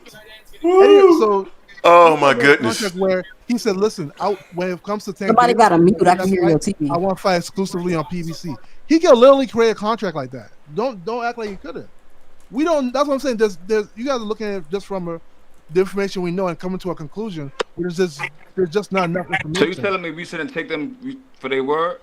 So Oh my goodness. where he said, "Listen, when it comes to Tank, Somebody got a mute. I can hear your TV. I want to fight exclusively on PBC." He can literally create a contract like that. Don't act like he couldn't. We don't. That's what I'm saying. There's you guys are looking at it just from the information we know and coming to a conclusion. There's just not enough information. So you telling me we shouldn't take them for their word?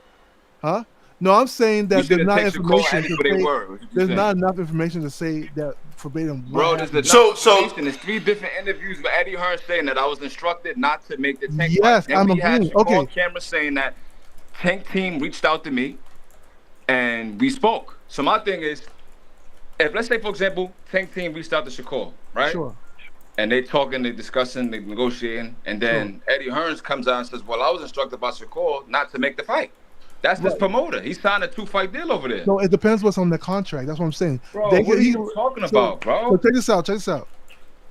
Huh? No, I'm saying that there's not information for their word. There's not enough information to say that verbatim. Bro, there's information. There's 3 different interviews with Eddie Hearn saying that I was instructed not to make the tank Yes, fight. I'm we had agreeing. on camera saying that Tank team reached out to me and we spoke. So my thing is, if let's say for example, Tank team reached out to Shakur, right? Sure. And they talking, they discussing, they negotiating, and then Eddie Hearns comes out and says, "Well, I was instructed by Shakur not to make the fight." That's his promoter. He signed a 2-fight deal over there. No, it depends what's on the contract. That's what I'm saying. Bro, what are you talking about, bro? So check this out.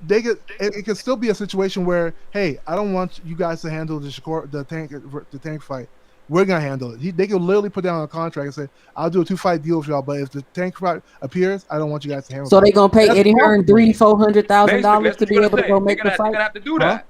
It could still be a situation where, hey, I don't want you guys to handle the tank fight. We're gonna handle it. They could literally put down a contract and say, "I'll do a 2-fight deal with y'all, but if the tank fight appears, I don't want you guys to handle it." So they gonna pay Eddie Hearn $300,000-$400,000 to be able to go make the fight? They're gonna have to do that.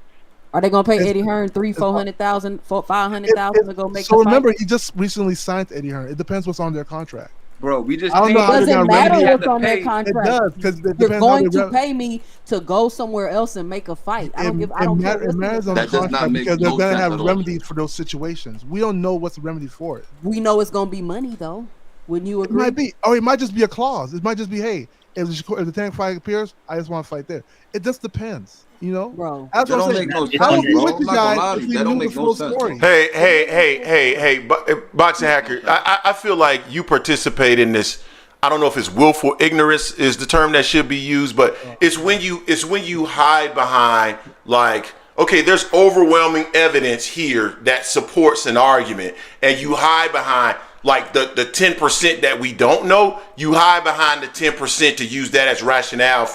Are they gonna pay Eddie Hearn $400,000, $500,000 to go make the fight? So remember, he just recently signed Eddie Hearn. It depends what's on their contract. Bro, we just I don't know how It doesn't matter what's on their It contract. does because You're going to pay me to go somewhere else and make a fight. I don't care. It matters on the That does not contract make because they're no gonna sense have at all. remedies for those situations. We don't know what's the remedy for it. We know it's gonna be money though. Wouldn't you It agree? might be, or it might just be a clause. It might just be, hey, if the tank fight appears, I just want to fight there. It just depends, you know. Bro, that's that what I'm don't saying. make no sense, I would be bro. with you I'm not gonna lie guys to if you. we That don't knew make the no full sense, story. Hey, Boxing Hacker. I feel like you participate in this. I don't know if it's willful ignorance is the term that should be used, but it's when you hide behind like, okay, there's overwhelming evidence here that supports an argument, and you hide behind like the 10% that we don't know. You hide behind the 10% to use that as rationale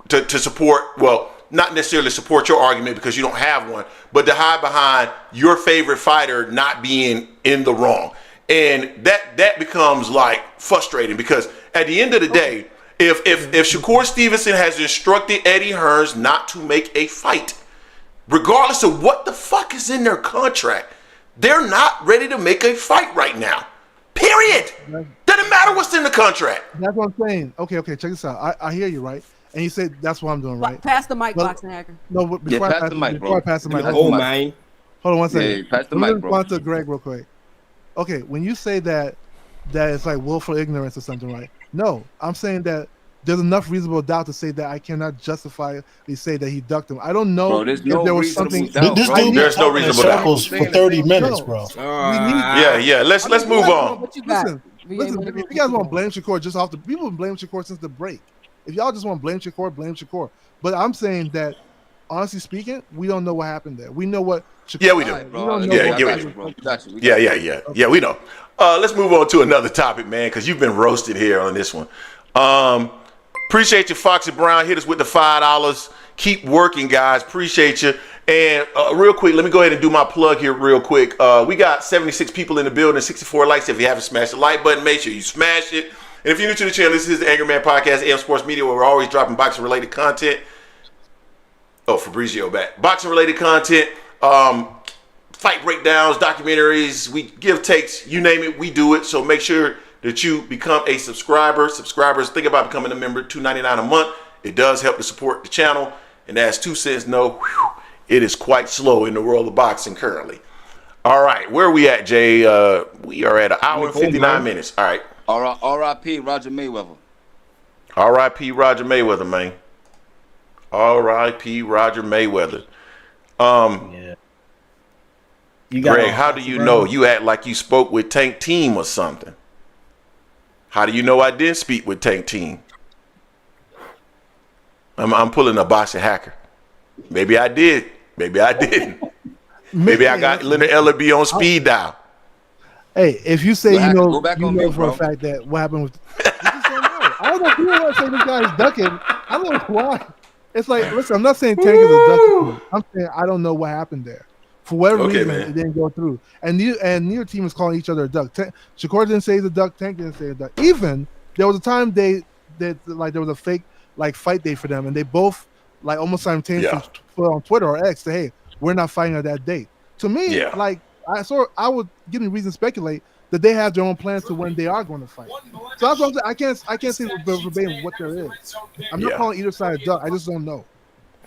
to support, well, not necessarily support your argument because you don't have one, but to hide behind your favorite fighter not being in the wrong. And that becomes like frustrating because at the end of the day, if Shakur Stevenson has instructed Eddie Hearns not to make a fight, regardless of what the fuck is in their contract, they're not ready to make a fight right now. Period. Doesn't matter what's in the contract. That's what I'm saying. Okay, check this out. I hear you, right? And you said that's what I'm doing, right? Pass the mic, Boxing Hacker. No, but before I pass the mic, hold on one second. Yeah, pass the mic, bro. Respond to Greg real quick. Okay, when you say that it's like willful ignorance or something, right? No, I'm saying that there's enough reasonable doubt to say that I cannot justify say that he ducked him. I don't know if there was something. This dude There's no reasonable doubt. circles for 30 minutes, bro. Yeah. Let's move on. Listen, if you guys want to blame Shakur just off the people have blamed Shakur since the break. If y'all just want to blame Shakur. But I'm saying that, honestly speaking, we don't know what happened there. We know what Shakur. Yeah, we do. Yeah, we know. Let's move on to another topic, man, because you've been roasted here on this one. Appreciate you, Foxy Brown. Hit us with the $5. Keep working, guys. Appreciate you. And real quick, let me go ahead and do my plug here real quick. We got 76 people in the building, 64 likes. If you haven't smashed the like button, make sure you smash it. And if you're new to the channel, this is the Angry Man Podcast, AM Sports Media, where we're always dropping boxing-related content. Oh, Fabrizio back. Boxing-related content, fight breakdowns, documentaries. We give takes, you name it, we do it. So make sure that you become a subscriber. Subscribers, think about becoming a member, $2.99 a month. It does help to support the channel. And as 2 cents know, it is quite slow in the world of boxing currently. All right, where are we at, Jay? We are at an hour and 59 minutes. All right. R.I.P. Roger Mayweather. R.I.P. Roger Mayweather, man. R.I.P. Roger Mayweather. Greg, how do you know? You act like you spoke with Tank Team or something. How do you know I didn't speak with Tank Team? I'm pulling a boxing hacker. Maybe I did. Maybe I didn't. Maybe I got Leonard Ellerbe on speed dial. Hey, if you say you know me, for a fact that what happened with, you just don't know. I don't know if people want to say this guy's ducking. I don't know why. It's like, listen, I'm not saying Tank is a ducking. I'm saying I don't know what happened there. For whatever reason, it didn't go through. And neither team is calling each other a duck. Shakur didn't say he's a duck. Tank didn't say a duck. Even there was a time there was a fake fight day for them, and they both almost simultaneously put on Twitter or X, say, "Hey, we're not fighting at that date." To me, I would give me reason to speculate that they have their own plans to when they are going to fight. So that's what I'm saying. I can't say verbatim what there is. I'm not calling either side a duck. I just don't know.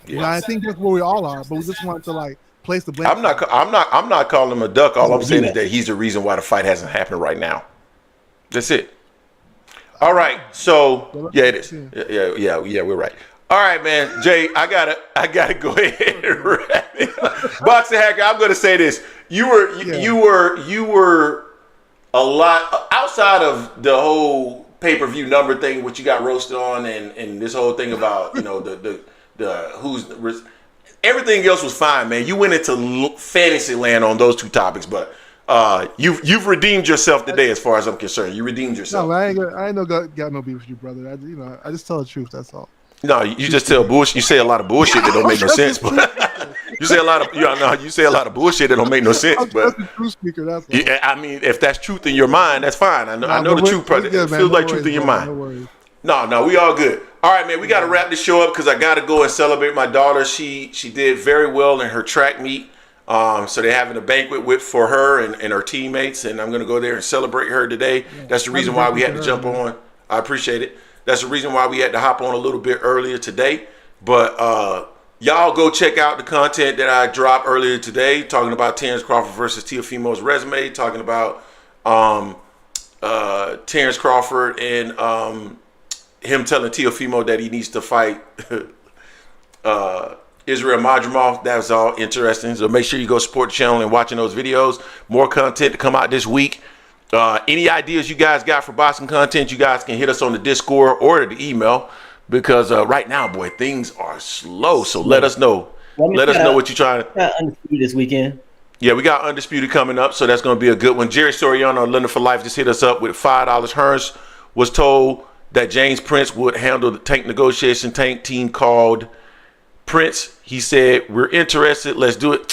Yeah. I think that's where we all are, but we just want to place the blame. I'm not calling him a duck. All I'm saying is that he's the reason why the fight hasn't happened right now. That's it. All right. So yeah, it is. Yeah, we're right. All right, man. Jay, I gotta go ahead and wrap it up. Boxing hacker, I'm gonna say this. You were a lot outside of the whole pay-per-view number thing, which you got roasted on, and this whole thing about the who's everything else was fine, man. You went into fantasy land on those two topics, but you've redeemed yourself today, as far as I'm concerned. You redeemed yourself. No, I ain't got no beef with you, brother. I just tell the truth. That's all. No, you just tell bullshit. You say a lot of bullshit that don't make no sense. But you say a lot of bullshit that don't make no sense. But true speaker, that's all. Yeah, I mean, if that's truth in your mind, that's fine. I know the truth. It feels like truth in your mind. No, we all good. All right, man. We got to wrap this show up because I got to go and celebrate my daughter. She did very well in her track meet. So they're having a banquet for her and her teammates, and I'm going to go there and celebrate her today. That's the reason why we had to jump on. I appreciate it. That's the reason why we had to hop on a little bit earlier today. But y'all go check out the content that I dropped earlier today, talking about Terence Crawford versus Teofimo's resume, talking about Terence Crawford and him telling Teofimo that he needs to fight Israel Madrimov. That was all interesting. So make sure you go support the channel and watching those videos. More content to come out this week. Any ideas you guys got for boxing content, you guys can hit us on the Discord or the email, because right now, boy, things are slow. So let us know. Let us know what you're trying to. Undisputed this weekend. Yeah, we got Undisputed coming up, so that's going to be a good one. Jerry Soriano, London for Life, just hit us up with $5. Hearns was told that James Prince would handle the Tank negotiation. Tank team called Prince. He said, "We're interested. Let's do it."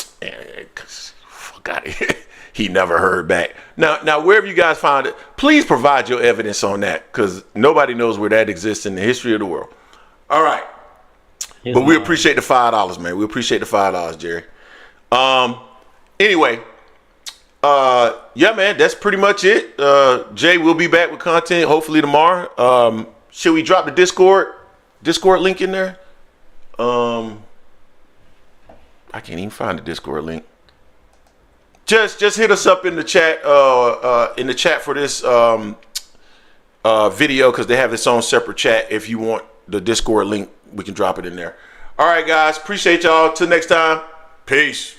Fuck out of here. He never heard back. Now, wherever you guys found it, please provide your evidence on that, because nobody knows where that exists in the history of the world. All right. But we appreciate the $5, man. We appreciate the $5, Jerry. Anyway, yeah, man, that's pretty much it. Jay will be back with content hopefully tomorrow. Should we drop the Discord link in there? I can't even find the Discord link. Just hit us up in the chat for this video, because they have its own separate chat. If you want the Discord link, we can drop it in there. All right, guys, appreciate y'all. Till next time, peace.